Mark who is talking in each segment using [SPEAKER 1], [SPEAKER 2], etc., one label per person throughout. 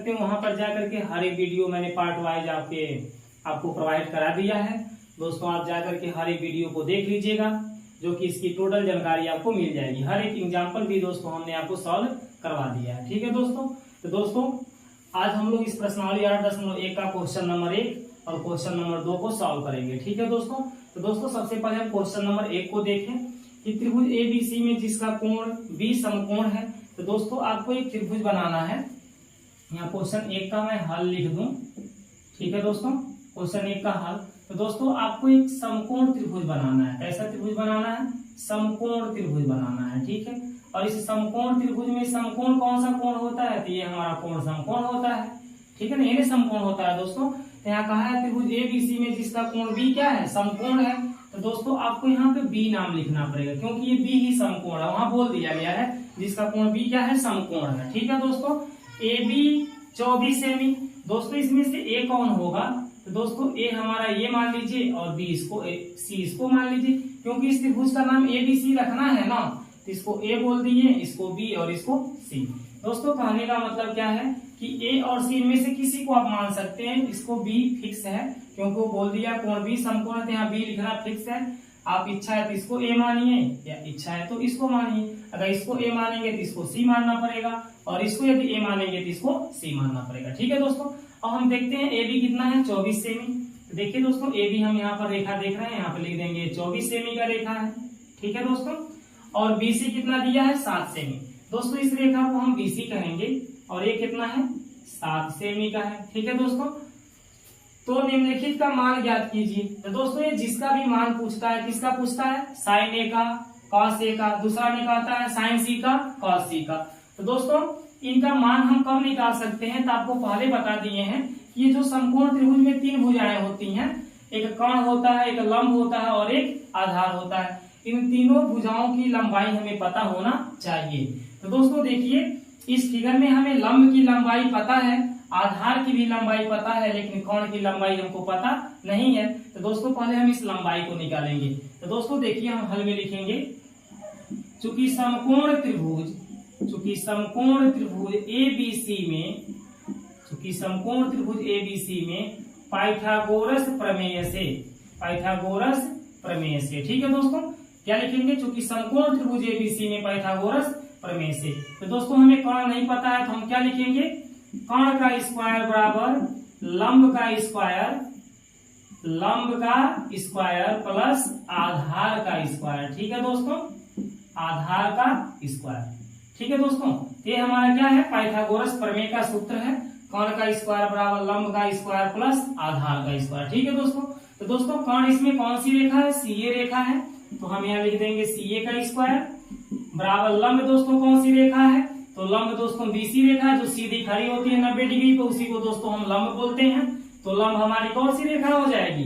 [SPEAKER 1] सकते हैं, वहां पर जाकर के हर एक वीडियो मैंने पार्ट वाइज आपको प्रोवाइड करा दिया है। दोस्तों आप जाकर के हर एक वीडियो को देख लीजिएगा, जो कि इसकी टोटल जानकारी आपको मिल जाएगी। हर एक एग्जाम्पल भी दोस्तों हमने आपको सॉल्व करवा दिया है। ठीक है दोस्तों, तो दोस्तों आज हम लोग इस प्रश्नावली 8.1 का क्वेश्चन नंबर 1 और क्वेश्चन नंबर 2 को सॉल्व करेंगे। ठीक है दोस्तों, तो दोस्तों सबसे पहले हम क्वेश्चन नंबर 1 को देखें कि त्रिभुज एबीसी में जिसका कोण बी समकोण है। तो दोस्तों आपको एक त्रिभुज बनाना है। यहाँ क्वेश्चन 1 का मैं हल लिख दूं। ठीक है दोस्तों, क्वेश्चन 1 का हल। तो दोस्तों आपको एक समकोण त्रिभुज बनाना है। कैसा त्रिभुज बनाना है? समकोण त्रिभुज बनाना है। ठीक है, और इस समकोण त्रिभुज में समकोण कौन सा कोण होता है? तो ये हमारा कोण समकोण होता है। ठीक है ना, ये समकोण होता है दोस्तों। तो यहाँ कहा है त्रिभुज एबीसी में जिसका कोण बी क्या है? समकोण है। तो दोस्तों आपको यहाँ पे बी नाम लिखना पड़ेगा, क्योंकि ये बी ही समकोण है। वहां बोल दिया गया है जिसका कोण बी क्या है? समकोण है। ठीक है दोस्तों, ए बी 24 सेमी। दोस्तों इसमें से ए कौन होगा? तो दोस्तों ए हमारा ये मान लीजिए और बी इसको सी इसको मान लीजिए, क्योंकि इस त्रिभुज का नाम ए बी सी रखना है ना, तो इसको ए बोल दिए, इसको बी और इसको सी। दोस्तों कहने का मतलब क्या है कि ए और सी में से किसी को आप मान सकते हैं। इसको बी फिक्स है, क्योंकि वो बोल दिया कोण बी समकोण है, यहाँ बी लिखना फिक्स है। आप इच्छा है तो इसको ए मानिए या इच्छा है तो इसको मानिए। अगर इसको ए मानेंगे तो इसको सी मानना पड़ेगा, और इसको यदि ए मानेंगे तो इसको सी मानना पड़ेगा। ठीक है दोस्तों, अब हम देखते हैं ए बी कितना है? 24 सेमी। तो देखिए दोस्तों ए बी हम यहाँ पर रेखा देख रहे हैं, यहाँ पर लिख देंगे 24 सेमी का रेखा है। ठीक है दोस्तों, और बी सी कितना दिया है? 7 सेमी। दोस्तों इस रेखा को हम बी सी कहेंगे, और ये कितना है? 7 सेमी का है। ठीक है दोस्तों, तो निम्नलिखित का मान ज्ञात कीजिए। तो दोस्तों ये जिसका भी मान पूछता है, किसका पूछता है? साइन ए का, कॉस ए का, दूसरा निकालता है साइन सी का, कॉस सी का। तो दोस्तों इनका मान हम कब निकाल सकते हैं? तो आपको पहले बता दिए हैं कि ये जो समकोण त्रिभुज में 3 भुजाएं होती हैं, एक कर्ण होता है, एक लंब होता है और एक आधार होता है। इन तीनों भुजाओं की लंबाई हमें पता होना चाहिए। तो दोस्तों देखिए इस फिगर में हमें लंब की लंबाई पता है, आधार की भी लंबाई पता है, लेकिन कर्ण की लंबाई हमको पता नहीं है। तो दोस्तों पहले हम इस लंबाई को निकालेंगे। तो दोस्तों देखिए हम हल में लिखेंगे, चूंकि समकोण त्रिभुज एबीसी में पाइथागोरस प्रमेय से, ठीक है दोस्तों, क्या लिखेंगे? चूंकि समकोण त्रिभुज एबीसी में पाइथागोरस प्रमेय से। तो दोस्तों हमें कर्ण नहीं पता है, तो हम क्या लिखेंगे? कर्ण का स्क्वायर बराबर लंब का स्क्वायर प्लस आधार का स्क्वायर। ठीक है दोस्तों, आधार का स्क्वायर। ठीक है दोस्तों, ये हमारा क्या है? पाइथागोरस प्रमेय का सूत्र है, कर्ण का स्क्वायर बराबर लंब का स्क्वायर प्लस आधार का स्क्वायर। ठीक है दोस्तों, तो दोस्तों कर्ण इसमें कौन सी रेखा है? सीए रेखा है, तो हम यहाँ लिख देंगे सीए का स्क्वायर बराबर लंब दोस्तों कौन सी रेखा है? तो लंब दोस्तों बीसी रेखा है, जो सीधी खड़ी होती है 90 डिग्री को, उसी को दोस्तों हम लंब बोलते हैं। तो लंब हमारी कौन सी रेखा हो जाएगी?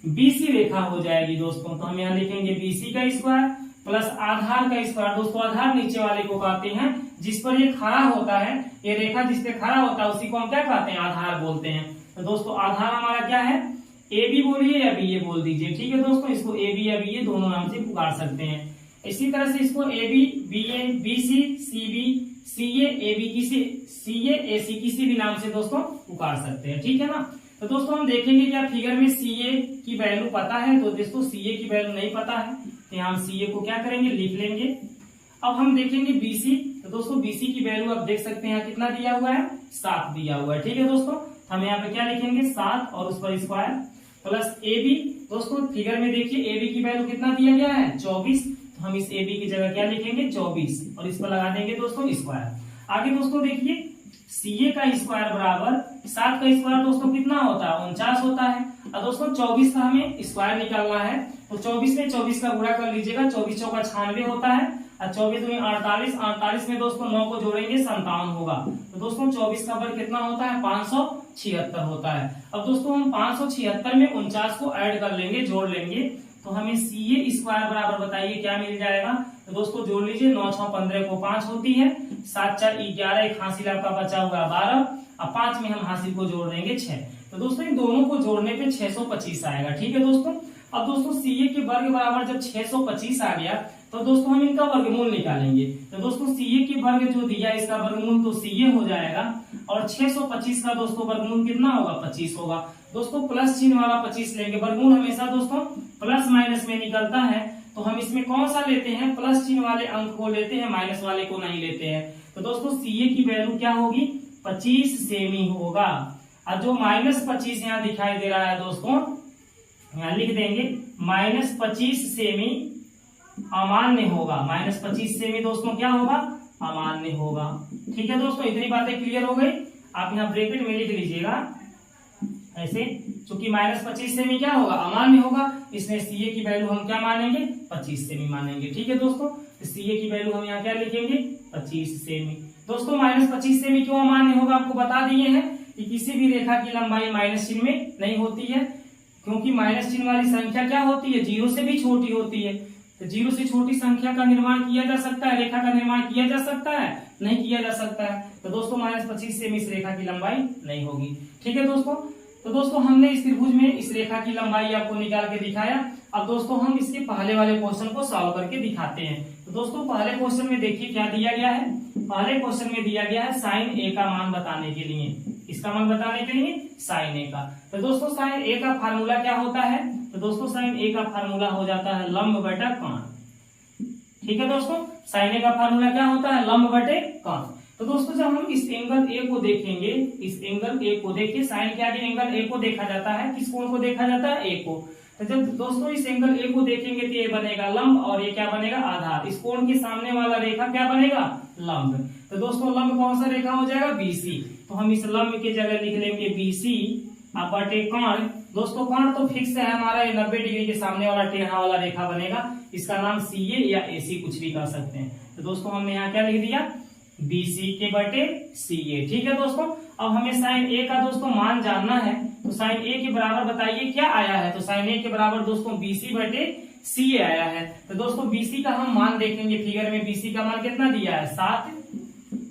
[SPEAKER 1] बीसी रेखा हो जाएगी दोस्तों। तो हम यहाँ लिखेंगे बीसी का स्क्वायर प्लस आधार का स्क्वायर। दोस्तों आधार नीचे वाले को कहते हैं, जिस पर ये खड़ा होता है, ये रेखा जिस पे खड़ा होता है उसी को हम क्या कहते हैं? आधार बोलते हैं। तो दोस्तों आधार हमारा क्या है? ए बी बोलिए या बी ए बोल दीजिए। ठीक है दोस्तों, इसको ए बी या बी ए दोनों नाम से पुकार सकते हैं। इसी तरह से इसको A B, B A, B C, C B, C A B, C A C किसी भी नाम से दोस्तों पुकार सकते हैं। ठीक है ना, तो दोस्तों हम देखेंगे क्या फिगर में सी ए की वैल्यू पता है? तो दोस्तों सी ए की वैल्यू नहीं पता है, तो हम सी ए को क्या करेंगे? लिख लेंगे। अब हम देखेंगे बीसी। तो दोस्तों बीसी की वैल्यू आप देख सकते हैं कितना दिया हुआ है? 7 दिया हुआ है। ठीक है दोस्तों, हम यहाँ पे क्या लिखेंगे? 7 और उस पर स्क्वायर प्लस ए बी। दोस्तों फिगर में देखिए ए बी की वैल्यू कितना दिया गया है? 24। तो हम इस ए बी की जगह क्या लिखेंगे? 24 और इस पर लगा देंगे दोस्तों स्क्वायर। आगे दोस्तों देखिए सीए का स्क्वायर बराबर 7 का स्क्वायर दोस्तों कितना होता है? 49 होता है। और दोस्तों 24 का हमें स्क्वायर निकालना है, तो 24 में 24 का गुणा कर लीजिएगा। 24 चौका 96 होता है, और 24 में 48, 48 में दोस्तों 9 को जोड़ेंगे 57 होगा। तो दोस्तों 24 का वर्ग कितना होता है? 576 होता है। अब दोस्तों हम 576 में 49 को ऐड कर लेंगे, जोड़ लेंगे, तो हमें सीए स्क्वायर बराबर बताइए क्या मिल जाएगा? तो दोस्तों जोड़ लीजिए, 9 6 15 को 5 होती है, 7 4 11, एक हासिल आपका बचा हुआ 12, अब 5 में हम हासिल को जोड़ देंगे 6। तो दोस्तों इन दोनों को जोड़ने पे 625 आएगा। ठीक है दोस्तों, अब दोस्तों CA के वर्ग बराबर जब 625 आ गया तो दोस्तों हम इनका वर्गमूल निकालेंगे। तो दोस्तों CA के वर्ग जो दिया इसका वर्गमूल तो CA हो जाएगा और 625 का दोस्तों वर्गमूल कितना होगा 25 होगा। दोस्तों प्लस चिन्ह वाला 25 लेंगे, वर्गमूल हमेशा दोस्तों प्लस माइनस में निकलता है, तो हम इसमें कौन सा लेते हैं, प्लस चिन्ह वाले अंक को लेते हैं, माइनस वाले को नहीं लेते हैं। तो दोस्तों CA की वैल्यू क्या होगी 25 सेमी होगा। और जो -25 यहाँ दिखाई दे रहा है दोस्तों, यहाँ लिख देंगे -25 सेमी अमान्य होगा। -25 सेमी दोस्तों क्या होगा, अमान्य होगा। ठीक है दोस्तों, इतनी बातें क्लियर हो गई। आप यहाँ ब्रैकेट में लिख लीजिएगा ऐसे, चूंकि -25 सेमी क्या होगा, अमान्य होगा, इसलिए CA की वैल्यू हम क्या मानेंगे 25 सेमी मानेंगे। ठीक है दोस्तों, CA की वैल्यू हम यहाँ क्या लिखेंगे 25 सेमी। दोस्तों -25 सेमी क्यों अमान्य होगा, आपको बता दिए हैं कि किसी भी रेखा की लंबाई माइनस चिन्ह में नहीं होती है, क्योंकि माइनस चिन्ह वाली संख्या क्या होती है, 0 से भी छोटी होती है। तो 0 से छोटी संख्या का निर्माण किया जा सकता है, रेखा का निर्माण किया जा सकता है, नहीं किया जा सकता है। तो दोस्तों -25 सेमी इस रेखा की लंबाई नहीं होगी। ठीक है दोस्तों, तो दोस्तों हमने इस त्रिभुज में इस रेखा की लंबाई आपको निकाल के दिखाया। अब दोस्तों हम इसके पहले वाले क्वेश्चन को सॉल्व करके दिखाते हैं। तो दोस्तों पहले क्वेश्चन में देखिए क्या दिया गया है। पहले क्वेश्चन में दिया गया है साइन A का मान बताने के लिए, इसका मान बताने के लिए साइन A का। तो दोस्तों साइन A का फार्मूला क्या होता है, तो दोस्तों साइन A का फार्मूला हो जाता है लंब बटा कोण। ठीक है दोस्तों, साइन A का फार्मूला क्या होता है, लंब बटे कोण। तो दोस्तों जब हम इस एंगल A को देखेंगे, इस एंगल A को देखिए, साइन के आगे एंगल A को देखा जाता है, किस कोण को देखा जाता है, A को। तो जब दोस्तों इस एंगल A को देखेंगे तो ये बनेगा लंब और ये क्या बनेगा, आधार। इस कोण के सामने वाला रेखा क्या बनेगा, लंब। तो दोस्तों लंब कौन सा रेखा हो जाएगा, BC। तो हम इस लंब के जगह लिख लेंगे BC बटे कोण। दोस्तों कोण तो फिक्स है हमारा, ये 90 डिग्री के सामने वाला टेढ़ा वाला रेखा बनेगा, इसका नाम CA या AC कुछ भी कह सकते हैं। तो दोस्तों हमने यहाँ क्या लिख दिया, BC के बटे CA। ठीक है दोस्तों, अब हमें साइन A का दोस्तों मान जानना है। तो साइन A के बराबर बताइए क्या आया है, तो साइन A के बराबर दोस्तों BC बटे CA आया है। तो दोस्तों BC का हम मान देखेंगे, फिगर में BC का मान कितना दिया है 7,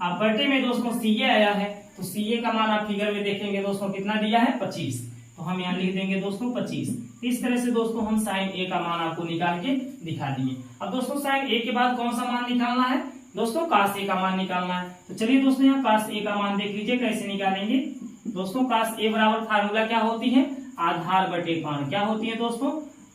[SPEAKER 1] अब बटे में दोस्तों CA आया है, तो CA का मान आप फिगर में देखेंगे दोस्तों कितना दिया है 25। तो हम यहाँ लिख देंगे दोस्तों 25। इस तरह से दोस्तों हम साइन A का मान आपको निकाल के दिखा दिए। अब दोस्तों साइन A के बाद कौन सा मान निकालना है, दोस्तों कास A का मान निकालना है। तो चलिए दोस्तों यहाँ कास A का मान देख लीजिए कैसे निकालेंगे। दोस्तों कास A बराबर फार्मूला क्या होती है, आधार बटे कोण। क्या होती है दोस्तों,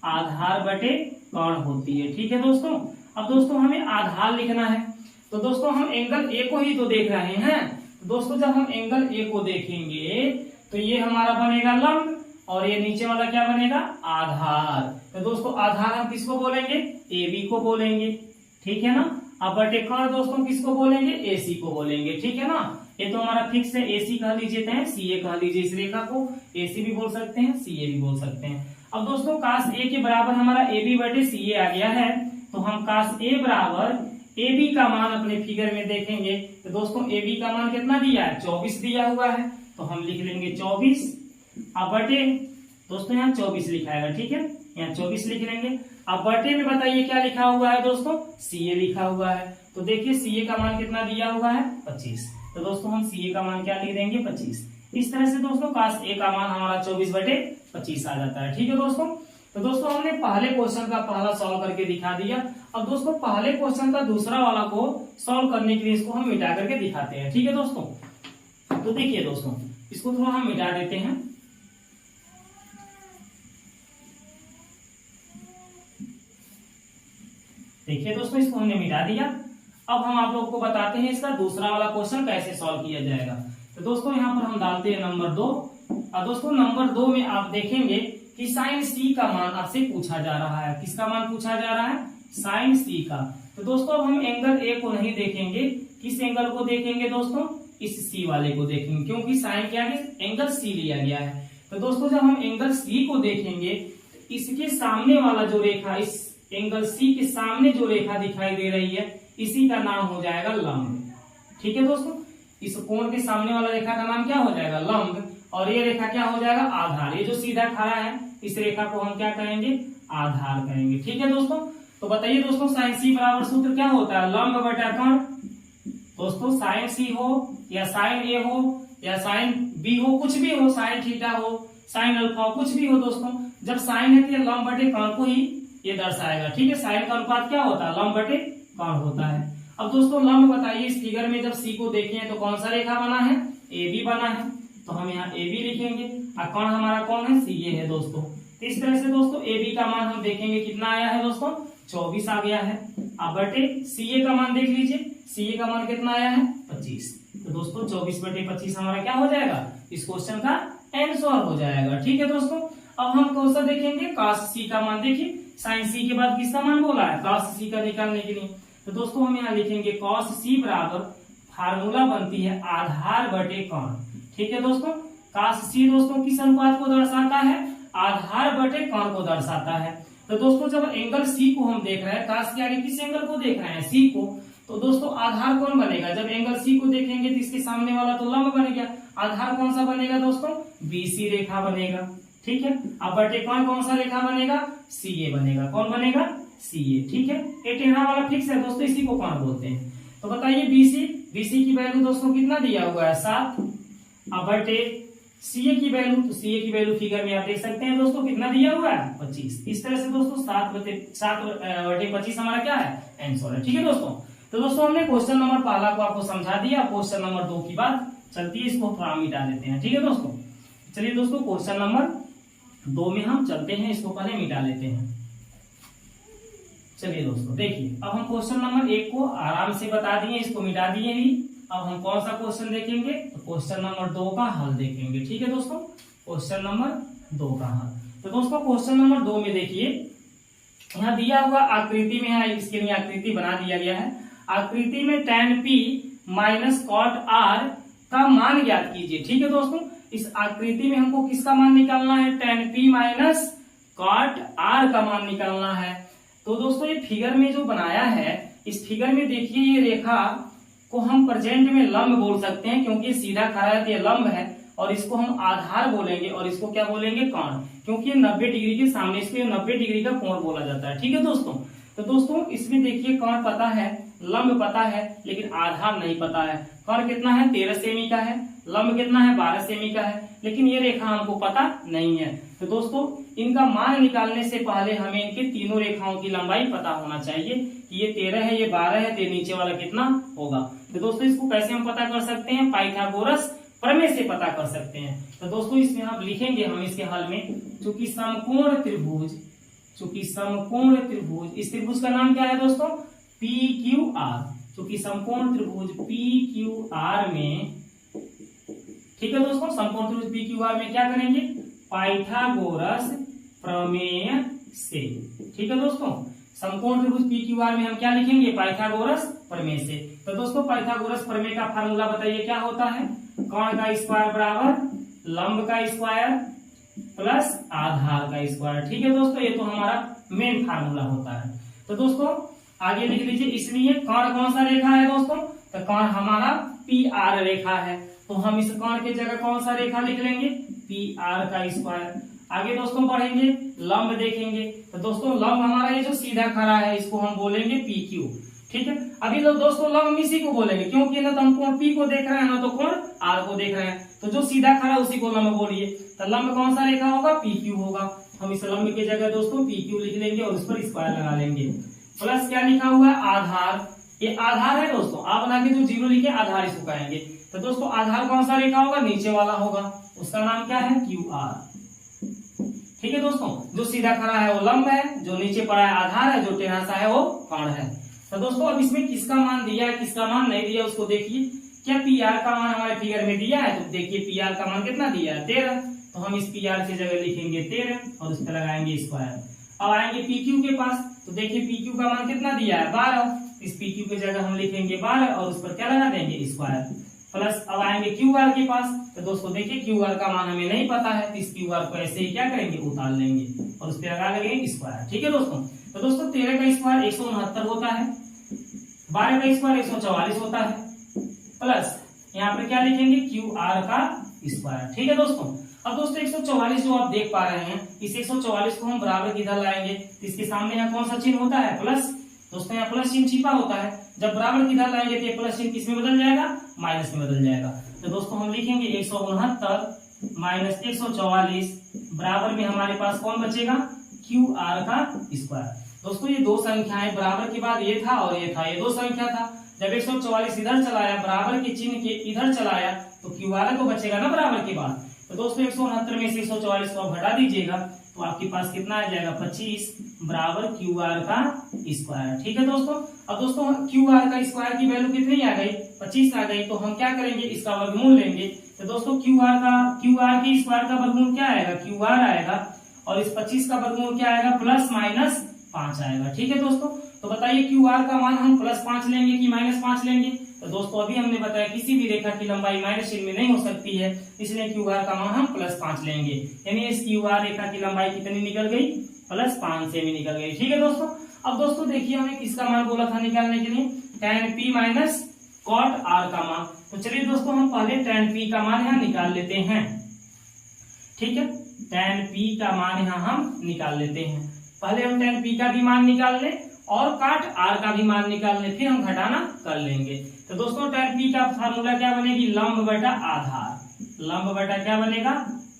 [SPEAKER 1] आधार बटे कोण होती है। ठीक है दोस्तों, अब दोस्तों हमें आधार लिखना है। तो दोस्तों हम एंगल A को ही तो देख रहे हैं। तो दोस्तों जब हम एंगल A को देखेंगे तो ये हमारा बनेगा लंब और ये नीचे वाला क्या बनेगा, आधार। तो दोस्तों आधार हम किसको बोलेंगे, AB को बोलेंगे। ठीक है ना, अब बटे कोण दोस्तों किसको बोलेंगे, AC को बोलेंगे। ठीक है ना, ये तो हमारा फिक्स है, AC कह लीजिए चाहे CA कह लीजिए, इस रेखा को AC भी बोल सकते हैं, CA भी बोल सकते हैं। अब दोस्तों कास A के बराबर हमारा AB बटे CA आ गया है, तो हम कास A बराबर AB का मान अपने फिगर में देखेंगे। तो दोस्तों AB का मान कितना दिया है, 24 दिया हुआ है, तो हम लिख लेंगे 24। अब बटे दोस्तों यहाँ 24 लिखा है, ठीक है, यहाँ 24 लिख लेंगे। अब बटे में बताइए क्या लिखा हुआ है दोस्तों, CA लिखा हुआ है। तो देखिए CA का मान कितना दिया हुआ है 25। तो दोस्तों हम CA का मान क्या लिख देंगे 25। इस तरह से दोस्तों कास A का मान हमारा 24/25 आ जाता है। ठीक है दोस्तों, तो दोस्तों हमने पहले क्वेश्चन का पहला सॉल्व करके दिखा दिया। अब दोस्तों पहले क्वेश्चन का दूसरा वाला को सॉल्व करने के लिए इसको हम मिटा करके दिखाते हैं। ठीक है दोस्तों, तो देखिए दोस्तों इसको थोड़ा हम मिटा देते हैं। देखिए दोस्तों इसको हमने मिटा दिया। अब हम आप लोग को बताते हैं इसका दूसरा वाला क्वेश्चन कैसे सॉल्व किया जाएगा। तो दोस्तों यहाँ पर हम डालते हैं नंबर 2। और दोस्तों नंबर 2 में आप देखेंगे कि साइन C का मान आपसे पूछा जा रहा है। किसका मान पूछा जा रहा है, साइन C का। तो दोस्तों अब हम एंगल A को नहीं देखेंगे, किस एंगल को देखेंगे दोस्तों, इस C वाले को देखेंगे, क्योंकि साइन के आगे एंगल C लिया गया है। तो दोस्तों जब हम एंगल C को देखेंगे, इसके सामने वाला जो रेखा, इस एंगल C के सामने जो रेखा दिखाई दे रही है, इसी का नाम हो जाएगा लंब। ठीक है दोस्तों, इस कोण के सामने वाला रेखा का नाम क्या हो जाएगा, लंब। और ये रेखा क्या हो जाएगा, आधार। ये जो सीधा खड़ा है इस रेखा को हम क्या कहेंगे, आधार कहेंगे। ठीक है दोस्तों, तो बताइए दोस्तों साइन C बराबर सूत्र क्या होता है, लंब बटा कोण। दोस्तों साइन C हो या साइन A हो या साइन B हो, कुछ भी हो, साइन थीटा हो, साइन अल्फा हो, कुछ भी हो दोस्तों, जब साइन है तो ये लंब बटे कर्ण को ही ये दर्शाएगा। ठीक है, साइन का अनुपात क्या होता है, लंब बटे कर्ण होता है। अब दोस्तों लंब बताइए, इस फिगर में जब सी को देखें तो कौन सा रेखा बना है, ए बी बना है, तो हम यहाँ ए बी लिखेंगे। और कर्ण हमारा कौन है, सी ए है दोस्तों। तो इस तरह से दोस्तों ए बी का मान हम देखेंगे कितना आया है दोस्तों, 24 आ गया है। अब बटे सी ए का मान देख लीजिए, सी ए का मान कितना आया है, 25। तो दोस्तों 24 बटे 25 हमारा क्या हो जाएगा, इस क्वेश्चन का आंसर हो जाएगा। ठीक है दोस्तों, अब हम कौन सा देखेंगे, cos सी का मान। देखिए sin सी के बाद किसका मान बोला है, cos सी का निकालने के लिए। तो दोस्तों हम यहाँ लिखेंगे cos सी बराबर फार्मूला बनती है आधार बटे कर्ण। ठीक है दोस्तों, cos सी दोस्तों किस अनुपात को दर्शाता है, आधार बटे कर्ण को दर्शाता है। तो दोस्तों जब एंगल सी को हम देख रहे हैं, cos के आगे किस एंगल को देख रहे हैं, सी को, तो दोस्तों आधार कौन बनेगा, जब एंगल सी को देखेंगे तो इसके सामने वाला तो लंब बन गया, आधार कौन सा बनेगा दोस्तों, बीसी रेखा बनेगा। ठीक है, अब बटे कौन सा रेखा बनेगा, सीए बनेगा। कौन बनेगा, सीए। ठीक है, ये टेढ़ा वाला फिक्स है दोस्तों, इसी को कौन बोलते हैं। तो बताइए बीसी की वैल्यू दोस्तों कितना दिया हुआ है, 7। अब बटे सीए की वैल्यू, तो सीए की वैल्यू फिगर में आप देख सकते हैं दोस्तों कितना दिया हुआ है, 25। इस तरह से दोस्तों 7 बटे 25 हमारा क्या है, आंसर है। ठीक है दोस्तों, तो दोस्तों हमने क्वेश्चन नंबर पहला को आपको समझा दिया। क्वेश्चन नंबर 2 की बात चलती है, इसको थोड़ा मिटा देते हैं। ठीक है दोस्तों, चलिए दोस्तों क्वेश्चन नंबर 2 में हम चलते हैं, इसको पहले मिटा लेते हैं। चलिए दोस्तों देखिए, अब हम क्वेश्चन नंबर 1 को आराम से बता दिए, इसको मिटा दिए भी। अब हम कौन सा क्वेश्चन देखेंगे, तो क्वेश्चन नंबर 2 का हल देखेंगे। ठीक है दोस्तों, क्वेश्चन नंबर 2 का हल। तो दोस्तों क्वेश्चन नंबर 2 में देखिए, यहाँ दिया हुआ आकृति में है, इसके लिए आकृति बना दिया गया है। आकृति में tan p minus cot r का मान ज्ञात कीजिए। ठीक है दोस्तों, इस आकृति में हमको किसका मान निकालना है, tan p minus cot r का मान निकालना है। तो दोस्तों ये फिगर में जो बनाया है, इस फिगर में देखिए ये रेखा को हम प्रेजेंट में लंब बोल सकते हैं, क्योंकि सीधा खड़ा है तो ये लंब है, और इसको हम आधार बोलेंगे, और इसको क्या बोलेंगे, कर्ण, क्योंकि ये 90 डिग्री के सामने, इसको 90 डिग्री का कोण बोला जाता है। ठीक है दोस्तों, तो दोस्तों इसमें देखिए कर्ण पता है, लंब पता है, लेकिन आधार नहीं पता है। कर्ण कितना है, 13 सेमी का है, लंब कितना है, 12 सेमी का है, लेकिन ये रेखा हमको पता नहीं है। तो दोस्तों इनका मान निकालने से पहले हमें इनके तीनों रेखाओं की लंबाई पता होना चाहिए कि ये 13 है, ये 12 है, तो नीचे वाला कितना होगा। तो दोस्तों इसको कैसे हम पता कर सकते हैं, पाइथागोरस प्रमेय से पता कर सकते हैं। तो दोस्तों इसमें आप लिखेंगे हम इसके हल में, चूंकि समकोण त्रिभुज, इस त्रिभुज का नाम क्या है दोस्तों, PQR। चूंकि समकोण त्रिभुज PQR में, ठीक है दोस्तों, समकोण त्रिभुज PQR में क्या करेंगे, पाइथागोरस प्रमेय से। ठीक है दोस्तों, समकोण त्रिभुज PQR में हम क्या लिखेंगे, पाइथागोरस प्रमेय से। तो दोस्तों पाइथागोरस प्रमेय का फार्मूला बताइए क्या होता है, कर्ण का स्क्वायर बराबर लंब का स्क्वायर प्लस आधार का स्क्वायर। ठीक है दोस्तों, ये तो हमारा मेन फार्मूला होता है। तो दोस्तों आगे लिख लीजिए, इसलिए कर्ण कौन सा रेखा है दोस्तों, तो कर्ण हमारा PR रेखा है, तो हम इस कर्ण के जगह कौन सा रेखा लिख लेंगे, PR का स्क्वायर। आगे दोस्तों बढ़ेंगे, लंब देखेंगे, तो दोस्तों लंब हमारा ये जो सीधा खड़ा है, इसको हम बोलेंगे PQ। ठीक है, अभी तो दोस्तों लंब इसी को बोलेंगे, क्योंकि ना तो हम कोण P को देख रहे हैं, ना तो कोण R को देख रहे हैं, तो जो सीधा खड़ा उसी को लंब बोलिए। तो लंब कौन सा रेखा होगा, PQ होगा। हम इस लंब की जगह दोस्तों PQ लिख लेंगे और उस पर स्क्वायर लगा लेंगे। प्लस क्या लिखा हुआ है, आधार, ये आधार है दोस्तों, आप बना के जो 0 लिखे आधार इसको कहेंगे। तो दोस्तों आधार कौन सा रेखा होगा, नीचे वाला होगा, उसका नाम क्या है, QR। ठीक है दोस्तों, जो सीधा खड़ा है वो लंब है, जो नीचे पड़ा है आधार है, जो टेढ़ा सा है वो कर्ण है। तो दोस्तों अब इसमें किसका मान दिया है, किसका मान नहीं दिया, उसको देखिए। क्या PR का मान हमारे फिगर में दिया है, तो देखिए PR का मान कितना दिया है, 13। तो हम इस PR की जगह लिखेंगे 13 और उस पर लगाएंगे स्क्वायर। अब आएंगे PQ के पास, तो देखिए PQ का मान कितना दिया है, 12। इस PQ की जगह हम लिखेंगे 12 और उस पर क्या लगा देंगे, स्क्वायर। प्लस अब आएंगे QR के पास, तो दोस्तों देखिए QR का मान हमें नहीं पता है, तो इस QR को ऐसे ही क्या करेंगे, उतार लेंगे और उस पर लगा लेंगे स्क्वायर। ठीक है दोस्तों, तो दोस्तों 13 का स्क्वायर 169 होता है, 12 का स्क्वायर 144 होता है, प्लस यहाँ पर क्या लिखेंगे, QR का स्क्वायर। ठीक है दोस्तों, अब दोस्तों 144 जो आप देख पा रहे हैं, इस 144 को हम बराबर किधर लाएंगे, तो इसके सामने यहाँ कौन सा चिन्ह होता है, प्लस। दोस्तों यहाँ प्लस चिन्ह छिपा होता है, जब बराबर किधर लाएंगे तो ये प्लस चिन्ह किस में बदल जाएगा, माइनस में बदल जाएगा। तो दोस्तों हम लिखेंगे 169 माइनस 144 बराबर में हमारे पास कौन बचेगा, क्यू आर का स्क्वायर। दोस्तों ये दो संख्याएं बराबर के बाद ये था और ये था, ये दो संख्या था। जब 144 इधर चलाया, बराबर के चिन्ह के इधर चलाया, तो क्यू आर तो बचेगा ना बराबर के बाद। तो दोस्तों 169 में से 144 को आप हटा दीजिएगा तो आपके पास कितना आ जाएगा, 25 बराबर क्यू आर का स्क्वायर। ठीक है दोस्तों। अब दोस्तों क्यू आर का स्क्वायर की वैल्यू कितनी आ गई, 25 आ गई। तो हम क्या करेंगे, इसका वर्गमूल लेंगे। तो दोस्तों क्यू आर के स्क्वायर का वर्गमूल क्या आएगा, क्यू आर आएगा, और इस 25 का वर्गमूल क्या आएगा, प्लस माइनस 5 आएगा। ठीक है दोस्तों। तो बताइए क्यू आर का मान हम प्लस 5 लेंगे कि माइनस 5 लेंगे। तो दोस्तों अभी हमने बताया किसी भी रेखा की लंबाई माइनस चिन्ह में नहीं हो सकती है, इसलिए क्यू आर का मान हम प्लस 5 लेंगे। यानी इस क्यू आर रेखा की लंबाई कितनी निकल गई, प्लस 5 सेमी निकल गई। ठीक है दोस्तों। अब दोस्तों देखिए हमें किसका मान बोला था निकालने के लिए, tan p minus cot r का मान। तो चलिए दोस्तों हम पहले tan p का मान यहाँ निकाल लेते हैं। ठीक है, tan p का मान यहाँ हम निकाल लेते हैं। पहले हम tan p का भी मान निकाल ले और cot r का भी मान निकाल ले, फिर हम घटाना कर लेंगे। तो दोस्तों tan p का फार्मूला क्या बनेगी, लंब बटा आधार। लंब बटा क्या बनेगा,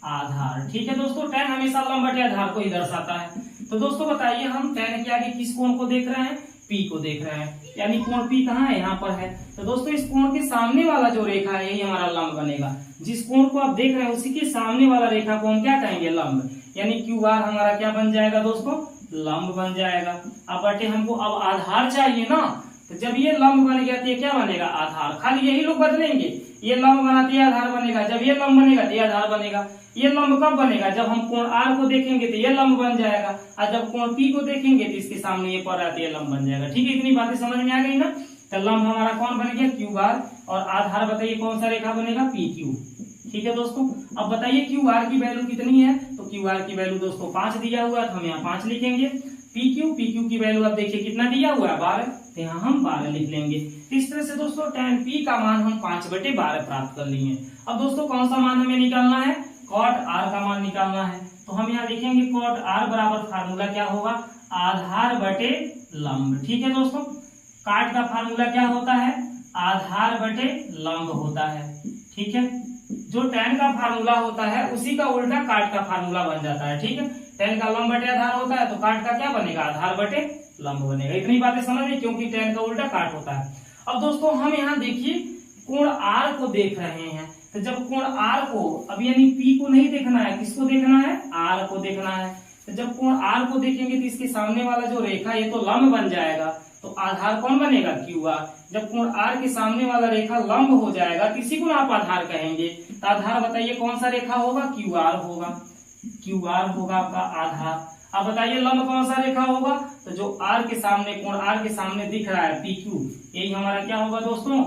[SPEAKER 1] आधार। ठीक है दोस्तों। tan हमेशा लंब बटे आधार को ही दर्शाता है। तो दोस्तों बताइए हम tan के आगे किस कोण को देख रहे हैं, P को देख रहे हैं, यानी कोण P कहाँ है, यहाँ पर है। तो दोस्तों इस कोण के सामने वाला जो रेखा है यही हमारा लंब बनेगा। जिस कोण को आप देख रहे हैं उसी के सामने वाला रेखा को हम क्या कहेंगे, लंब। यानी क्यू आर हमारा क्या बन जाएगा दोस्तों, लंब बन जाएगा। अब बटे हमको अब आधार चाहिए ना, तो जब ये लंब बन गया तो ये क्या बनेगा, आधार। खाली यही लोग बदलेंगे, ये लंब बनाते ये आधार बनेगा, जब ये लंब बनेगा तो ये आधार बनेगा। ये लंब कब बनेगा, जब हम कोण आर को देखेंगे तो ये लंब बन जाएगा, और जब कोण पी को देखेंगे तो इसके सामने ये पड़ रहा है, ये लंब बन जाएगा। ठीक है, इतनी बातें समझ में आ गई ना। तो लंब हमारा कौन बन गया, क्यू आर, और आधार बताइए कौन सा रेखा बनेगा, पी क्यू। ठीक है दोस्तों। अब बताइए क्यू आर की वैल्यू कितनी है, तो क्यू आर की वैल्यू दोस्तों 5 दिया हुआ है, तो हम यहाँ 5 लिखेंगे। पी क्यू की वैल्यू अब देखिए कितना दिया हुआ है, 12, तो यहाँ हम 12 लिख लेंगे। इस तरह से दोस्तों tan p का मान हम 5/12 प्राप्त कर लिए। अब दोस्तों कौन सा मान हमें निकालना है, cot r का मान निकालना है। तो हम यहाँ लिखेंगे cot r बराबर फार्मूला क्या होगा, आधार बटे लंब। ठीक है दोस्तों। काट का फार्मूला क्या होता है, आधार बटे लंब होता है। ठीक है, जो tan का फार्मूला होता है उसी का उल्टा काट का फार्मूला बन जाता है। ठीक है, tan का लंब बटे आधार होता है तो काट का क्या बनेगा, आधार बटे लंब बनेगा। इतनी बातें समझ ली, क्योंकि tan का उल्टा काट होता है। अब दोस्तों हम यहाँ देखिए कोण R को देख रहे हैं, तो जब कोण R को, अब यानी P को नहीं देखना है, किसको देखना है, R को देखना है। तो जब कोण R को देखेंगे तो इसके सामने वाला जो रेखा ये तो लंब बन जाएगा, तो आधार कौन बनेगा, क्यू आर। जब कोण R के सामने वाला रेखा लंब हो जाएगा तो इसी को आप आधार कहेंगे। तो आधार बताइए कौन सा रेखा होगा, क्यू आर होगा। क्यू आर होगा आपका आधार। अब बताइए लंब कौन सा रेखा होगा, तो जो R के सामने, कोण R के सामने दिख रहा है, पी क्यू, यही हमारा क्या होगा दोस्तों,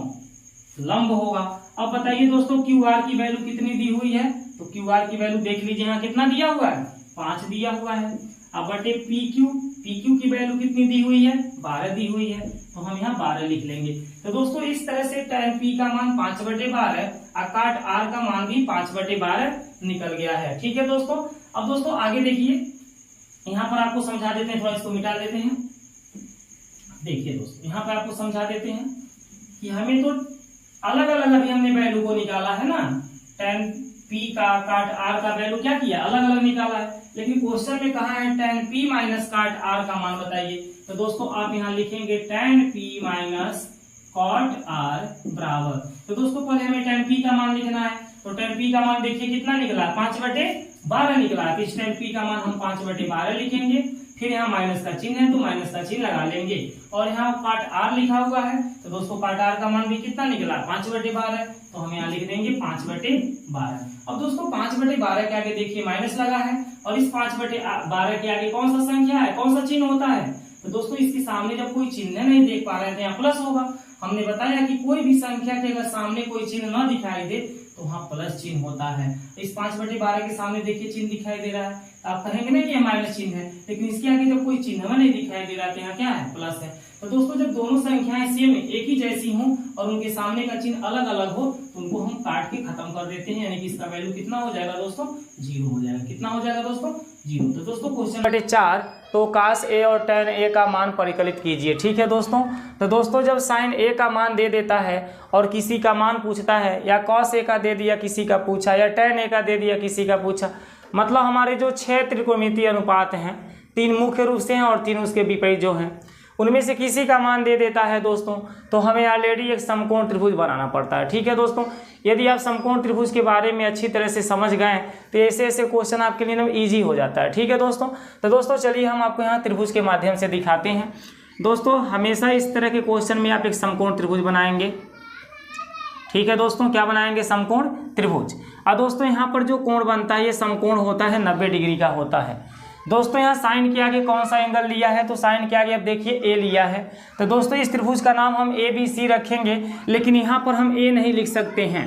[SPEAKER 1] लंब होगा। अब बताइए दोस्तों क्यू आर की वैल्यू कितनी दी हुई है, तो क्यू आर की वैल्यू देख लीजिए यहाँ कितना दिया हुआ है, 5 दिया हुआ है। अब बटे पी क्यू की वैल्यू कितनी दी हुई है, 12 दी हुई है, तो हम यहाँ 12 लिख लेंगे। तो दोस्तों इस तरह से tan p का मान 5/12 और काट r का मान भी 5/12 निकल गया है। ठीक है दोस्तों। अब दोस्तों आगे देखिए, यहाँ पर आपको समझा देते हैं, थोड़ा इसको मिटा देते हैं। देखिए दोस्तों यहाँ पर आपको समझा देते हैं कि हमें तो अलग अलग अभी हमने वैल्यू को निकाला है ना, tan p का काट r का वैल्यू क्या किया, अलग अलग निकाला है, लेकिन क्वेश्चन में कहा है tan p माइनस काट r का मान बताइए। तो दोस्तों आप यहाँ लिखेंगे tan p minus cot r बराबर। तो दोस्तों पहले हमें tan p का मान लिखना है, तो tan p का मान देखिए कितना निकला, 5/12 निकला है। तो इस tan p का मान हम 5/12 लिखेंगे, फिर यहाँ माइनस का चिन्ह है तो माइनस का चिन्ह लगा लेंगे, और यहाँ काट r लिखा हुआ है, तो दोस्तों काट r का मान भी कितना निकला, 5/12, तो हम यहाँ लिख देंगे 5/12। अब दोस्तों 5/12 के आगे देखिए माइनस लगा है, और इस 5/12 के आगे कौन सा संख्या है, कौन सा चिन्ह होता है, तो दोस्तों इसके सामने जब कोई चिन्ह नहीं देख पा रहे थे यहाँ प्लस होगा। हमने बताया कि कोई भी संख्या के अगर सामने कोई चिन्ह न दिखाई दे तो वहाँ प्लस चिन्ह होता है। इस 5/12 के सामने देखिए चिन्ह दिखाई दे रहा है, तो आप कहेंगे ना कि ये माइनस चिन्ह है, लेकिन इसके आगे जब कोई चिन्ह नहीं दिखाई दे रहा है तो यहाँ क्या है, प्लस है। तो दोस्तों जब दोनों संख्याएं सेम एक ही जैसी हों और उनके सामने का चिन्ह अलग अलग हो तो उनको हम काट के खत्म कर देते हैं, यानी कि इसका वैल्यू कितना हो जाएगा दोस्तों, 0 हो जाएगा। कितना हो जाएगा दोस्तों, 0। तो दोस्तों क्वेश्चन नंबर 4, तो cos a और tan a का मान परिकलित कीजिए। ठीक है दोस्तों, तो दोस्तों जब sin a का मान दे देता है और किसी का मान पूछता है, या cos a का दे दिया किसी का पूछा, या tan a का दे दिया किसी का पूछा, मतलब हमारे जो 6 त्रिकोणमितीय अनुपात हैं, 3 मुख्य रूप से हैं और 3 उसके विपरीत जो हैं, उनमें से किसी का मान दे देता है दोस्तों, तो हमें ऑलरेडी एक समकोण त्रिभुज बनाना पड़ता है। ठीक है दोस्तों, यदि आप समकोण त्रिभुज के बारे में अच्छी तरह से समझ गए तो ऐसे ऐसे क्वेश्चन आपके लिए एकदम ईजी हो जाता है। ठीक है दोस्तों, तो दोस्तों चलिए हम आपको यहाँ त्रिभुज के माध्यम से दिखाते हैं। दोस्तों हमेशा इस तरह के क्वेश्चन में आप एक समकोण त्रिभुज बनाएंगे। ठीक है दोस्तों, क्या बनाएंगे, समकोण त्रिभुज। और दोस्तों यहाँ पर जो कोण बनता है ये समकोण होता है, 90 डिग्री का होता है। दोस्तों यहाँ साइन के आगे कौन सा एंगल लिया है, तो साइन के आगे अब देखिए ए लिया है। तो दोस्तों इस त्रिभुज का नाम हम ABC रखेंगे, लेकिन यहाँ पर हम ए नहीं लिख सकते हैं,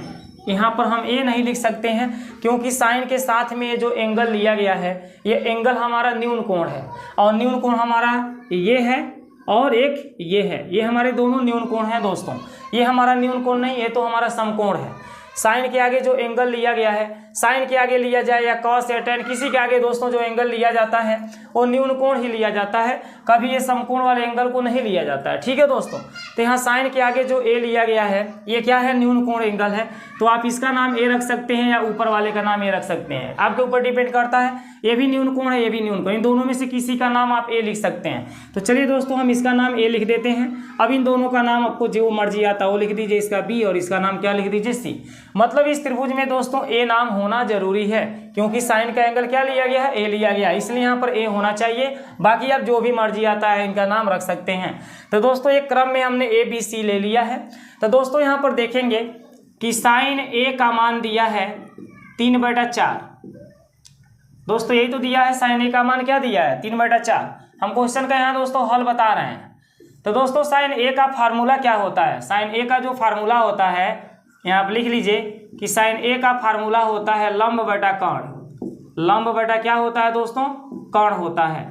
[SPEAKER 1] यहाँ पर हम ए नहीं लिख सकते हैं, क्योंकि साइन के साथ में ये जो एंगल लिया गया है ये एंगल हमारा न्यून कोण है, और न्यून कोण हमारा ये है और एक ये है, ये हमारे दोनों न्यून कोण हैं दोस्तों। ये हमारा न्यून कोण नहीं, ये तो हमारा समकोण है। साइन के आगे जो एंगल लिया गया है, साइन के आगे लिया जाए या कॉस या टेन, किसी के आगे दोस्तों जो एंगल लिया जाता है वो न्यून कोण ही लिया जाता है, कभी ये समकोण वाले एंगल को नहीं लिया जाता है। ठीक है दोस्तों, तो यहाँ साइन के आगे जो ए लिया गया है ये क्या है, न्यून कोण एंगल है, तो आप इसका नाम ए रख सकते हैं या ऊपर वाले का नाम ए रख सकते हैं, आपके ऊपर डिपेंड करता है। ये भी न्यून कोण है, ये भी न्यून कोण, इन दोनों में से किसी का नाम आप ए लिख सकते हैं। तो चलिए दोस्तों हम इसका नाम ए लिख देते हैं। अब इन दोनों का नाम आपको जो मर्जी आता है वो लिख दीजिए, इसका बी और इसका नाम क्या लिख दीजिए, सी। मतलब इस त्रिभुज में दोस्तों ए नाम होना जरूरी है, क्योंकि साइन का एंगल क्या लिया गया है, ए लिया गया, इसलिए यहाँ पर ए होना चाहिए। बाकी आप जो भी मर्जी आता है इनका नाम रख सकते हैं। तो दोस्तों एक क्रम में हमने ए बी सी ले लिया है। तो दोस्तों यहाँ पर देखेंगे कि साइन ए का मान दिया है 3/4। दोस्तों यही तो दिया है, साइन ए का मान क्या दिया है, 3/4। हम क्वेश्चन का यहाँ दोस्तों हल बता रहे हैं। तो दोस्तों साइन ए का फार्मूला क्या होता है, साइन ए का जो फार्मूला होता है यहाँ आप लिख लीजिए कि साइन ए का फार्मूला होता है लंब बटा कर्ण। लंब बटा क्या होता है दोस्तों, कर्ण होता है।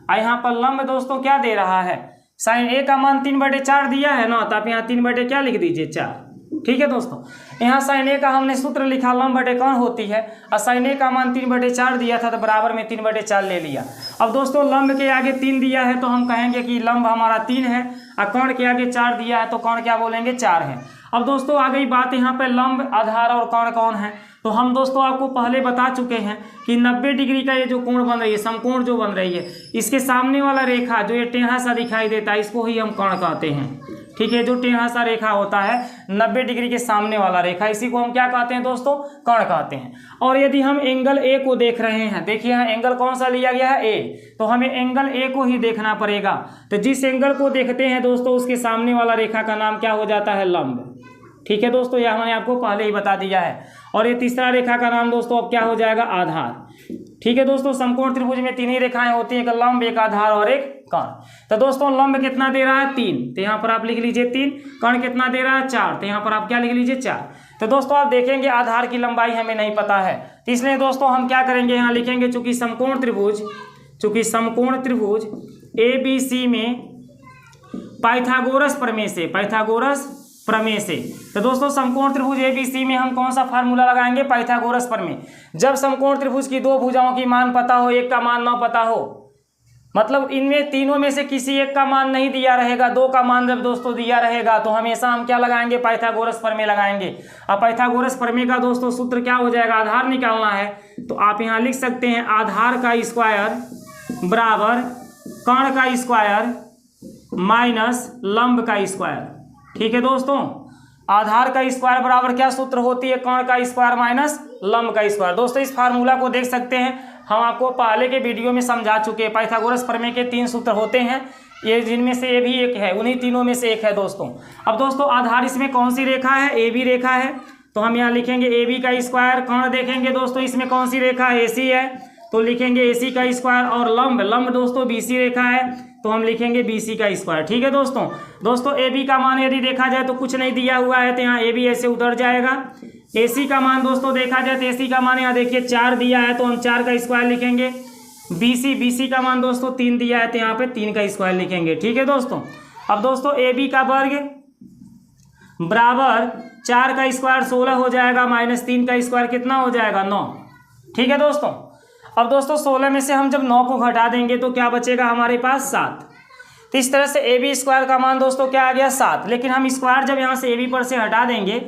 [SPEAKER 1] और यहाँ पर लंब दोस्तों क्या दे रहा है, साइन ए का मान 3/4 दिया है ना, तो आप यहाँ 3 क्या लिख दीजिए, 4। ठीक है दोस्तों, यहाँ साइन ए का हमने सूत्र लिखा लंब बटे कर्ण होती है, और साइन ए का मान 3/4 दिया था तो बराबर में 3/4 ले लिया। अब दोस्तों लंब के आगे 3 दिया है तो हम कहेंगे कि लंब हमारा 3 है, और कर्ण के आगे 4 दिया है तो कर्ण क्या बोलेंगे, 4 है। अब दोस्तों आ गई बात यहाँ पे लंब, आधार और कर्ण कौन है, तो हम दोस्तों आपको पहले बता चुके हैं कि 90 डिग्री का ये जो कोण बन रही है, समकोण जो बन रही है, इसके सामने वाला रेखा जो ये टेढ़ा सा दिखाई देता है इसको ही हम कर्ण कहते हैं। ठीक है, जो टेढ़ा सा रेखा होता है 90 डिग्री के सामने वाला रेखा, इसी को हम क्या कहते हैं दोस्तों, कर्ण कहते हैं। और यदि हम एंगल ए को देख रहे हैं, देखिए यहाँ एंगल कौन सा लिया गया है, ए, तो हमें एंगल ए को ही देखना पड़ेगा। तो जिस एंगल को देखते हैं दोस्तों उसके सामने वाला रेखा का नाम क्या हो जाता है, लंब। ठीक है दोस्तों, यह मैंने आपको पहले ही बता दिया है। और ये तीसरा रेखा का नाम दोस्तों अब क्या हो जाएगा, आधार। ठीक है दोस्तों, समकोण त्रिभुज में 3 ही रेखाएं होती हैं, एक लंब, एक आधार और एक कर्ण। तो दोस्तों लंब कितना दे रहा है, 3, तो यहाँ पर आप लिख लीजिए 3। कर्ण कितना दे रहा है, 4, तो यहाँ पर आप क्या लिख लीजिए, 4। तो दोस्तों आप देखेंगे आधार की लंबाई हमें नहीं पता है, तो इसलिए दोस्तों हम क्या करेंगे, यहाँ लिखेंगे चूंकि समकोण त्रिभुज ABC में पाइथागोरस प्रमेय से, तो दोस्तों समकोण त्रिभुज ABC में हम कौन सा फार्मूला लगाएंगे, पाइथागोरस प्रमेय। जब समकोण त्रिभुज की 2 भुजाओं की मान पता हो, एक का मान ना पता हो, मतलब इनमें तीनों में से किसी एक का मान नहीं दिया रहेगा, 2 का मान जब दोस्तों दिया रहेगा तो हमेशा हम क्या लगाएंगे, पाइथागोरस प्रमेय लगाएंगे। अब पाइथागोरस प्रमेय का दोस्तों सूत्र क्या हो जाएगा, आधार निकालना है तो आप यहाँ लिख सकते हैं आधार का स्क्वायर बराबर कर्ण का स्क्वायर माइनस लंब का स्क्वायर। ठीक है दोस्तों, आधार का स्क्वायर बराबर क्या सूत्र होती है, कर्ण का स्क्वायर माइनस लंब का स्क्वायर। दोस्तों इस फार्मूला को देख सकते हैं, हम आपको पहले के वीडियो में समझा चुके हैं। पाइथागोरस प्रमेय के 3 सूत्र होते हैं, ये जिनमें से ये भी एक है, उन्हीं तीनों में से एक है दोस्तों। अब दोस्तों आधार इसमें कौन सी रेखा है, ए बी रेखा है, तो हम यहाँ लिखेंगे ए बी का स्क्वायर। कर्ण देखेंगे दोस्तों इसमें कौन सी रेखा है, AC है, तो लिखेंगे AC का स्क्वायर। और लंब दोस्तों BC रेखा है, तो हम लिखेंगे BC का स्क्वायर। ठीक है दोस्तों AB का मान यदि देखा जाए तो कुछ नहीं दिया हुआ है, तो यहाँ AB ऐसे उतर जाएगा। AC का मान दोस्तों देखा जाए तो AC का मान यहाँ देखिए 4 दिया है, तो हम 4 का स्क्वायर लिखेंगे। BC का मान दोस्तों 3 दिया है, तो यहाँ पे 3 का स्क्वायर लिखेंगे। ठीक है दोस्तों, अब दोस्तों ए बी का वर्ग बराबर 4 का स्क्वायर 16 हो जाएगा, माइनस 3 का स्क्वायर कितना हो जाएगा 9। ठीक है दोस्तों। अब दोस्तों 16 में से हम जब 9 को घटा देंगे तो क्या बचेगा हमारे पास 7। तो इस तरह से ए बी स्क्वायर का मान दोस्तों क्या आ गया 7। लेकिन हम स्क्वायर जब यहाँ से ए बी पर से हटा देंगे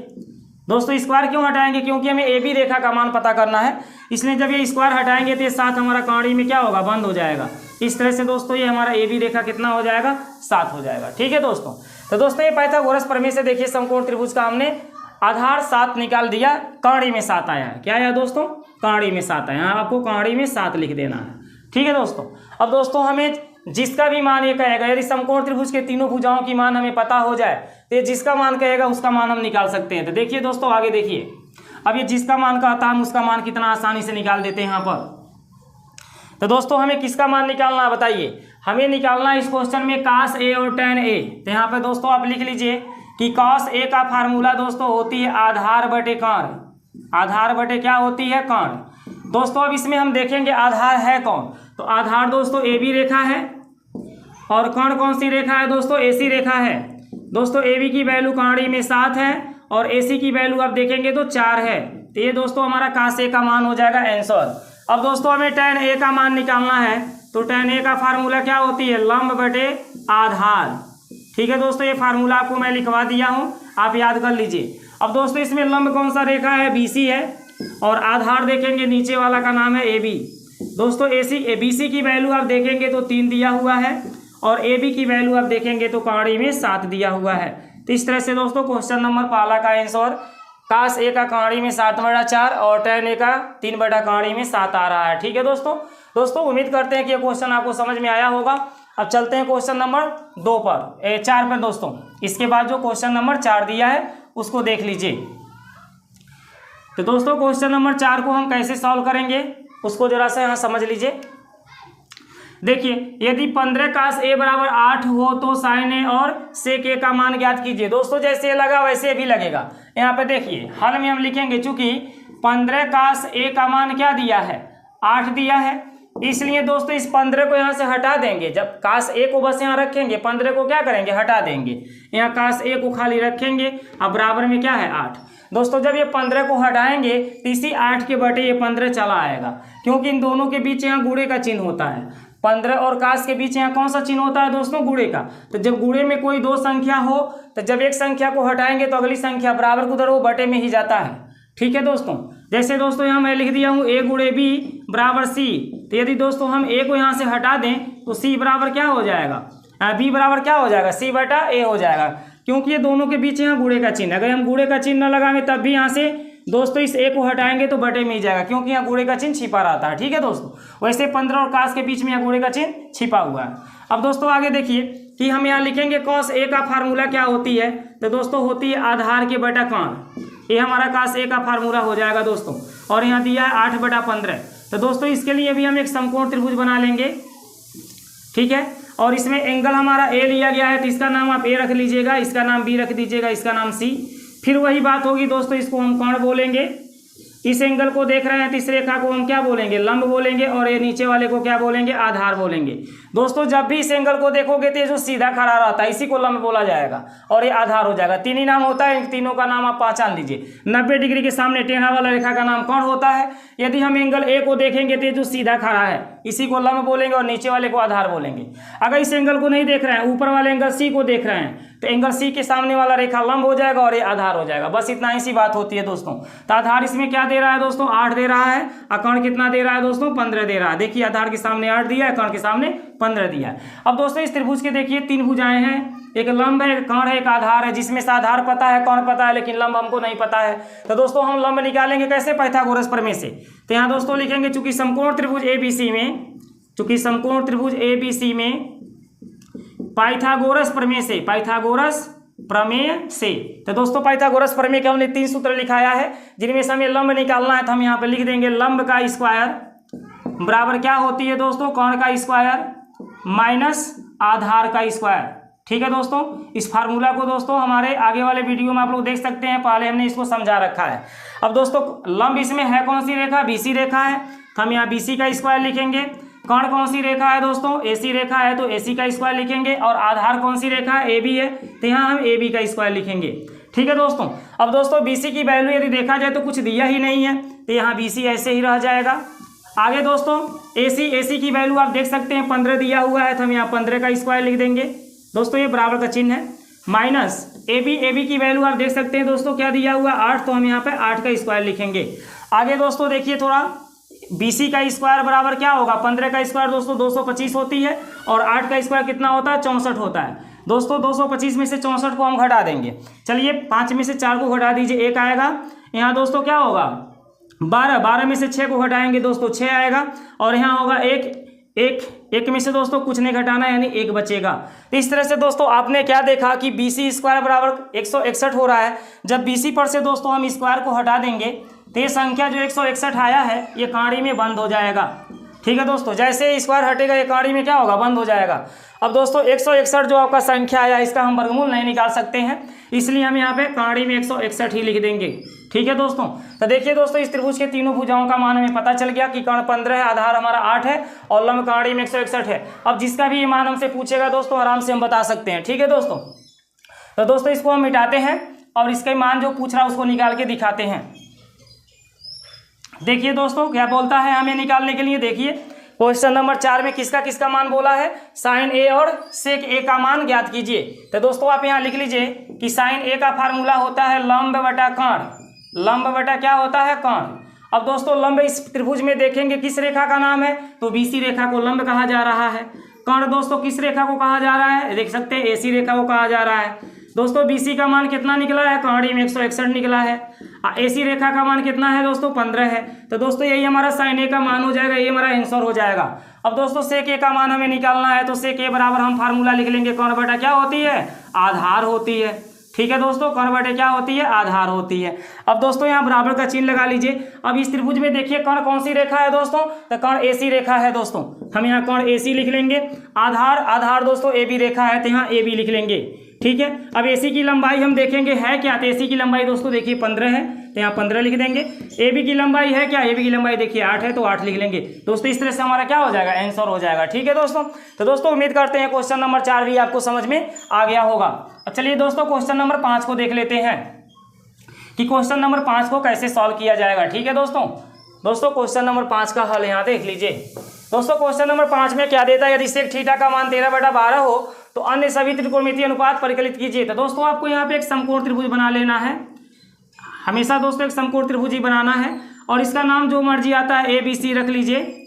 [SPEAKER 1] दोस्तों, स्क्वायर क्यों हटाएंगे, क्योंकि हमें ए बी रेखा का मान पता करना है, इसलिए जब ये स्क्वायर हटाएंगे तो ये 7 हमारा कहानी में क्या होगा बंद हो जाएगा। इस तरह से दोस्तों ये हमारा ए बी रेखा कितना हो जाएगा 7 हो जाएगा। ठीक है दोस्तों। तो दोस्तों ये पाइथागोरस प्रमेय से देखिए समकोण त्रिभुज का हमने आधार 7 निकाल दिया, कहानी में 7 आया है। क्या आया दोस्तों, कहानी में 7 आया। आपको कहानी में 7 लिख देना है। ठीक है दोस्तों। अब दोस्तों हमें जिसका भी मान ये कहेगा, यदि समकोण त्रिभुज के तीनों भुजाओं की मान हमें पता हो जाए तो ये जिसका मान कहेगा उसका मान हम निकाल सकते हैं। तो देखिए दोस्तों आगे देखिए, अब ये जिसका मान कहता है हम उसका मान कितना आसानी से निकाल देते हैं यहाँ पर। तो दोस्तों हमें किसका मान निकालना है बताइए, हमें निकालना है इस क्वेश्चन में cos a और tan a। तो यहाँ पे दोस्तों आप लिख लीजिए कि cos a का फार्मूला दोस्तों होती है आधार बटे कर्ण। आधार बटे क्या होती है कर्ण। दोस्तों अब इसमें हम देखेंगे आधार है कौन, तो आधार दोस्तों ए बी रेखा है और कर्ण कौन सी रेखा है दोस्तों, ए सी रेखा है। दोस्तों ए बी की वैल्यू कहानी में 7 है और ए सी की वैल्यू आप देखेंगे तो 4 है। तो ये दोस्तों हमारा cos a का मान हो जाएगा आंसर। अब दोस्तों हमें tan a का मान निकालना है, तो tan a का फार्मूला क्या होती है लंब बटे आधार। ठीक है दोस्तों, ये फार्मूला आपको मैं लिखवा दिया हूँ, आप याद कर लीजिए। अब दोस्तों इसमें लंब कौन सा रेखा है BC है और आधार देखेंगे नीचे वाला का नाम है AB। दोस्तों BC की वैल्यू आप देखेंगे तो 3 दिया हुआ है और AB की वैल्यू आप देखेंगे तो कहानी में 7 दिया हुआ है। तो इस तरह से दोस्तों क्वेश्चन नंबर पहला का आंसर cos a का कहानी में 7/4 और tan a का 3 कहानी में 7 आ रहा है। ठीक है दोस्तों उम्मीद करते हैं कि ये क्वेश्चन आपको समझ में आया होगा। अब चलते हैं क्वेश्चन नंबर 4 पर दोस्तों। इसके बाद जो क्वेश्चन नंबर 4 दिया है उसको देख लीजिए। तो दोस्तों क्वेश्चन नंबर 4 को हम कैसे सॉल्व करेंगे उसको जरा सा यहाँ समझ लीजिए। देखिए यदि 15 cos a बराबर 8 हो तो sin a और sec a का मान ज्ञात कीजिए। दोस्तों जैसे ये लगा वैसे भी लगेगा। यहाँ पे देखिए हल में हम लिखेंगे, चूंकि 15 cos a का मान क्या दिया है 8 दिया है, इसलिए दोस्तों इस 15 को यहाँ से हटा देंगे। जब cos a को बस यहाँ रखेंगे, 15 को क्या करेंगे हटा देंगे, यहाँ cos a को खाली रखेंगे। अब बराबर में क्या है 8। दोस्तों जब ये 15 को हटाएंगे तो इसी 8 के बटे ये 15 चला आएगा, क्योंकि इन दोनों के बीच यहाँ गुणे का चिन्ह होता है। 15 और cos के बीच यहाँ कौन सा चिन्ह होता है दोस्तों, गुणे का। तो जब गुणे में कोई दो संख्या हो तो जब एक संख्या को हटाएंगे तो अगली संख्या बराबर को उधर वो बटे में ही जाता है। ठीक है दोस्तों, जैसे दोस्तों यहाँ मैं लिख दिया हूँ a गुणे b बराबर c। तो यदि दोस्तों हम a को यहाँ से हटा दें तो c बराबर क्या हो जाएगा, b बराबर क्या हो जाएगा c बटा a हो जाएगा, क्योंकि ये दोनों के बीच यहाँ गुणे का चिन्ह। अगर हम गुणे का चिन्ह न लगाएंगे तब भी यहाँ से दोस्तों इस a को हटाएंगे तो बटे में ही जाएगा, क्योंकि यहाँ गुणे का चिन्ह छिपा रहता है। ठीक है दोस्तों, वैसे 15 और cos के बीच में यहाँ गुणे का चिन्ह छिपा हुआ है। अब दोस्तों आगे देखिए कि हम यहाँ लिखेंगे cos a का फार्मूला क्या होती है, तो दोस्तों होती है आधार के बटा कर्ण। ये हमारा cos a का फार्मूला हो जाएगा दोस्तों, और यहाँ दिया है 8/15। तो दोस्तों इसके लिए भी हम एक समकोण त्रिभुज बना लेंगे। ठीक है, और इसमें एंगल हमारा a लिया गया है, तो इसका नाम आप a रख लीजिएगा, इसका नाम b रख दीजिएगा, इसका नाम c। फिर वही बात होगी दोस्तों, इसको हम कर्ण बोलेंगे। इस एंगल को देख रहे हैं तो इस रेखा को हम क्या बोलेंगे लंब बोलेंगे, और ये नीचे वाले को क्या बोलेंगे आधार बोलेंगे। दोस्तों जब भी इस एंगल को देखोगे तो ये जो सीधा खड़ा रहता है इसी को लंब बोला जाएगा और ये आधार हो जाएगा। तीन ही नाम होता है, इन तीनों का नाम आप पहचान लीजिए। 90 डिग्री के सामने टेढ़ा वाला रेखा का नाम कर्ण होता है। यदि हम एंगल ए को देखेंगे तो ये जो सीधा खड़ा है इसी को लंब बोलेंगे और नीचे वाले को आधार बोलेंगे। अगर इस एंगल को नहीं देख रहे हैं, ऊपर वाले एंगल सी को देख रहे हैं, तो एंगल सी के सामने वाला रेखा लंब हो जाएगा और ये आधार हो जाएगा। बस इतना ही सी बात होती है दोस्तों। तो आधार इसमें क्या दे रहा है दोस्तों 8 दे रहा है, और कर्ण कितना दे रहा है दोस्तों 15 दे रहा है। देखिए आधार के सामने 8 दिया है, कर्ण के सामने 15 दिया है। अब दोस्तों इस त्रिभुज के देखिए 3 भुजाएं हैं, एक लंब है, एक कर्ण है, एक आधार है, जिसमें से आधार पता है, कर्ण पता है, लेकिन लंब हमको नहीं पता है। तो दोस्तों हम लंब निकालेंगे कैसे पाइथागोरस प्रमेय से। तो यहाँ दोस्तों लिखेंगे चूंकि समकोण त्रिभुज ABC में पाइथागोरस प्रमेय से तो दोस्तों पाइथागोरस प्रमेय के हमने 3 सूत्र लिखाया है, जिनमें से हमें लंब निकालना है। तो हम यहाँ पे लिख देंगे लंब का स्क्वायर बराबर क्या होती है दोस्तों कर्ण का स्क्वायर माइनस आधार का स्क्वायर। ठीक है दोस्तों, इस फार्मूला को दोस्तों हमारे आगे वाले वीडियो में आप लोग देख सकते हैं, पहले हमने इसको समझा रखा है। अब दोस्तों लंब इसमें है कौन सी रेखा, BC रेखा है, तो हम यहाँ BC का स्क्वायर लिखेंगे। कर्ण कौन सी रेखा है दोस्तों, AC रेखा है तो AC का स्क्वायर लिखेंगे, और आधार कौन सी रेखा है, AB है, तो यहाँ हम AB का स्क्वायर लिखेंगे। ठीक है दोस्तों। अब दोस्तों BC की वैल्यू यदि देखा जाए तो कुछ दिया ही नहीं है, तो यहाँ BC ऐसे ही रह जाएगा। आगे दोस्तों AC की वैल्यू आप देख सकते हैं 15 दिया हुआ है, तो हम यहाँ 15 का स्क्वायर लिख देंगे दोस्तों, ये बराबर का चिन्ह है। माइनस AB की वैल्यू आप देख सकते हैं दोस्तों क्या दिया हुआ है 8, तो हम यहाँ पे 8 का स्क्वायर लिखेंगे। आगे दोस्तों देखिए थोड़ा, BC का स्क्वायर बराबर क्या होगा, 15 का स्क्वायर दोस्तों 225 होती है, और 8 का स्क्वायर कितना होता है, 64 होता है दोस्तों। 225 में से 64 को हम घटा देंगे, चलिए 5 में से 4 को घटा दीजिए, 1 आएगा। यहाँ दोस्तों क्या होगा 12 में से 6 को घटाएंगे दोस्तों 6 आएगा, और यहाँ होगा 1 में से दोस्तों कुछ नहीं घटाना, यानी 1 बचेगा। तो इस तरह से दोस्तों आपने क्या देखा कि BC स्क्वायर बराबर 161 हो रहा है। जब BC पर से दोस्तों हम स्क्वायर को हटा देंगे तो ये संख्या जो 161 आया है ये कांडी में बंद हो जाएगा। ठीक है दोस्तों, जैसे स्क्वायर हटेगा ये कांडी में क्या होगा, बंद हो जाएगा। अब दोस्तों 161 जो आपका संख्या आया इसका हम वर्गमूल नहीं निकाल सकते हैं, इसलिए हम यहाँ पे कांडी में 161 ही लिख देंगे। ठीक है दोस्तों, तो देखिए दोस्तों इस त्रिभुज के तीनों भुजाओं का मान हमें पता चल गया कि कर्ण 15 है, आधार हमारा 8 है, और लंब कांडी में 161 है। अब जिसका भी ये मान हमसे पूछेगा दोस्तों आराम से हम बता सकते हैं। ठीक है दोस्तों, तो दोस्तों इसको हम मिटाते हैं और इसका मान जो पूछ रहा है उसको निकाल के दिखाते हैं। देखिए दोस्तों क्या बोलता है हमें निकालने के लिए, देखिए क्वेश्चन नंबर 4 में किसका किसका मान बोला है, साइन A और सेक A का मान ज्ञात कीजिए। तो दोस्तों आप यहाँ लिख लीजिए कि साइन A का फार्मूला होता है लंब बटा कर्ण, लंब बटा क्या होता है, कर्ण। अब दोस्तों लंब इस त्रिभुज में देखेंगे किस रेखा का नाम है, तो BC रेखा को लंब कहा जा रहा है। कर्ण दोस्तों किस रेखा को कहा जा रहा है, देख सकते हैं AC रेखा को कहा जा रहा है। दोस्तों BC का मान कितना निकला है, कांडी में 161 निकला है। AC रेखा का मान कितना है दोस्तों, 15 है। तो दोस्तों यही हमारा साइन A का मान हो जाएगा, ये हमारा आंसर हो जाएगा। अब दोस्तों सेक A का मान हमें निकालना है, तो सेक A बराबर हम फार्मूला लिख लेंगे, कर्ण बटा क्या होती है, आधार होती है। ठीक है दोस्तों, कर्ण बटे क्या होती है, आधार होती है। अब दोस्तों यहाँ बराबर का चिन्ह लगा लीजिए। अब इस त्रिभुज में देखिए कर्ण कौन सी रेखा है दोस्तों, तो कर्ण AC रेखा है दोस्तों, हम यहाँ कर्ण AC लिख लेंगे। आधार दोस्तों AB रेखा है, तो यहाँ AB लिख लेंगे। ठीक है, अब AC की लंबाई हम देखेंगे है क्या, तो AC की लंबाई दोस्तों देखिए 15 है, तो यहाँ 15 लिख देंगे। AB की लंबाई है क्या, AB की लंबाई देखिए 8 है, तो 8 लिख लेंगे दोस्तों। इस तरह से हमारा क्या हो जाएगा, आंसर हो जाएगा। ठीक है दोस्तों, तो दोस्तों उम्मीद करते हैं क्वेश्चन नंबर 4 भी आपको समझ में आ गया होगा। चलिए दोस्तों क्वेश्चन नंबर 5 को देख लेते हैं कि क्वेश्चन नंबर 5 को कैसे सॉल्व किया जाएगा। ठीक है दोस्तों क्वेश्चन नंबर 5 का हल यहाँ देख लीजिए। दोस्तों क्वेश्चन नंबर 5 में क्या देता है, यदि सेक थीटा का मान 13/12 हो तो अन्य सभी त्रिकोणमितीय अनुपात परिकलित कीजिए। तो दोस्तों आपको यहाँ पे एक समकोण त्रिभुज बना लेना है, हमेशा दोस्तों एक समकोण त्रिभुज ही बनाना है, और इसका नाम जो मर्जी आता है ABC रख लीजिए।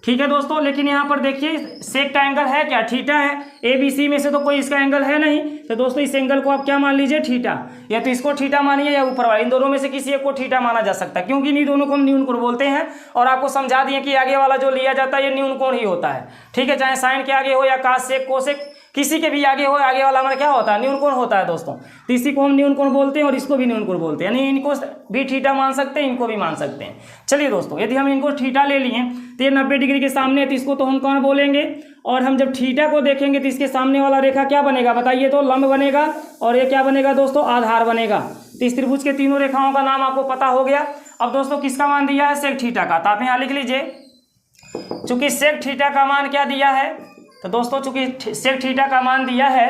[SPEAKER 1] ठीक है दोस्तों, लेकिन यहाँ पर देखिए सेक का एंगल है क्या, थीटा है। ABC में से तो कोई इसका एंगल है नहीं, तो दोस्तों इस एंगल को आप क्या मान लीजिए, थीटा। या तो इसको थीटा मानिए या ऊपर वाला, इन दोनों में से किसी एक को थीटा माना जा सकता है, क्योंकि इन दोनों को हम न्यून कोण बोलते हैं। और आपको समझा दिए कि आगे वाला जो लिया जाता है ये न्यून कोण ही होता है। ठीक है, चाहे साइन के आगे हो या कास सेक कोसेक, किसी के भी आगे हो, आगे वाला हमारा क्या होता है, न्यून कोण होता है दोस्तों। तो इसी को हम न्यून कोण बोलते हैं और इसको भी न्यून कोण बोलते हैं, यानी इनको भी थीटा मान सकते हैं, इनको भी मान सकते हैं। चलिए दोस्तों, यदि हम इनको थीटा ले लिए तो ये 90 डिग्री के सामने है, तो इसको तो हम कर्ण बोलेंगे। और हम जब थीटा को देखेंगे तो इसके सामने वाला रेखा क्या बनेगा बताइए, तो लंब बनेगा, और ये क्या बनेगा दोस्तों, आधार बनेगा। तो इस त्रिभुज के तीनों रेखाओं का नाम आपको पता हो गया। अब दोस्तों किसका मान दिया है, सेक थीटा का, तो आप यहाँ लिख लीजिए। चूंकि सेक थीटा का मान क्या दिया है, तो दोस्तों चूंकि सेक थीटा का मान दिया है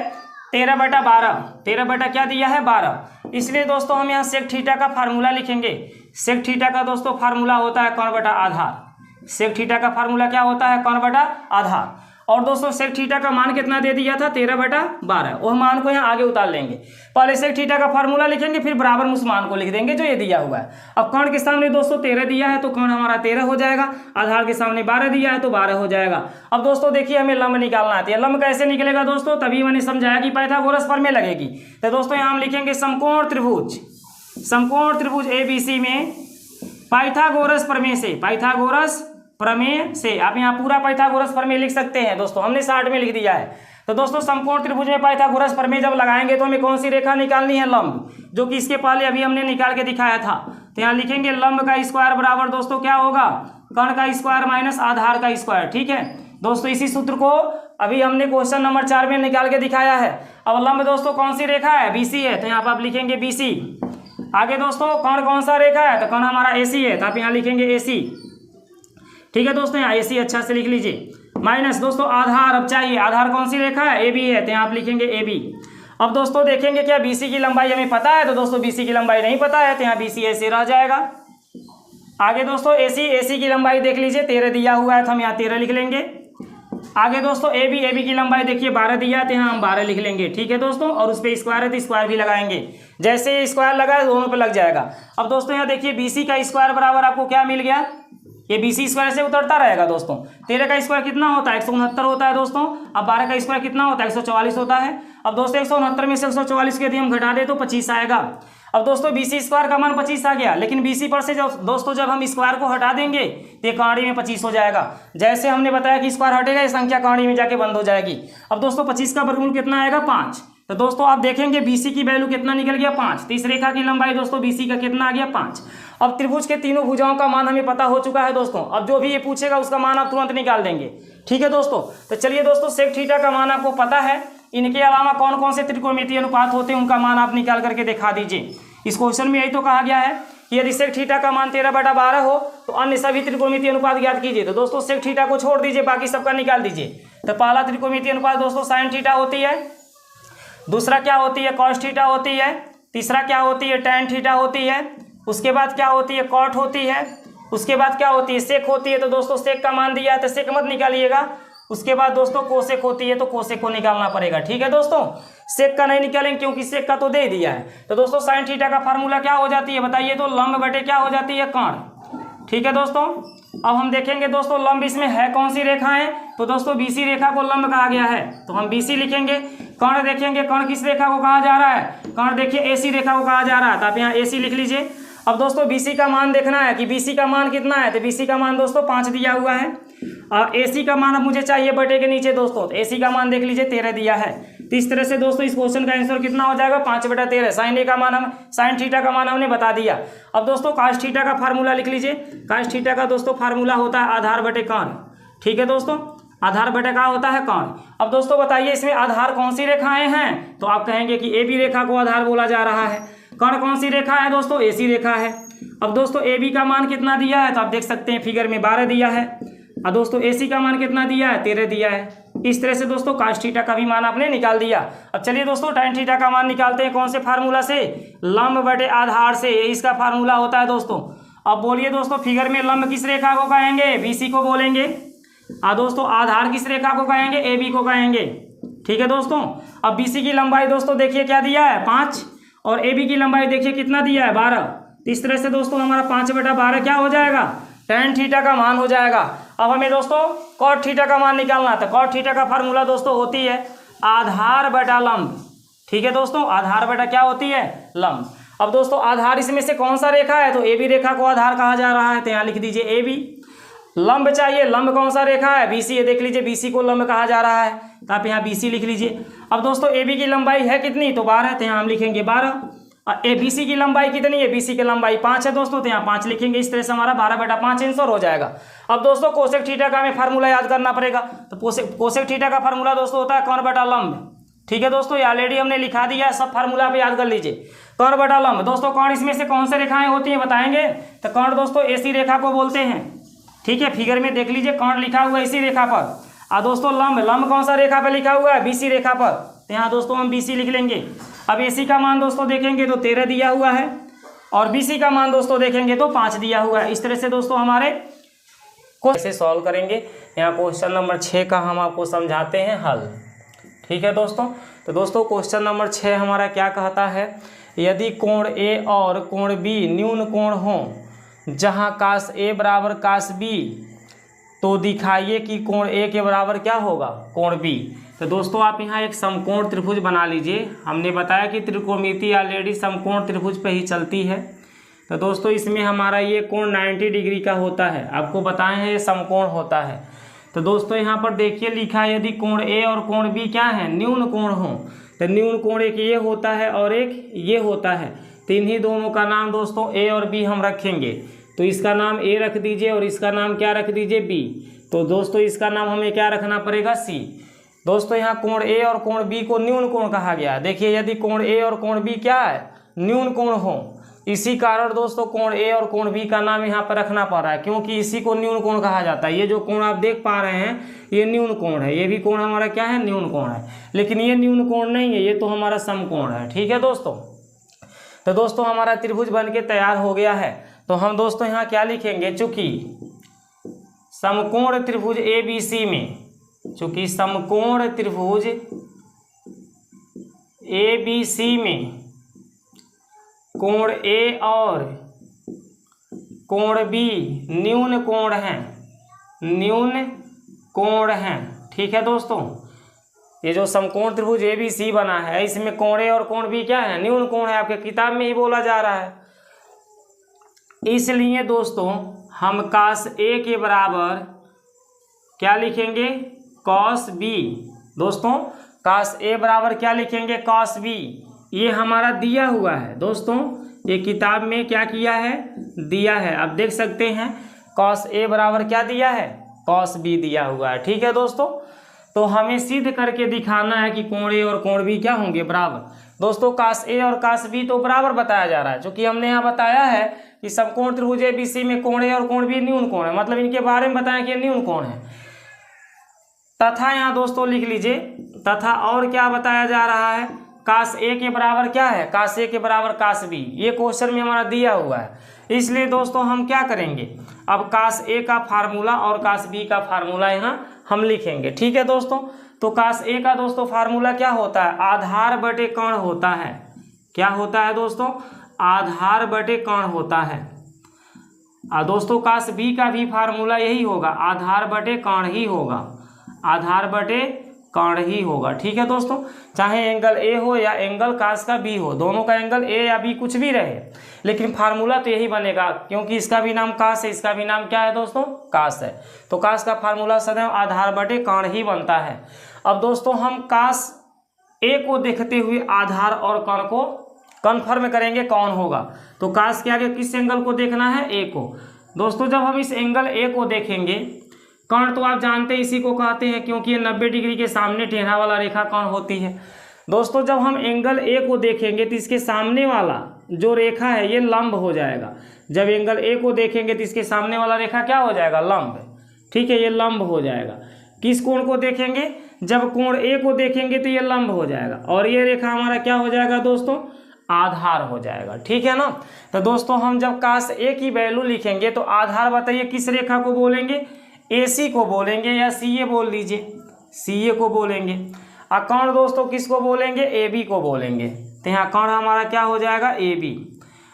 [SPEAKER 1] 13/12, 13 बटा क्या दिया है 12, इसलिए दोस्तों हम यहाँ सेक थीटा का फार्मूला लिखेंगे। सेक थीटा का दोस्तों फार्मूला होता है कर्ण बटा आधार। सेक थीटा का फार्मूला क्या होता है, कर्ण बटा आधार। और दोस्तों सेक थीटा का मान कितना दे दिया था, 13/12, वह मान को यहाँ आगे उतार लेंगे। पहले सेक थीटा का फार्मूला लिखेंगे, फिर बराबर उस मान को लिख देंगे जो ये दिया हुआ है। अब कर्ण के सामने दोस्तों 13 दिया है, तो कर्ण हमारा 13 हो जाएगा। आधार के सामने 12 दिया है, तो 12 हो जाएगा। अब दोस्तों देखिए हमें लंब निकालना है, लंब कैसे निकलेगा दोस्तों, तभी मैंने समझाया कि पाइथागोरस प्रमेय लगेगी। तो दोस्तों यहाँ हम लिखेंगे समकोण त्रिभुज, समकोण त्रिभुज ABC में पाइथागोरस प्रमेय से, पाइथागोरस प्रमेय से, आप यहाँ पूरा पाइथागोरस प्रमेय लिख सकते हैं दोस्तों, हमने 60 में लिख दिया है। तो दोस्तों समकोण त्रिभुज में पाइथागोरस प्रमेय जब लगाएंगे तो हमें कौन सी रेखा निकालनी है, लंब, जो कि इसके पहले अभी हमने निकाल के दिखाया था। तो यहाँ लिखेंगे लंब का स्क्वायर बराबर दोस्तों क्या होगा, कर्ण का स्क्वायर माइनस आधार का स्क्वायर। ठीक है दोस्तों, इसी सूत्र को अभी हमने क्वेश्चन नंबर 4 में निकाल के दिखाया है। अब लंब दोस्तों कौन सी रेखा है, BC है, तो यहाँ पर आप लिखेंगे BC। आगे दोस्तों कर्ण कौन सा रेखा है, तो कर्ण हमारा AC है, तो आप यहाँ लिखेंगे AC। ठीक है दोस्तों, यहाँ AC अच्छा से लिख लीजिए। माइनस दोस्तों आधार अब चाहिए, आधार कौन सी रेखा है, AB है, तो यहाँ आप लिखेंगे AB। अब दोस्तों देखेंगे क्या BC की लंबाई हमें पता है, तो दोस्तों BC की लंबाई नहीं पता है, तो यहाँ BC ऐसे रह जाएगा। आगे दोस्तों AC की लंबाई देख लीजिए 13 दिया हुआ है, तो हम यहाँ 13 लिख लेंगे। आगे दोस्तों AB की लंबाई देखिए 12 दिया है, तो यहाँ हम 12 लिख लेंगे। ठीक है दोस्तों, और उस पर स्क्वायर है तो स्क्वायर भी लगाएंगे, जैसे ये स्क्वायर लगा है दोनों पे लग जाएगा। अब दोस्तों यहाँ देखिए BC का स्क्वायर बराबर आपको क्या मिल गया, ये BC स्क्वायर से उतरता रहेगा दोस्तों। 13 का स्क्वायर कितना होता है 169 होता है दोस्तों। अब 12 का स्क्वायर कितना होता है 144 होता है। अब दोस्तों 169 में से 144 के यदि हम घटा दे तो 25 आएगा। अब दोस्तों BC स्क्वायर का मान 25 आ गया, लेकिन BC पर से दोस्तों जब हम स्क्वायर को हटा देंगे तो ये कहानी में 25 हो जाएगा। जैसे हमने बताया कि स्क्वायर हटेगा ये संख्या कहानी में जाके बंद हो जाएगी। अब दोस्तों 25 का वर्गमूल कितना आएगा 5। तो दोस्तों आप देखेंगे BC की वैल्यू कितना निकल गया 5। तो इस रेखा की लंबाई दोस्तों BC का कितना आ गया 5। अब त्रिभुज के तीनों भुजाओं का मान हमें पता हो चुका है दोस्तों। अब जो भी ये पूछेगा उसका मान आप तुरंत निकाल देंगे। ठीक है दोस्तों, तो चलिए दोस्तों सेक थीटा का मान आपको पता है, इनके अलावा कौन कौन से त्रिकोणमितीय अनुपात होते हैं उनका मान आप निकाल करके दिखा दीजिए। इस क्वेश्चन में यही तो कहा गया है कि यदि सेक थीटा का मान 13/12 हो तो अन्य सभी त्रिकोणमितीय अनुपात ज्ञात कीजिए। तो दोस्तों सेक थीटा को छोड़ दीजिए, बाकी सबका निकाल दीजिए। तो पहला त्रिकोणमितीय अनुपात दोस्तों साइन थीटा होती है, दूसरा क्या होती है कॉस थीटा होती है, तीसरा क्या होती है टैन थीटा होती है, उसके बाद क्या होती है कॉट होती है, उसके बाद क्या होती है सेक होती है। तो दोस्तों सेक का मान दिया है तो सेक मत निकालिएगा। उसके बाद दोस्तों कोसेक होती है तो कोसेक को निकालना पड़ेगा। ठीक है दोस्तों, सेक का नहीं निकालेंगे क्योंकि सेक का तो दे दिया है। तो दोस्तों साइन थीटा का फार्मूला क्या हो जाती है बताइए, तो लंब बटे क्या हो जाती है कर्ण। ठीक है दोस्तों, अब हम देखेंगे दोस्तों लंब इसमें है कौन सी रेखा है, तो दोस्तों BC रेखा को लंब कहा गया है, तो हम BC लिखेंगे। कर्ण देखेंगे, कर्ण किस रेखा को कहा जा रहा है, कर्ण देखिए AC रेखा को कहा जा रहा है, तो आप यहाँ AC लिख लीजिए। अब दोस्तों BC का मान देखना है कि BC का मान कितना है, तो BC का मान दोस्तों 5 दिया हुआ है। और AC का मान अब मुझे चाहिए बटे के नीचे दोस्तों, तो AC का मान देख लीजिए 13 दिया है। तो इस तरह से दोस्तों इस क्वेश्चन का आंसर कितना हो जाएगा 5/13। साइन थीटा का मान हमने बता दिया। अब दोस्तों काश थीटा का फार्मूला लिख लीजिए। काश थीटा का दोस्तों फार्मूला होता है आधार बटे कर्ण। ठीक है दोस्तों, आधार बटे का होता है कर्ण। अब दोस्तों बताइए इसमें आधार कौन सी रेखाएं हैं, तो आप कहेंगे कि AB रेखा को आधार बोला जा रहा है। कर्ण कौन सी रेखा है दोस्तों, AC रेखा है। अब दोस्तों AB का मान कितना दिया है, तो आप देख सकते हैं फिगर में 12 दिया है। और दोस्तों AC का मान कितना दिया है 13 दिया है। इस तरह से दोस्तों काश थीटा का भी मान आपने निकाल दिया। अब चलिए दोस्तों टैन थीटा का मान निकालते हैं, कौन से फार्मूला से, लंब बटे आधार से, ये इसका फार्मूला होता है दोस्तों। अब बोलिए दोस्तों फिगर में लंब किस रेखा को कहेंगे, BC को बोलेंगे। और दोस्तों आधार किस रेखा को कहेंगे, AB को कहेंगे। ठीक है दोस्तों, अब BC की लंबाई दोस्तों देखिए क्या दिया है 5, और AB की लंबाई देखिए कितना दिया है 12। तो इस तरह से दोस्तों हमारा 5/12 क्या हो जाएगा, टैन थीटा का मान हो जाएगा। अब हमें दोस्तों कॉट थीटा का मान निकालना था। कॉट थीटा का फार्मूला दोस्तों होती है आधार बटा लंब। ठीक है दोस्तों, आधार बटा क्या होती है लंब। अब दोस्तों आधार इसमें से कौन सा रेखा है, तो AB रेखा को आधार कहा जा रहा है, तो यहाँ लिख दीजिए AB। लंब चाहिए, लंब कौन सा रेखा है BC, ये देख लीजिए BC को लंब कहा जा रहा है, तो आप यहाँ BC लिख लीजिए। अब दोस्तों AB की लंबाई है कितनी, तो 12, तो यहाँ हम लिखेंगे 12। और BC की लंबाई कितनी है, BC की लंबाई 5 है दोस्तों, तो यहाँ 5 लिखेंगे। इस तरह से हमारा 12/5 आंसर हो जाएगा। अब दोस्तों कोसेक थीटा का हमें फार्मूला याद करना पड़ेगा। तो कोसेक थीटा का फार्मूला दोस्तों होता है कर्ण बटा लंब। ठीक है दोस्तों, ये ऑलरेडी हमने लिखा दिया है, सब फार्मूला पे याद कर लीजिए। कर्ण बटा लंब दोस्तों, कर्ण इसमें से कौन से रेखाएं होती हैं बताएंगे, तो कर्ण दोस्तों AC रेखा को बोलते हैं। ठीक है, फिगर में देख लीजिए कर्ण लिखा हुआ है इसी रेखा पर। और दोस्तों लंब कौन सा रेखा पर लिखा हुआ है, BC रेखा पर, तो यहाँ दोस्तों हम BC लिख लेंगे। अब AC का मान दोस्तों देखेंगे तो 13 दिया हुआ है, और BC का मान दोस्तों देखेंगे तो 5 दिया हुआ है। इस तरह से दोस्तों हमारे कैसे सॉल्व करेंगे, यहाँ क्वेश्चन नंबर 6 का हम आपको समझाते हैं हल। ठीक है दोस्तों, तो दोस्तों क्वेश्चन नंबर 6 हमारा क्या कहता है, यदि कोण A और कोण B न्यून कोण हो जहाँ कास A बराबर कास B, तो दिखाइए कि कोण A के बराबर क्या होगा कोण B। तो दोस्तों आप यहाँ एक समकोण त्रिभुज बना लीजिए। हमने बताया कि त्रिकोणमिति ऑलरेडी समकोण त्रिभुज पे ही चलती है। तो दोस्तों इसमें हमारा ये कोण 90 डिग्री का होता है, आपको बताए हैं ये समकोण होता है। तो दोस्तों यहाँ पर देखिए लिखा है यदि कोण A और कोण B क्या है न्यून कोण हो, तो न्यून कोण एक ये होता है और एक ये होता है। तो इन्हीं दोनों का नाम दोस्तों A और B हम रखेंगे। तो इसका नाम A रख दीजिए और इसका नाम क्या रख दीजिए B। तो दोस्तों इसका नाम हमें क्या रखना पड़ेगा C। दोस्तों यहाँ कोण A और कोण B को न्यून कोण कहा गया। देखिए यदि कोण A और कोण B क्या है न्यून कोण हो, इसी कारण दोस्तों कोण ए और कोण बी का नाम यहाँ पर रखना पड़ रहा है, क्योंकि इसी को न्यून कोण कहा जाता है। ये जो कोण आप देख पा रहे हैं ये न्यून कोण है, ये भी कोण हमारा क्या है, न्यून कोण है। लेकिन ये न्यून कोण नहीं है, ये तो हमारा समकोण है। ठीक है दोस्तों, तो दोस्तों हमारा त्रिभुज बन के तैयार हो गया है। तो हम दोस्तों यहाँ क्या लिखेंगे, चूंकि समकोण त्रिभुज ABC में, चूंकि समकोण त्रिभुज ABC में कोण ए और कोण बी न्यून कोण हैं, न्यून कोण हैं। ठीक है दोस्तों, ये जो समकोण त्रिभुज ABC बना है इसमें कोण ए और कोण बी क्या है, न्यून कोण है। आपके किताब में ही बोला जा रहा है। इसलिए दोस्तों हम cos A के बराबर क्या लिखेंगे, cos B। दोस्तों cos A बराबर क्या लिखेंगे, cos B। ये हमारा दिया हुआ है दोस्तों, ये किताब में क्या किया है, दिया है। आप देख सकते हैं cos A बराबर क्या दिया है, cos B दिया हुआ है। ठीक है दोस्तों, तो हमें सिद्ध करके दिखाना है कि कोण ए और कोण बी क्या होंगे, बराबर। दोस्तों cos A और cos B तो बराबर बताया जा रहा है, क्योंकि हमने यहाँ बताया है कि समकोण त्रिभुज ABC में कोण ए और कोण बी न्यून कोण है, मतलब इनके बारे में बताया कि ये न्यून कोण है। तथा यहाँ दोस्तों लिख लीजिए, तथा और क्या बताया जा रहा है, cos A के बराबर क्या है, cos A के बराबर cos B। ये क्वेश्चन में हमारा दिया हुआ है। इसलिए दोस्तों हम क्या करेंगे, अब cos A का फार्मूला और cos B का फार्मूला यहाँ हम लिखेंगे। ठीक है दोस्तों, तो cos A का दोस्तों फार्मूला क्या होता है, आधार बटे कर्ण होता है। क्या होता है दोस्तों, आधार बटे कर्ण होता है। दोस्तों cos B का भी फार्मूला यही होगा, आधार बटे कर्ण ही होगा, आधार बटे कर्ण ही होगा। ठीक है दोस्तों, चाहे एंगल ए हो या एंगल cos का B हो, दोनों का एंगल ए या B कुछ भी रहे, लेकिन फार्मूला तो यही बनेगा, क्योंकि इसका भी नाम cos है, इसका भी नाम क्या है दोस्तों, cos है। तो cos का फार्मूला सदैव आधार बटे कर्ण ही बनता है। अब दोस्तों हम cos A को देखते हुए आधार और कर्ण को कन्फर्म करेंगे कौन होगा। तो cos के आगे किस एंगल को देखना है, A को। दोस्तों जब हम इस एंगल A को देखेंगे, कर्ण तो आप जानते हैं इसी को कहते हैं, क्योंकि ये 90 डिग्री के सामने टेढ़ा वाला रेखा कर्ण होती है। दोस्तों जब हम एंगल A को देखेंगे तो इसके सामने वाला जो रेखा है ये लंब हो जाएगा। जब एंगल A को देखेंगे तो इसके सामने वाला रेखा क्या हो जाएगा, लंब। ठीक है, ये लंब हो जाएगा। किस कोण को देखेंगे, जब कोण A को देखेंगे तो ये लंब हो जाएगा, और ये रेखा हमारा क्या हो जाएगा दोस्तों, आधार हो जाएगा। ठीक है ना। तो दोस्तों हम जब cos A की वैल्यू लिखेंगे तो आधार बताइए किस रेखा को बोलेंगे, AC को बोलेंगे, या CA बोल लीजिए, CA को बोलेंगे। और कर्ण दोस्तों किसको बोलेंगे, AB को बोलेंगे। तो यहाँ कर्ण हमारा क्या हो जाएगा, AB।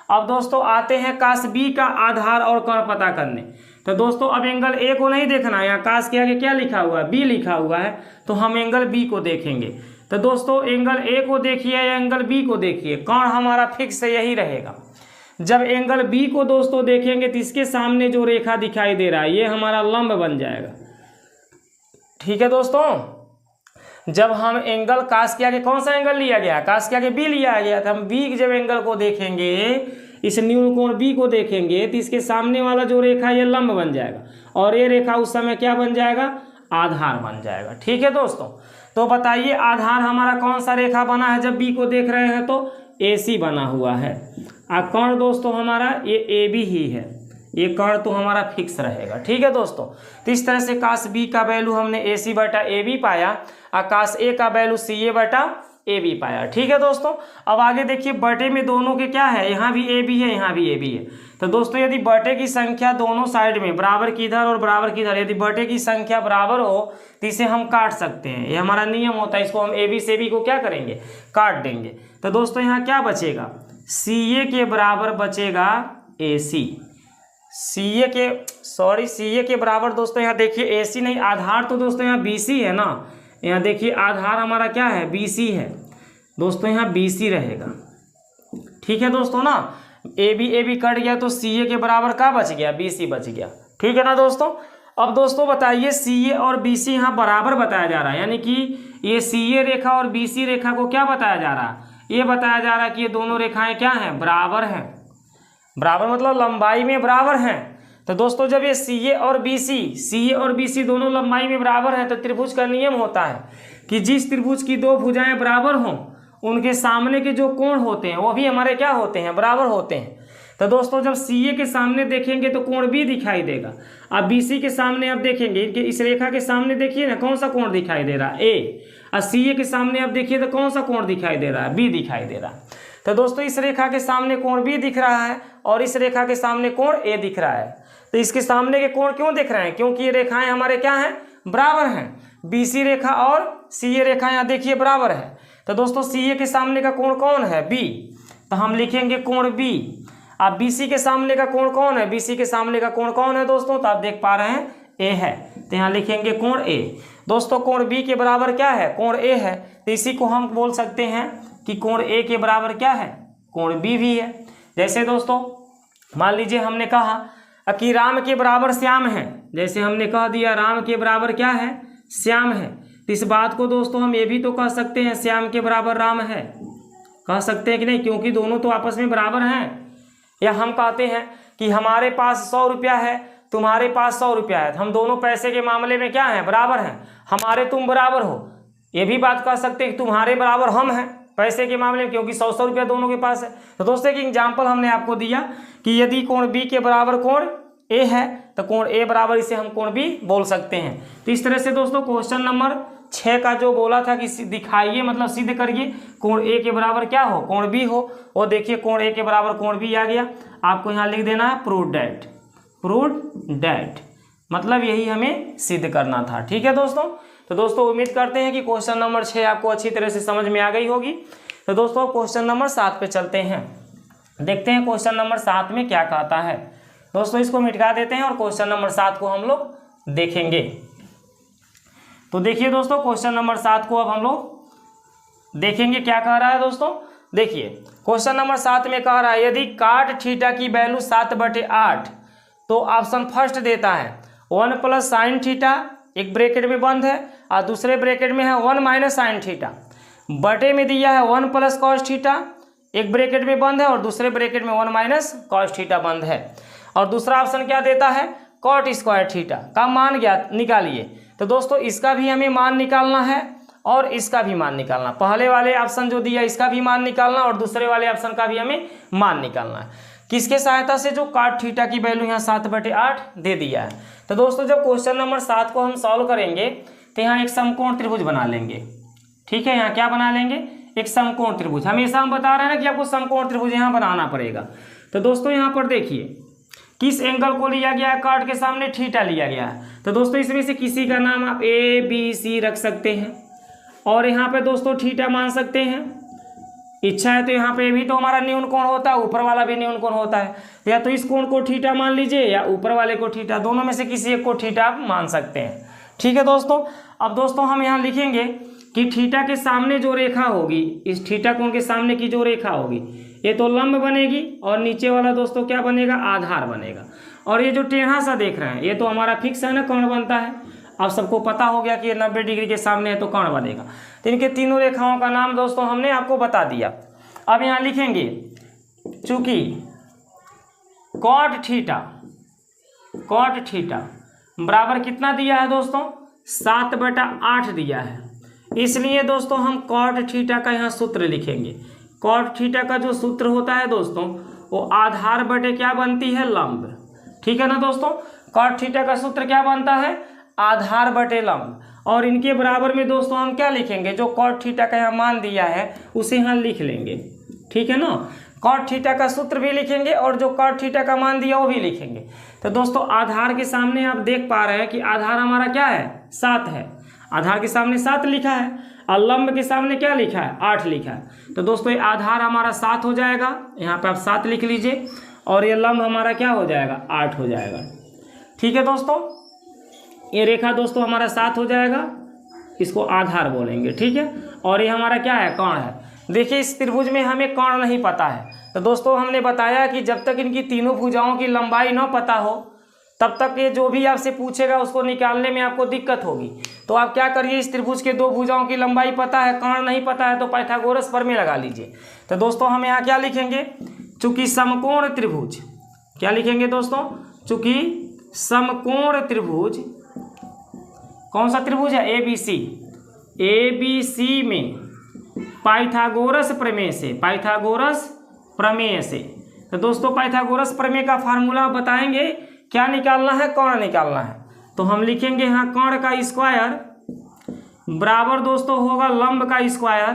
[SPEAKER 1] अब दोस्तों आते हैं cos B का आधार और कर्ण पता करने। तो दोस्तों अब एंगल A को नहीं देखना है, यहाँ cos के आगे क्या लिखा हुआ है, B लिखा हुआ है, तो हम एंगल B को देखेंगे। तो दोस्तों एंगल A को देखिए या एंगल B को देखिए, कर्ण हमारा फिक्स यही रहेगा। जब एंगल B को दोस्तों देखेंगे तो इसके सामने जो रेखा दिखाई दे रहा है ये हमारा लंब बन जाएगा। ठीक है दोस्तों, जब हम एंगल cos के आगे कौन सा एंगल लिया गया, cos के आगे B लिया गया था, हम B जब एंगल को देखेंगे, इस न्यून कोण B को देखेंगे तो इसके सामने वाला जो रेखा ये लंब बन जाएगा, और ये रेखा उस समय क्या बन जाएगा, आधार बन जाएगा। ठीक है दोस्तों, तो बताइए आधार हमारा कौन सा रेखा बना है जब B को देख रहे हैं, तो AC बना हुआ है। और कर्ण दोस्तों हमारा ये AB ही है, ये कर्ण तो हमारा फिक्स रहेगा। ठीक है दोस्तों, तो इस तरह से cos B का वैल्यू हमने AC बटा AB पाया, और cos A का वैल्यू CA बटा AB पाया। ठीक है दोस्तों, अब आगे देखिए बटे में दोनों के क्या है, यहाँ भी AB है, यहाँ भी AB है। तो दोस्तों यदि बटे की संख्या दोनों साइड में बराबर की इधर और बराबर की इधर, यदि बटे की संख्या बराबर हो तो इसे हम काट सकते हैं, ये हमारा नियम होता है। इसको हम AB से B को क्या करेंगे, काट देंगे। तो दोस्तों यहाँ क्या बचेगा, CA के बराबर बचेगा AC। CA के बराबर दोस्तों यहाँ देखिए AC नहीं, आधार तो दोस्तों यहाँ BC है ना, यहाँ देखिए आधार हमारा क्या है, BC है दोस्तों, यहाँ BC रहेगा। ठीक है दोस्तों ना, AB कट गया तो CA के बराबर क्या बच गया, BC बच गया। ठीक है ना दोस्तों। अब दोस्तों बताइए CA और BC यहाँ बराबर बताया जा रहा है, यानी कि ये CA रेखा और BC रेखा को क्या बताया जा रहा है, ये बताया जा रहा है कि ये दोनों रेखाएं क्या हैं, बराबर हैं। बराबर मतलब लंबाई में बराबर हैं। तो दोस्तों जब ये CA और BC दोनों लंबाई में बराबर हैं, तो त्रिभुज का नियम होता है कि जिस त्रिभुज की दो भुजाएं बराबर हों उनके सामने के जो कोण होते हैं वो भी हमारे क्या होते हैं, बराबर होते हैं। तो दोस्तों जब CA के सामने देखेंगे तो कोण B दिखाई देगा। अब BC के सामने आप देखेंगे कि इस रेखा के सामने देखिए ना कौन सा कोण दिखाई दे रहा है, A। और CA के सामने आप देखिए तो कौन सा कोण दिखाई दे रहा है, B दिखाई दे रहा है। तो दोस्तों इस रेखा के सामने कोण B दिख रहा है और इस रेखा के सामने कोण A दिख रहा है। तो इसके सामने के कोण क्यों दिख रहे हैं? क्योंकि ये रेखाएं हमारे क्या हैं, बराबर हैं। BC रेखा और CA रेखा यहाँ देखिए बराबर है। तो दोस्तों CA के सामने का कोण कौन है, B। तो हम लिखेंगे कोण B। अब BC के सामने का कोण कौन है, BC के सामने का कोण कौन है दोस्तों, तो आप देख पा रहे हैं A है। तो यहाँ लिखेंगे कोण A। दोस्तों कोण B के बराबर क्या है, कोण A है। तो इसी को हम बोल सकते हैं कि कोण A के बराबर क्या है, कोण B भी है। जैसे दोस्तों मान लीजिए हमने कहा कि राम के बराबर श्याम है, जैसे हमने कह दिया राम के बराबर क्या है, श्याम है। तो इस बात को दोस्तों हम ये भी तो कह सकते हैं श्याम के बराबर राम है, कह सकते हैं कि नहीं, क्योंकि दोनों तो आपस में बराबर हैं। या हम कहते हैं कि हमारे पास 100 रुपया है, तुम्हारे पास 100 रुपया है, हम दोनों पैसे के मामले में क्या हैं, बराबर हैं। हमारे तुम बराबर हो, ये भी बात कह सकते हैं कि तुम्हारे बराबर हम हैं पैसे के मामले में, क्योंकि 100 रुपया दोनों के पास है। तो दोस्तों एक एग्जाम्पल हमने आपको दिया कि यदि कोण B के बराबर कोण A है तो कोण A बराबर इसे हम कोण B बोल सकते हैं। तो इस तरह से दोस्तों क्वेश्चन नंबर 6 का जो बोला था कि दिखाइए मतलब सिद्ध करिए कोण A के बराबर क्या हो, कोण B हो, वो देखिए कोण A के बराबर कोण B आ गया। आपको यहाँ लिख देना है प्रूव डैट, मतलब यही हमें सिद्ध करना था। ठीक है दोस्तों। तो दोस्तों उम्मीद करते हैं कि क्वेश्चन नंबर 6 आपको अच्छी तरह से समझ में आ गई होगी। तो दोस्तों क्वेश्चन नंबर 7 पे चलते हैं, देखते हैं क्वेश्चन नंबर 7 में क्या कहता है। दोस्तों इसको मिटा देते हैं और क्वेश्चन नंबर 7 को हम लोग देखेंगे। तो देखिए दोस्तों क्वेश्चन नंबर 7 को अब हम लोग देखेंगे क्या कह रहा है। दोस्तों देखिए क्वेश्चन नंबर 7 में कह रहा है यदि cot थीटा की वैल्यू 7/8, तो ऑप्शन फर्स्ट देता है 1 + sin थीटा, एक ब्रैकेट में बंद है, और दूसरे ब्रैकेट में है 1 - sin थीटा, बटे में दिया है 1 + cos थीटा, एक ब्रैकेट में बंद है और दूसरे ब्रैकेट में 1 - cos थीटा बंद है। और दूसरा ऑप्शन क्या देता है, cot स्क्वायर थीटा का मान ज्ञात निकालिए। तो दोस्तों इसका भी हमें मान निकालना है और इसका भी मान निकालना, पहले वाले ऑप्शन जो दिया इसका भी मान निकालना और दूसरे वाले ऑप्शन का भी हमें मान निकालना है। किसके सहायता से, जो cot थीटा की वैल्यू यहाँ 7/8 दे दिया है। तो दोस्तों जब क्वेश्चन नंबर 7 को हम सॉल्व करेंगे तो यहाँ एक समकोण त्रिभुज बना लेंगे। ठीक है, यहाँ क्या बना लेंगे, एक समकोण त्रिभुज। हमेशा हम बता रहे हैं ना कि आपको समकोण त्रिभुज यहाँ बनाना पड़ेगा। तो दोस्तों यहाँ पर देखिए किस एंगल को लिया गया है, cot के सामने थीटा लिया गया है। तो दोस्तों इसमें से किसी का नाम आप ABC रख सकते हैं और यहाँ पे दोस्तों थीटा मान सकते हैं। इच्छा है तो यहाँ पे भी तो हमारा न्यून कोण होता है, ऊपर वाला भी न्यून कोण होता है, या तो इस कोण को थीटा मान लीजिए या ऊपर वाले को थीटा, दोनों में से किसी एक को थीटा आप मान सकते हैं। ठीक है दोस्तों। अब दोस्तों हम यहाँ लिखेंगे कि थीटा के सामने जो रेखा होगी, इस थीटा कोण के सामने की जो रेखा होगी ये तो लंब बनेगी और नीचे वाला दोस्तों क्या बनेगा, आधार बनेगा। और ये जो टेढ़ा सा देख रहे हैं ये तो हमारा फिक्स है ना, कर्ण बनता है। अब सबको पता हो गया कि ये 90 डिग्री के सामने है तो कर्ण बनेगा। तो इनके तीनों रेखाओं का नाम दोस्तों हमने आपको बता दिया। अब यहाँ लिखेंगे चूंकि cot थीटा बराबर कितना दिया है दोस्तों, 7/8 दिया है, इसलिए दोस्तों हम cot थीटा का यहाँ सूत्र लिखेंगे। cot थीटा का जो सूत्र होता है दोस्तों वो आधार बटे क्या बनती है, लंब। ठीक है ना दोस्तों, cot थीटा का सूत्र क्या बनता है, आधार बटे लंब। और इनके बराबर में दोस्तों हम क्या लिखेंगे, जो cot थीटा का यहाँ मान दिया है उसे यहाँ लिख लेंगे। ठीक है ना, cot थीटा का सूत्र भी लिखेंगे और जो cot थीटा का मान दिया वो भी लिखेंगे। तो दोस्तों आधार के सामने आप देख पा रहे हैं कि आधार हमारा क्या है, 7 है। आधार के सामने 7 लिखा है और लंब के सामने क्या लिखा है, 8 लिखा है। तो दोस्तों ये आधार हमारा 7 हो जाएगा, यहाँ पे आप 7 लिख लीजिए, और ये लंब हमारा क्या हो जाएगा, 8 हो जाएगा। ठीक है दोस्तों, ये रेखा दोस्तों हमारा 7 हो जाएगा, इसको आधार बोलेंगे। ठीक है, और ये हमारा क्या है, कर्ण है। देखिए इस त्रिभुज में हमें कर्ण नहीं पता है, तो दोस्तों हमने बताया कि जब तक इनकी तीनों भुजाओं की लंबाई न पता हो तब तक ये जो भी आपसे पूछेगा उसको निकालने में आपको दिक्कत होगी। तो आप क्या करिए, इस त्रिभुज के 2 भुजाओं की लंबाई पता है, कर्ण नहीं पता है, तो पाइथागोरस प्रमेय लगा लीजिए। तो दोस्तों हम यहाँ क्या लिखेंगे, चूंकि समकोण त्रिभुज, क्या लिखेंगे दोस्तों, चूंकि समकोण त्रिभुज, कौन सा त्रिभुज है, ABC में पाइथागोरस प्रमेय से तो दोस्तों पाइथागोरस प्रमेय का फार्मूला बताएंगे, क्या निकालना है, कोण निकालना है। तो हम लिखेंगे यहाँ कोण का स्क्वायर बराबर दोस्तों होगा लंब का स्क्वायर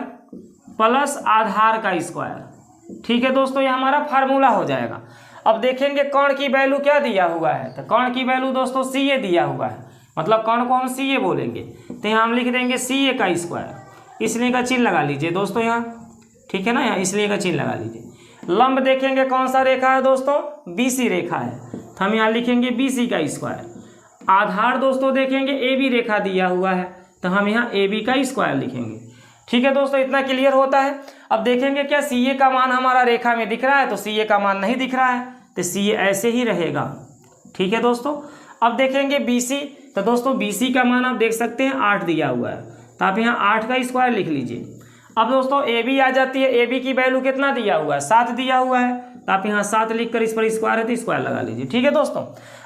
[SPEAKER 1] प्लस आधार का स्क्वायर। ठीक है दोस्तों, ये हमारा फार्मूला हो जाएगा। अब देखेंगे कोण की वैल्यू क्या दिया हुआ है, तो कोण की वैल्यू दोस्तों CA दिया हुआ है, मतलब कोण को हम CA बोलेंगे। तो यहाँ हम लिख देंगे CA का स्क्वायर, इसलिए का चिन्ह लगा लीजिए दोस्तों यहाँ, ठीक है ना, यहाँ इसलिए का चिन्ह लगा लीजिए। लंब देखेंगे कौन सा रेखा है दोस्तों, BC रेखा है, तो हम यहाँ लिखेंगे BC का स्क्वायर। आधार दोस्तों देखेंगे AB रेखा दिया हुआ है, तो हम यहाँ AB का स्क्वायर लिखेंगे। ठीक है दोस्तों, इतना क्लियर होता है। अब देखेंगे क्या CA का मान हमारा रेखा में दिख रहा है, तो CA का मान नहीं दिख रहा है, तो CA ऐसे ही रहेगा। ठीक है दोस्तों, अब देखेंगे BC, तो दोस्तों BC का मान आप देख सकते हैं 8 दिया हुआ है, तो आप यहाँ 8 का स्क्वायर लिख लीजिए। अब दोस्तों AB आ जाती है, AB की वैल्यू कितना दिया हुआ है, 7 दिया हुआ है, तो आप यहाँ 7 लिख कर इस पर स्क्वायर है तो स्क्वायर लगा लीजिए। ठीक है दोस्तों,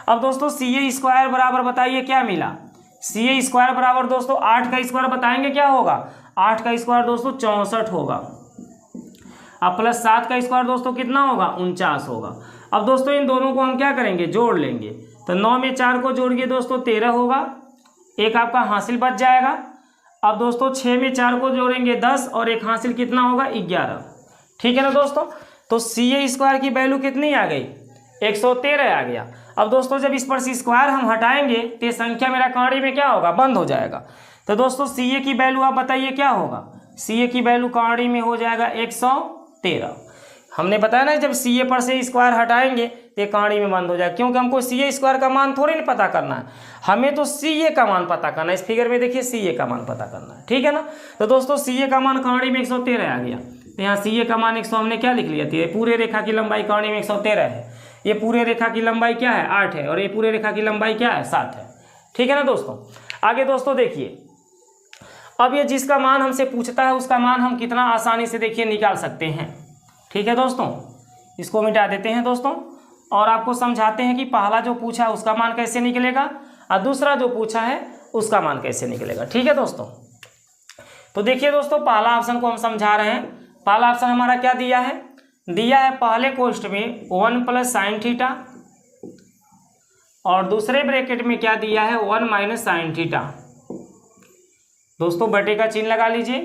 [SPEAKER 1] अब दोस्तों CA स्क्वायर बराबर बताइए क्या मिला, CA स्क्वायर बराबर दोस्तों 8 का स्क्वायर बताएंगे क्या होगा, 8 का स्क्वायर दोस्तों 64 होगा, अब प्लस 7 का स्क्वायर दोस्तों कितना होगा, 49 होगा। अब दोस्तों इन दोनों को हम क्या करेंगे, जोड़ लेंगे, तो 9 में 4 को जोड़िए दोस्तों 13 होगा, एक आपका हासिल बच जाएगा। अब दोस्तों 6 में 4 को जोड़ेंगे 10 और एक हासिल कितना होगा, 11। ठीक है ना दोस्तों, तो CA स्क्वायर की वैल्यू कितनी आ गई, 113 आ गया। अब दोस्तों जब इस पर से स्क्वायर हम हटाएंगे तो ये संख्या मेरा कौड़ी में क्या होगा, बंद हो जाएगा। तो दोस्तों CA की वैल्यू आप बताइए क्या होगा, CA की वैल्यू कौड़ी में हो जाएगा 113। हमने बताया ना जब CA पर से स्क्वायर हटाएंगे तो ये कहानी में बंद हो जाएगा, क्योंकि हमको CA स्क्वायर का मान थोड़ी नहीं पता करना है, हमें तो CA का मान पता करना है। इस फिगर में देखिए CA का मान पता करना है, ठीक है ना। तो दोस्तों CA का मान कहानी में 113 आ गया, तो यहाँ CA का मान 100 हमने क्या लिख लिया था, पूरे रेखा की लंबाई कहानी में 113 है, ये पूरे रेखा की लंबाई क्या है 8 है, और ये पूरे रेखा की लंबाई क्या है 7 है। ठीक है ना दोस्तों। आगे दोस्तों देखिए, अब ये जिसका मान हमसे पूछता है उसका मान हम कितना आसानी से देखिए निकाल सकते हैं। ठीक है दोस्तों, इसको मिटा देते हैं दोस्तों और आपको समझाते हैं कि पहला जो पूछा है उसका मान कैसे निकलेगा और दूसरा जो पूछा है उसका मान कैसे निकलेगा। ठीक है दोस्तों, तो देखिए दोस्तों पहला ऑप्शन को हम समझा रहे हैं। पहला ऑप्शन हमारा क्या दिया है, पहले कोष्ठ में 1 + sin थीटा और दूसरे ब्रैकेट में क्या दिया है 1 - sin थीटा। दोस्तों बटे का चिन्ह लगा लीजिए।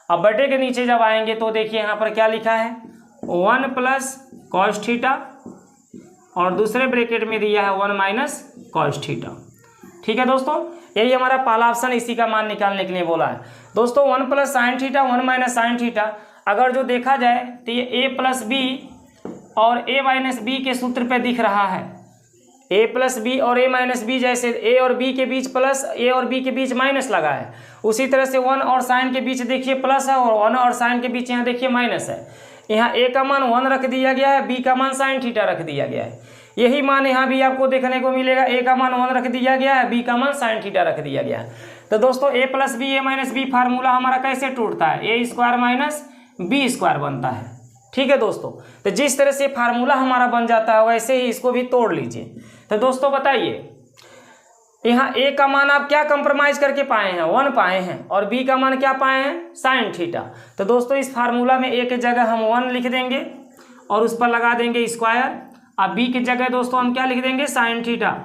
[SPEAKER 1] अब बटे के नीचे जब आएंगे तो देखिए यहाँ पर क्या लिखा है 1 + cos थीटा और दूसरे ब्रैकेट में दिया है 1 - cos थीटा। ठीक है दोस्तों, यही हमारा पहला ऑप्शन, इसी का मान निकालने के लिए बोला है। दोस्तों 1 + sin थीटा 1 - sin थीटा अगर जो देखा जाए तो ये a + b और a - b के सूत्र पे दिख रहा है। a + b और a - b, जैसे a और b के बीच प्लस, a और b के बीच माइनस लगा है, उसी तरह से 1 और sin के बीच देखिए प्लस है और 1 और sin के बीच यहाँ देखिए माइनस है। यहाँ a का मान 1 रख दिया गया है, b का मान sin थीटा रख दिया गया है। यही मान यहाँ भी आपको देखने को मिलेगा, a का मान 1 रख दिया गया है, b का मान sin थीटा रख दिया गया है। तो दोस्तों a + b a - b formula हमारा कैसे टूटता है, a² - b² बनता है। ठीक है दोस्तों, तो जिस तरह से फार्मूला हमारा बन जाता है वैसे ही इसको भी तोड़ लीजिए। तो दोस्तों बताइए, यहाँ a का मान आप क्या कंप्रोमाइज करके पाए हैं 1 पाए हैं और b का मान क्या पाए हैं sin थीटा। तो दोस्तों इस फार्मूला में a की जगह हम 1 लिख देंगे और उस पर लगा देंगे स्क्वायर, अब b की जगह दोस्तों हम क्या लिख देंगे sin थीटा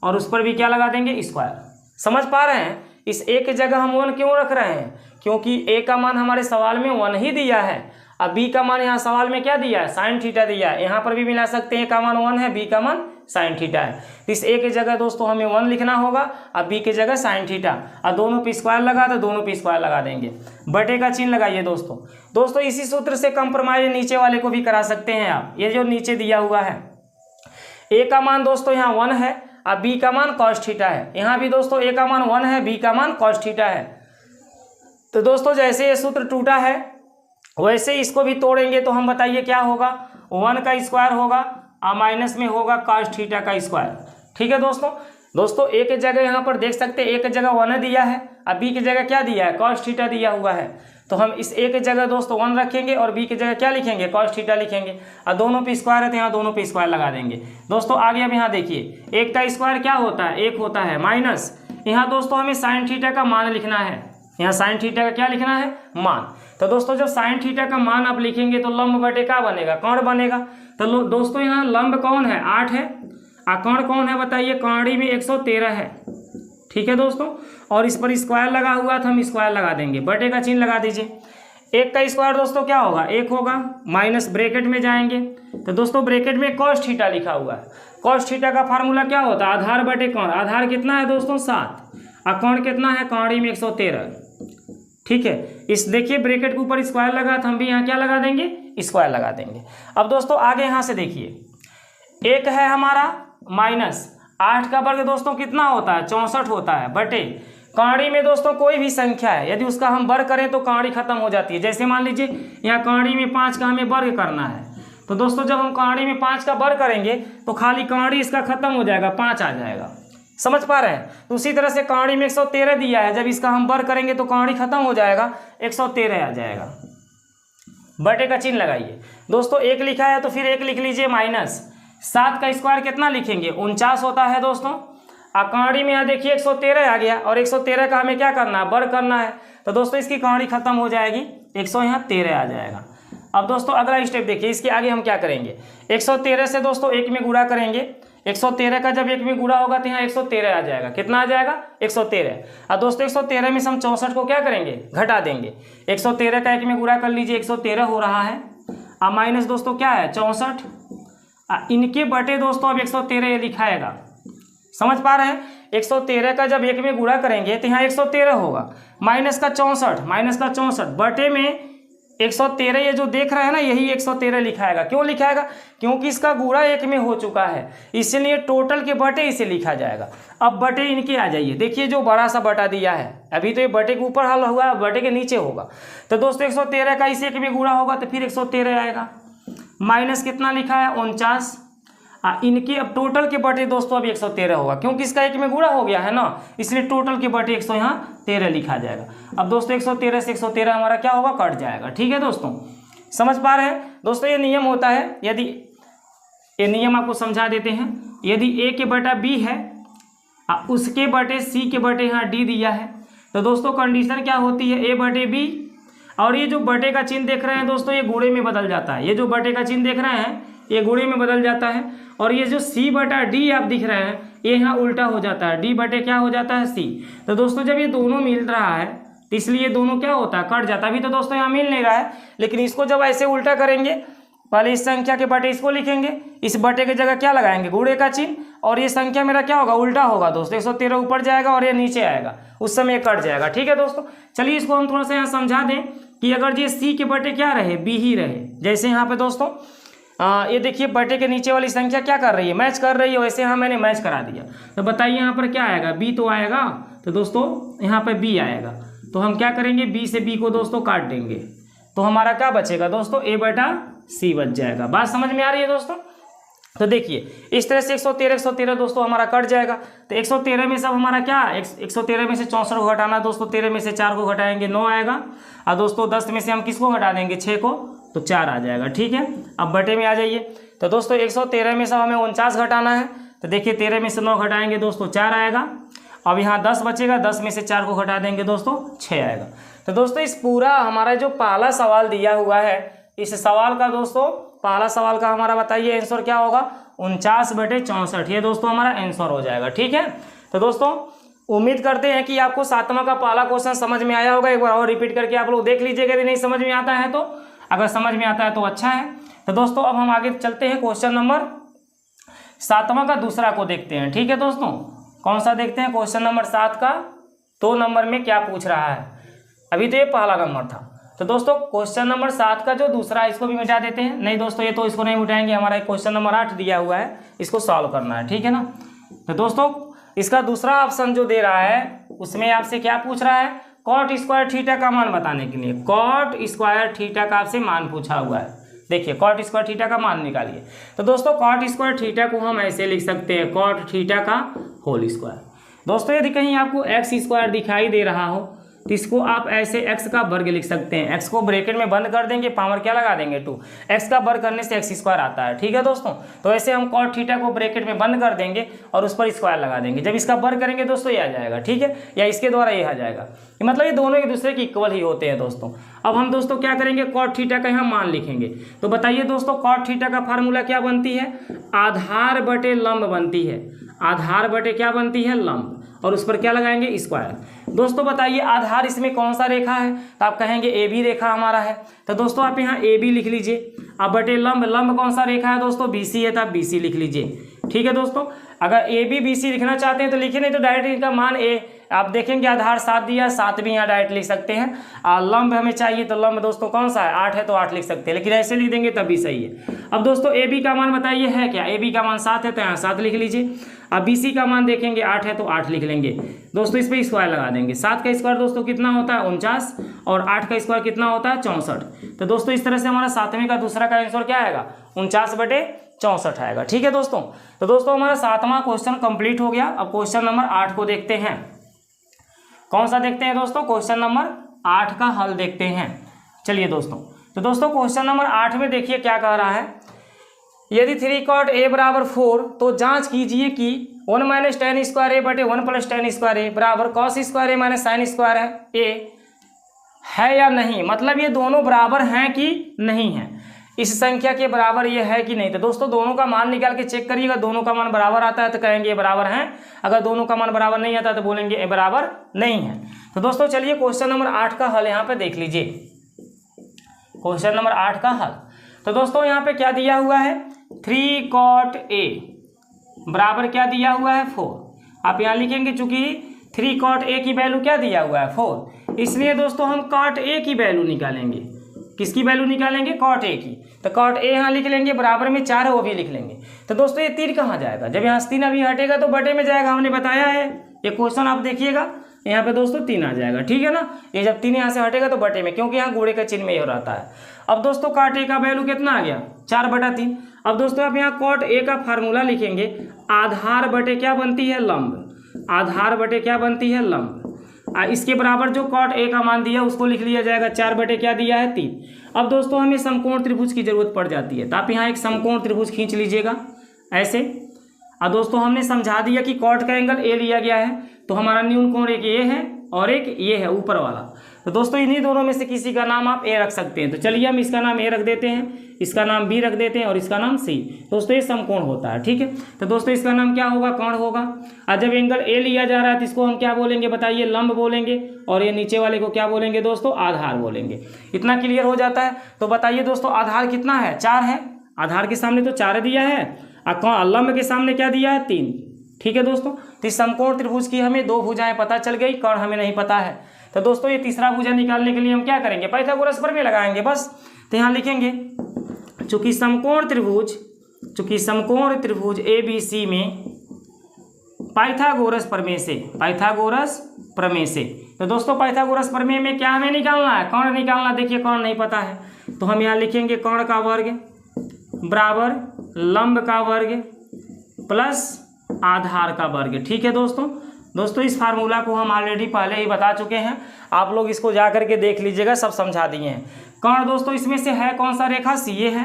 [SPEAKER 1] और उस पर भी क्या लगा देंगे स्क्वायर। समझ पा रहे हैं, इस a की जगह हम 1 क्यों रख रहे हैं, क्योंकि a का मान हमारे सवाल में 1 ही दिया है, अब b का मान यहाँ सवाल में क्या दिया है sin थीटा दिया है। यहाँ पर भी मिला सकते हैं, a का मान 1 है, b का मान sin थीटा है। तो इस a की जगह दोस्तों हमें 1 लिखना होगा, अब b की जगह sin थीटा, और दोनों पे स्क्वायर लगा तो दोनों पे स्क्वायर लगा देंगे, बटे का चिन्ह लगाइए दोस्तों। दोस्तों इसी सूत्र से कंप्रोमाइज नीचे वाले को भी करा सकते हैं आप। ये जो नीचे दिया हुआ है a का मान दोस्तों यहाँ 1 है और b का मान cos थीटा है, यहाँ भी दोस्तों a का मान 1 है, b का मान cos थीटा है। तो दोस्तों जैसे ये सूत्र टूटा है वैसे इसको भी तोड़ेंगे तो हम बताइए क्या होगा, 1 का स्क्वायर होगा और माइनस में होगा cos थीटा का स्क्वायर। ठीक है दोस्तों a की जगह यहाँ पर देख सकते हैं a की जगह 1 दिया है और b की जगह क्या दिया है cos थीटा दिया हुआ है। तो हम इस a की जगह दोस्तों 1 रखेंगे और b की जगह क्या लिखेंगे cos थीटा लिखेंगे, और दोनों पे स्क्वायर है तो यहाँ दोनों पे स्क्वायर लगा देंगे। दोस्तों आगे अब यहाँ देखिए 1 का स्क्वायर क्या होता है 1 होता है, माइनस यहाँ दोस्तों हमें sin थीटा का मान लिखना है, यहाँ sin थीटा का क्या लिखना है मान। तो दोस्तों जब साइन थीटा का मान आप लिखेंगे तो लंब बटे क्या बनेगा, कर्ण बनेगा। तो दोस्तों यहाँ लंब कौन है, 8 है, और कर्ण कौन है बताइए, कर्ण में 113 है। ठीक है दोस्तों, और इस पर स्क्वायर लगा हुआ था, हम स्क्वायर लगा देंगे, बटे का चिन्ह लगा दीजिए। 1 का स्क्वायर दोस्तों क्या होगा, 1 होगा, माइनस ब्रैकेट में जाएंगे तो दोस्तों ब्रैकेट में कॉस थीटा लिखा हुआ है। कॉस थीटा का फार्मूला क्या होता है, आधार बटे कर्ण। आधार कितना है दोस्तों 7, और कर्ण कितना है, कर्ण में 113। ठीक है, इस देखिए ब्रैकेट के ऊपर स्क्वायर लगा था, हम भी यहाँ क्या लगा देंगे, स्क्वायर लगा देंगे। अब दोस्तों आगे यहाँ से देखिए, 1 है हमारा माइनस 8 का वर्ग दोस्तों कितना होता है, 64 होता है, बटे कौड़ी में दोस्तों कोई भी संख्या है, यदि उसका हम वर्ग करें तो कौड़ी खत्म हो जाती है। जैसे मान लीजिए यहाँ कौड़ी में 5 का हमें वर्ग करना है, तो दोस्तों जब हम कौड़ी में 5 का वर्ग करेंगे तो खाली कौड़ी इसका खत्म हो जाएगा, 5 आ जाएगा। समझ पा रहे हैं। तो उसी तरह से कौड़ी में 113 दिया है, जब इसका हम वर्ग करेंगे तो कौड़ी खत्म हो जाएगा, 113 आ जाएगा। बटे का चिन्ह लगाइए दोस्तों, 1 लिखा है तो फिर 1 लिख लीजिए, माइनस 7 का स्क्वायर कितना लिखेंगे, 49 होता है दोस्तों। कौड़ी में यहाँ देखिए 113 आ गया, और 113 का हमें क्या करना है, वर्ग करना है, तो दोस्तों इसकी कौड़ी खत्म हो जाएगी, 113 आ जाएगा। अब दोस्तों अगला स्टेप देखिए, इसके आगे हम क्या करेंगे, 113 से दोस्तों 1 में गुणा करेंगे। 113 का जब 1 में गुणा होगा तो यहाँ 113 आ जाएगा, कितना आ जाएगा, 113। और दोस्तों 113 में से हम 64 को क्या करेंगे, घटा देंगे। 113 का 1 में गुणा कर लीजिए, 113 हो रहा है, और माइनस दोस्तों क्या है, 64, इनके बटे दोस्तों अब 113 लिखाएगा। समझ पा रहे हैं। 113 का जब 1 में गुणा करेंगे तो यहाँ 113 होगा, माइनस का 64 बटे में 113, ये जो देख रहे हैं ना, यही 113 लिखाएगा। क्यों लिखाएगा, क्योंकि इसका गुणा 1 में हो चुका है, इसलिए टोटल के बटे इसे लिखा जाएगा। अब बटे इनके आ जाइए, देखिए जो बड़ा सा बटा दिया है, अभी तो ये बटे के ऊपर हल हुआ, बटे के नीचे होगा। तो दोस्तों 113 का इस 1 में गुणा होगा तो फिर 113 आएगा, माइनस कितना लिखा है, 49, इनके अब टोटल के बटे दोस्तों अब 113 होगा, क्योंकि इसका 1 में गुणा हो गया है ना, इसलिए टोटल के बटे 113 लिखा जाएगा। अब दोस्तों 113 से 113 हमारा क्या होगा, कट जाएगा। ठीक है दोस्तों, समझ पा रहे हैं। दोस्तों ये नियम होता है, यदि ये नियम आपको समझा देते हैं, यदि a के बटा b है, उसके बटे c के बटे यहाँ d दिया है, तो दोस्तों कंडीशन क्या होती है, a बटे b, और ये जो बटे का चिन्ह देख रहे हैं दोस्तों, ये गुणे में बदल जाता है। ये जो बटे का चिन्ह देख रहे हैं ये गुणे में बदल जाता है, और ये जो c बटा d आप दिख रहे हैं, ये यहाँ उल्टा हो जाता है, d बटे क्या हो जाता है, c। तो दोस्तों जब ये दोनों मिल रहा है तो इसलिए दोनों क्या होता है, कट जाता है। अभी तो दोस्तों यहाँ मिल नहीं रहा है, लेकिन इसको जब ऐसे उल्टा करेंगे, पहले इस संख्या के बटे इसको लिखेंगे, इस बटे की जगह क्या लगाएंगे, गुणे का चिन्ह, और ये संख्या मेरा क्या होगा, उल्टा होगा दोस्तों, 113 ऊपर जाएगा और ये नीचे आएगा, उस समय ये कट जाएगा। ठीक है दोस्तों, चलिए इसको हम थोड़ा सा यहाँ समझा दें कि अगर ये c के बटे क्या रहे, b ही रहे, जैसे यहाँ पे दोस्तों ये देखिए बटे के नीचे वाली संख्या क्या कर रही है, मैच कर रही है, वैसे यहाँ मैंने मैच करा दिया। तो बताइए यहाँ पर क्या आएगा, b तो आएगा, तो दोस्तों यहाँ पर b आएगा, तो हम क्या करेंगे, b से b को दोस्तों काट देंगे, तो हमारा क्या बचेगा दोस्तों, a बटा c बच जाएगा। बात समझ में आ रही है दोस्तों। तो देखिए इस तरह से 113 दोस्तों हमारा कट जाएगा। तो 113 में सब हमारा क्या, 113 में से 64 को घटाना दोस्तों, 13 में से 4 को घटाएंगे 9 आएगा, और दोस्तों 10 में से हम किसको घटा देंगे, 6 को, तो 4 आ जाएगा। ठीक है, अब बटे में आ जाइए। तो दोस्तों 113 में सब हमें 49 घटाना है, तो देखिए 13 में से 9 घटाएंगे दोस्तों 4 आएगा, अब यहाँ 10 बचेगा, 10 में से 4 को घटा देंगे दोस्तों 6 आएगा। तो दोस्तों इस पूरा हमारा जो पहला सवाल दिया हुआ है, इस सवाल का दोस्तों पहला सवाल का हमारा बताइए आंसर क्या होगा, 49/64, ये दोस्तों हमारा आंसर हो जाएगा। ठीक है, तो दोस्तों उम्मीद करते हैं कि आपको 7वां का पहला क्वेश्चन समझ में आया होगा। एक बार और रिपीट करके आप लोग देख लीजिएगा, यदि नहीं समझ में आता है तो, अगर समझ में आता है तो अच्छा है। तो दोस्तों अब हम आगे चलते हैं, क्वेश्चन नंबर 7वां का दूसरा को देखते हैं। ठीक है दोस्तों, कौन सा देखते हैं, क्वेश्चन नंबर 7 का 2 नंबर में क्या पूछ रहा है। अभी तो ये पहला नंबर था, तो दोस्तों क्वेश्चन नंबर 7 का जो दूसरा है इसको भी मिटा देते हैं। नहीं दोस्तों ये तो इसको नहीं मिटाएंगे, हमारा एक क्वेश्चन नंबर 8 दिया हुआ है, इसको सॉल्व करना है। ठीक है ना। तो दोस्तों इसका दूसरा ऑप्शन जो दे रहा है उसमें आपसे क्या पूछ रहा है, कॉट स्क्वायर थीटा का मान बताने के लिए, कॉट स्क्वायर थीटा का आपसे मान पूछा हुआ है। देखिए कॉट स्क्वायर थीटा का मान निकालिए। तो दोस्तों कॉट स्क्वायर थीटा को हम ऐसे लिख सकते हैं, कॉट थीटा का होल स्क्वायर। दोस्तों यदि कहीं आपको एक्स स्क्वायर दिखाई दे रहा हो तो इसको आप ऐसे x का वर्ग लिख सकते हैं। x को ब्रैकेट में बंद कर देंगे, पावर क्या लगा देंगे 2, x का वर्ग करने से x स्क्वायर आता है। ठीक है दोस्तों, तो ऐसे हम cot थीटा को ब्रैकेट में बंद कर देंगे और उस पर स्क्वायर लगा देंगे। जब इसका वर्ग करेंगे दोस्तों ये आ जाएगा, ठीक है, या इसके द्वारा ये आ जाएगा, मतलब ये दोनों एक दूसरे के इक्वल ही होते हैं दोस्तों। अब हम दोस्तों क्या करेंगे, cot थीटा का यहाँ मान लिखेंगे। तो बताइए दोस्तों cot थीटा का फार्मूला क्या बनती है, आधार बटे लंब बनती है, आधार बटे क्या बनती है, लंब, और उस पर क्या लगाएंगे, स्क्वायर। दोस्तों बताइए आधार इसमें कौन सा रेखा है, तो आप कहेंगे ए बी रेखा हमारा है, तो दोस्तों आप यहाँ ए बी लिख लीजिए। अब बटे लंब, लंब कौन सा रेखा है दोस्तों, बी सी है, तो आप बी सी लिख लीजिए। ठीक है दोस्तों, अगर ए बी बी सी लिखना चाहते हैं तो लिखिए, नहीं तो डायरेक्ट इनका मान ए, आप देखेंगे आधार 7 दिया, 7 भी यहाँ डायरेक्ट लिख सकते हैं। लंब हमें चाहिए तो लंब दोस्तों कौन सा है, 8 है, तो 8 लिख सकते हैं, लेकिन ऐसे लिख देंगे तभी सही है। अब दोस्तों ए बी का मान बताइए है क्या, ए बी का मान 7 है, तो यहाँ 7 लिख लीजिए। अब बी सी का मान देखेंगे 8 है, तो 8 लिख लेंगे दोस्तों, इस पर स्क्वायर लगा देंगे। 7 का स्क्वायर दोस्तों कितना होता है, 49, और 8 का स्क्वायर कितना होता है, 64। तो दोस्तों इस तरह से हमारा 7वें का दूसरा का आंसर क्या आएगा, 49/64 आएगा। ठीक है दोस्तों, तो दोस्तों हमारा 7वां क्वेश्चन कंप्लीट हो गया। अब क्वेश्चन नंबर 8 को देखते हैं, कौन सा देखते हैं दोस्तों, क्वेश्चन नंबर 8 का हल देखते हैं। चलिए दोस्तों, तो दोस्तों क्वेश्चन नंबर 8 में देखिए क्या कह रहा है, यदि 3 cot a बराबर 4 तो जांच कीजिए कि 1 - tan स्क्वायर a बटे 1 + tan स्क्वायर a बराबर cos square a - sin square a है या नहीं, मतलब ये दोनों बराबर हैं कि नहीं है, इस संख्या के बराबर ये है कि नहीं। तो दोस्तों दोनों का मान निकाल के चेक करिएगा, दोनों का मान बराबर आता है तो कहेंगे ये बराबर हैं, अगर दोनों का मान बराबर नहीं आता तो बोलेंगे ये बराबर नहीं है। तो दोस्तों चलिए क्वेश्चन नंबर 8 का हल यहाँ पे देख लीजिए, क्वेश्चन नंबर 8 का हल। तो दोस्तों यहाँ पे क्या दिया हुआ है, 3 cot a बराबर क्या दिया हुआ है, 4। आप यहाँ लिखेंगे चूंकि 3 cot a की वैल्यू क्या दिया हुआ है, 4, इसलिए दोस्तों हम cot a की वैल्यू निकालेंगे। किसकी वैल्यू निकालेंगे, cot a की। तो cot a यहाँ लिख लेंगे, बराबर में 4 है वो भी लिख लेंगे। तो दोस्तों ये 3 कहाँ जाएगा, जब यहाँ से 3 अभी हटेगा तो बटे में जाएगा, हमने बताया है। ये क्वेश्चन आप देखिएगा यहाँ पे दोस्तों 3 आ जाएगा, ठीक है ना। ये जब 3 यहाँ से हटेगा तो बटे में, क्योंकि यहाँ गुणे का चिन्ह में ही हो रहता है। अब दोस्तों cot a का वैल्यू कितना आ गया, 4/3। अब दोस्तों आप यहाँ cot a का फार्मूला लिखेंगे, आधार बटे क्या बनती है, लंब, आधार बटे क्या बनती है, लंब। इसके बराबर जो cot a का मान दिया उसको लिख लिया जाएगा, 4 बटे क्या दिया है, 3। अब दोस्तों हमें समकोण त्रिभुज की जरूरत पड़ जाती है, तो आप यहाँ एक समकोण त्रिभुज खींच लीजिएगा ऐसे। अब दोस्तों हमने समझा दिया कि cot का एंगल a लिया गया है, तो हमारा न्यून कोण एक ये है और एक ये है ऊपर वाला। तो दोस्तों इन्हीं दोनों में से किसी का नाम आप a रख सकते हैं। तो चलिए हम इसका नाम a रख देते हैं, इसका नाम b रख देते हैं और इसका नाम c। दोस्तों ये समकोण होता है, ठीक है। तो दोस्तों इसका नाम क्या होगा, कोण होगा। और जब एंगल a लिया जा रहा है तो इसको हम क्या बोलेंगे बताइए, लंब बोलेंगे, और ये नीचे वाले को क्या बोलेंगे दोस्तों, आधार बोलेंगे। इतना क्लियर हो जाता है। तो बताइए दोस्तों आधार कितना है, 4 है, आधार के सामने तो 4 दिया है, और लंब के सामने क्या दिया है, 3। ठीक है दोस्तों, तो इस समकोण त्रिभुज की हमें 2 भुजाएं पता चल गई, कोण हमें नहीं पता है। तो दोस्तों ये तीसरा भुजा निकालने के लिए हम क्या करेंगे, पाइथागोरस प्रमेय लगाएंगे बस। तो यहाँ लिखेंगे चूंकि समकोण त्रिभुज ABC में पाइथागोरस प्रमेय से, पाइथागोरस प्रमेय से। तो दोस्तों पाइथागोरस प्रमेय में क्या हमें निकालना है, कोण निकालना। देखिए कोण नहीं पता है, तो हम यहाँ लिखेंगे कोण का वर्ग बराबर लंब का वर्ग प्लस आधार का वर्ग। ठीक है दोस्तों इस फार्मूला को हम ऑलरेडी पहले ही बता चुके हैं, आप लोग इसको जा करके देख लीजिएगा, सब समझा दिए हैं। कोण दोस्तों इसमें से है कौन सा रेखा, CA है।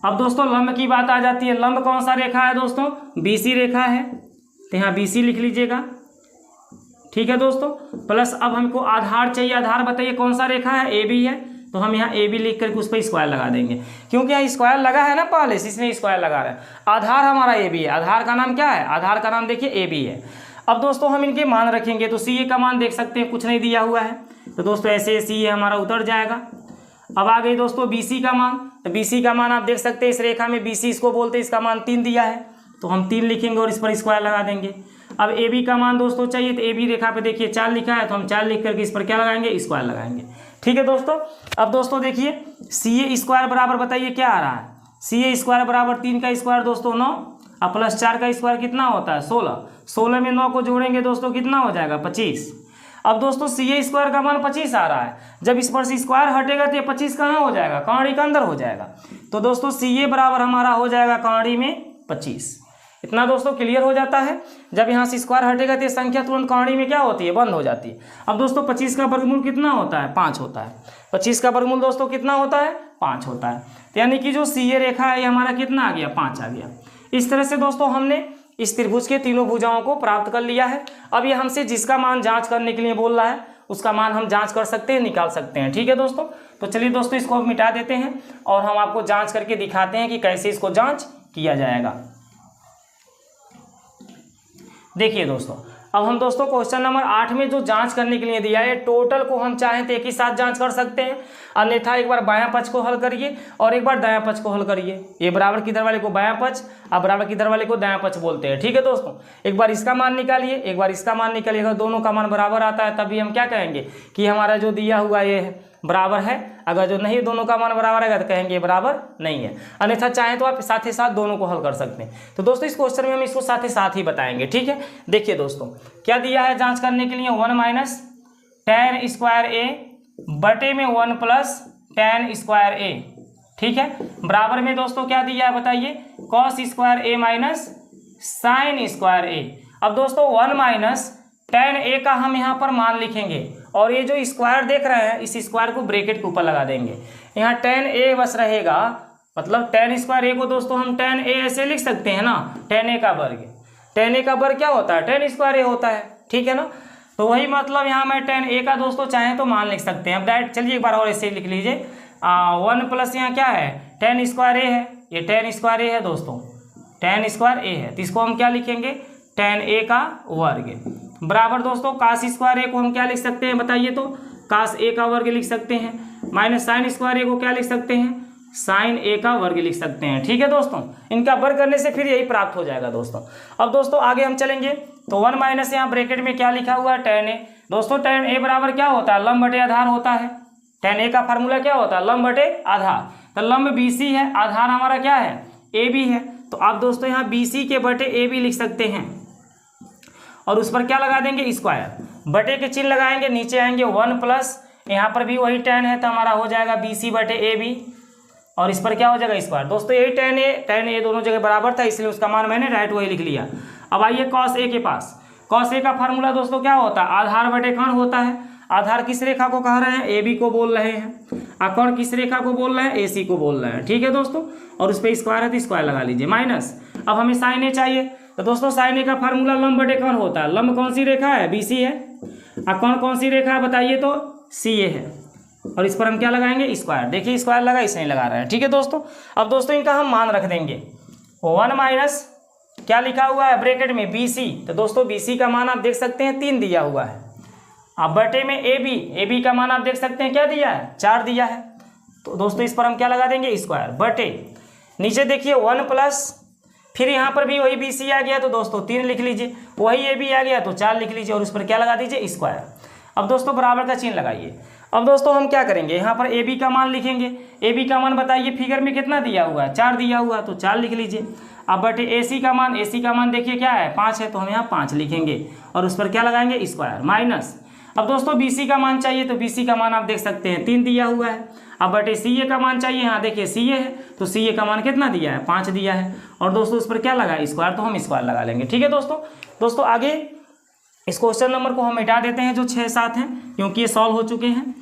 [SPEAKER 1] अब दोस्तों लंब की बात आ जाती है, लंब कौन सा रेखा है दोस्तों, BC रेखा है, तो यहाँ BC लिख लीजिएगा। ठीक है दोस्तों, प्लस अब हमको आधार चाहिए, आधार बताइए कौन सा रेखा है, AB है, तो हम यहाँ AB लिख करके उस पर स्क्वायर लगा देंगे, क्योंकि यहाँ स्क्वायर लगा है ना पहले से, इसमें स्क्वायर लगा रहा है। आधार हमारा AB है, आधार का नाम क्या है, आधार का नाम देखिए AB है। अब दोस्तों हम इनके मान रखेंगे, तो CA का मान देख सकते हैं, कुछ नहीं दिया हुआ है, तो दोस्तों ऐसे CA हमारा उतर जाएगा। अब आ गई दोस्तों BC का मान, तो BC का मान आप देख सकते हैं, इस रेखा में BC इसको बोलते हैं, इसका मान 3 दिया है, तो हम 3 लिखेंगे और इस पर स्क्वायर लगा देंगे। अब AB का मान दोस्तों चाहिए, तो AB रेखा पे देखिए 4 लिखा है, तो हम 4 लिख करके इस पर क्या लगाएंगे, स्क्वायर लगाएंगे। ठीक है दोस्तों, अब दोस्तों देखिए CA स्क्वायर बराबर बताइए क्या आ रहा है, CA स्क्वायर बराबर 3 का स्क्वायर दोस्तों 9, और प्लस 4 का स्क्वायर कितना होता है, 16। 16 में 9 को जोड़ेंगे दोस्तों कितना हो जाएगा, 25। अब दोस्तों CA स्क्वायर का मान 25 आ रहा है, जब इस पर से स्क्वायर हटेगा तो ये 25 कहाँ हो जाएगा, कौड़ी के अंदर हो जाएगा। तो दोस्तों CA बराबर हमारा हो जाएगा कौड़ी में 25। इतना दोस्तों क्लियर हो जाता है। जब यहाँ से स्क्वायर हटेगा तो ये संख्या तुरंत कहानी में क्या होती है, बंद हो जाती है। अब दोस्तों 25 का वर्गमूल कितना होता है, 5 होता है। 25 का वर्गमूल दोस्तों कितना होता है, 5 होता है। तो यानी कि जो CA रेखा है ये हमारा कितना आ गया, 5 आ गया। इस तरह से दोस्तों हमने इस त्रिभुज के तीनों भुजाओं को प्राप्त कर लिया है। अब ये हमसे जिसका मान जांच करने के लिए बोल रहा है उसका मान हम जांच कर सकते हैं, निकाल सकते हैं। ठीक है दोस्तों, तो चलिए दोस्तों इसको हम मिटा देते हैं और हम आपको जांच करके दिखाते हैं कि कैसे इसको जांच किया जाएगा। देखिए दोस्तों, अब हम दोस्तों क्वेश्चन नंबर 8 में जो जांच करने के लिए दिया है, टोटल को हम चाहें तो एक ही साथ जांच कर सकते हैं, अन्यथा एक बार बायां पक्ष को हल करिए और एक बार दायां पक्ष को हल करिए। ये बराबर की दर वाले को बायां पक्ष, अब बराबर की दर वाले को दायां पक्ष बोलते हैं। ठीक है दोस्तों, एक बार इसका मान निकालिए, एक बार इसका मान निकालिए। अगर दोनों का मान बराबर आता है तभी हम क्या कहेंगे कि हमारा जो दिया हुआ ये बराबर है। अगर जो नहीं दोनों का मान बराबर आएगा तो कहेंगे बराबर नहीं है। अन्यथा चाहें तो आप साथ ही साथ दोनों को हल कर सकते हैं। तो दोस्तों इस क्वेश्चन में हम इसको साथ ही साथ ही बताएंगे। ठीक है, देखिए दोस्तों क्या दिया है जांच करने के लिए, 1 माइनस tan स्क्वायर ए बटे में 1 प्लस tan स्क्वायर ए। ठीक है, बराबर में दोस्तों क्या दिया है बताइए, कॉस स्क्वायर ए माइनस साइन स्क्वायर ए। अब दोस्तों 1 माइनस tan ए का हम यहाँ पर मान लिखेंगे और ये जो स्क्वायर देख रहे हैं इस स्क्वायर को ब्रैकेट के ऊपर लगा देंगे। यहाँ tan ए बस रहेगा, मतलब tan स्क्वायर ए को दोस्तों हम tan ए ऐसे लिख सकते हैं ना, tan ए का वर्ग। tan ए का वर्ग क्या होता है, tan स्क्वायर ए होता है। ठीक है ना, तो वही मतलब यहाँ मैं tan ए का दोस्तों चाहें तो मान लिख सकते हैं। अब डायरेक्ट चलिए एक बार और ऐसे लिख लीजिए, 1 प्लस यहाँ क्या है, tan स्क्वायर ए है, ये tan स्क्वायर ए है दोस्तों, tan स्क्वायर ए है। तो इसको हम क्या लिखेंगे, tan ए का वर्ग बराबर दोस्तों कास स्क्वायर ए को हम क्या लिख सकते हैं बताइए, तो कास ए का वर्ग लिख सकते हैं, माइनस साइन स्क्वायर ए को क्या लिख सकते हैं, साइन ए का वर्ग लिख सकते हैं। ठीक है दोस्तों, इनका वर्ग करने से फिर यही प्राप्त हो जाएगा दोस्तों। अब दोस्तों आगे हम चलेंगे तो 1 माइनस यहाँ ब्रैकेट में क्या लिखा हुआ है, tan ए। दोस्तों tan ए बराबर क्या होता है, लंब बटे आधार होता है। tan ए का फार्मूला क्या होता है, लंब बटे आधार। तो लंब BC है, आधार हमारा क्या है, AB है। तो आप दोस्तों यहाँ BC के बटे AB लिख सकते हैं और उस पर क्या लगा देंगे, स्क्वायर, बटे के चिन्ह लगाएंगे, नीचे आएंगे 1 प्लस, यहाँ पर भी वही tan है तो हमारा हो जाएगा BC बटे AB और इस पर क्या हो जाएगा स्क्वायर। दोस्तों यही tan ए दोनों जगह बराबर था इसलिए उसका मान मैंने राइट वही लिख लिया। अब आइए cos ए के पास। cos ए का फार्मूला दोस्तों क्या होता है, आधार बटे कर्ण होता है। आधार किस रेखा को कह रहे हैं, AB को बोल रहे हैं, और कर्ण किस रेखा को बोल रहे हैं, AC को बोल रहे हैं। ठीक है दोस्तों, और उस पर स्क्वायर है तो स्क्वायर लगा लीजिए, माइनस। अब हमें साइन ए चाहिए, तो दोस्तों साइन ए का फार्मूला लंब बटे कर्ण होता है। लंब कौन सी रेखा है, BC है, और कर्ण कौन सी रेखा है बताइए, तो CA है, और इस पर हम क्या लगाएंगे, स्क्वायर। देखिए स्क्वायर लगा, इसे नहीं लगा रहे हैं। ठीक है दोस्तों, अब दोस्तों इनका हम मान रख देंगे, 1 माइनस क्या लिखा हुआ है ब्रैकेट में BC। तो दोस्तों BC का मान आप देख सकते हैं 3 दिया हुआ है। अब बटे में AB का मान आप देख सकते हैं क्या दिया है, 4 दिया है। तो दोस्तों इस पर हम क्या लगा देंगे, स्क्वायर, बटे नीचे देखिए 1 प्लस, फिर यहाँ पर भी वही BC आ गया तो दोस्तों 3 लिख लीजिए, वही AB आ गया तो 4 लिख लीजिए और उस पर क्या लगा दीजिए, स्क्वायर। अब दोस्तों बराबर का चिन्ह लगाइए। अब दोस्तों हम क्या करेंगे, यहाँ पर AB का मान लिखेंगे। AB का मान बताइए फिगर में कितना दिया हुआ है, 4 दिया हुआ है तो 4 लिख लीजिए। अब बटे AC का मान देखिए क्या है, 5 है तो हम यहाँ 5 लिखेंगे और उस पर क्या लगाएंगे, स्क्वायर, माइनस। अब दोस्तों BC का मान चाहिए तो BC का मान आप देख सकते हैं 3 दिया हुआ है। अब बटे CA का मान चाहिए, यहाँ देखिए CA है तो CA का मान कितना दिया है, 5 दिया है और दोस्तों उस पर क्या लगा है, स्क्वायर, तो हम स्क्वायर लगा लेंगे। ठीक है दोस्तों आगे इस क्वेश्चन नंबर को हम मिटा देते हैं जो 6-7 हैं, क्योंकि ये सॉल्व हो चुके हैं।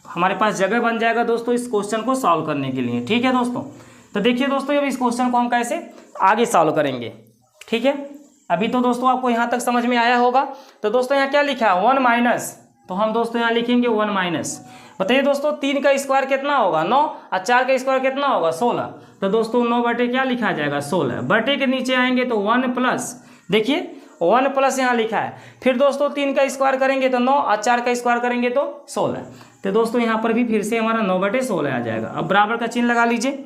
[SPEAKER 1] हमारे पास जगह बन जाएगा दोस्तों इस क्वेश्चन को सॉल्व करने के लिए। ठीक है दोस्तों, तो देखिए दोस्तों अब इस क्वेश्चन को हम कैसे आगे सॉल्व करेंगे। ठीक है, अभी तो दोस्तों आपको यहाँ तक समझ में आया होगा। तो दोस्तों यहाँ क्या लिखा है, 1 माइनस, तो हम दोस्तों यहाँ लिखेंगे 1 माइनस। बताइए दोस्तों 3 का स्क्वायर कितना होगा, 9, और 4 का स्क्वायर कितना होगा, 16। तो दोस्तों 9 बटे क्या लिखा जाएगा, 16। बटे के नीचे आएंगे तो 1 प्लस, देखिए 1 प्लस यहाँ लिखा है। फिर दोस्तों 3 का स्क्वायर करेंगे तो 9, और 4 का स्क्वायर करेंगे तो 16। तो दोस्तों यहाँ पर भी फिर से हमारा 9 बटे 16 आ जाएगा। अब बराबर का चिन्ह लगा लीजिए।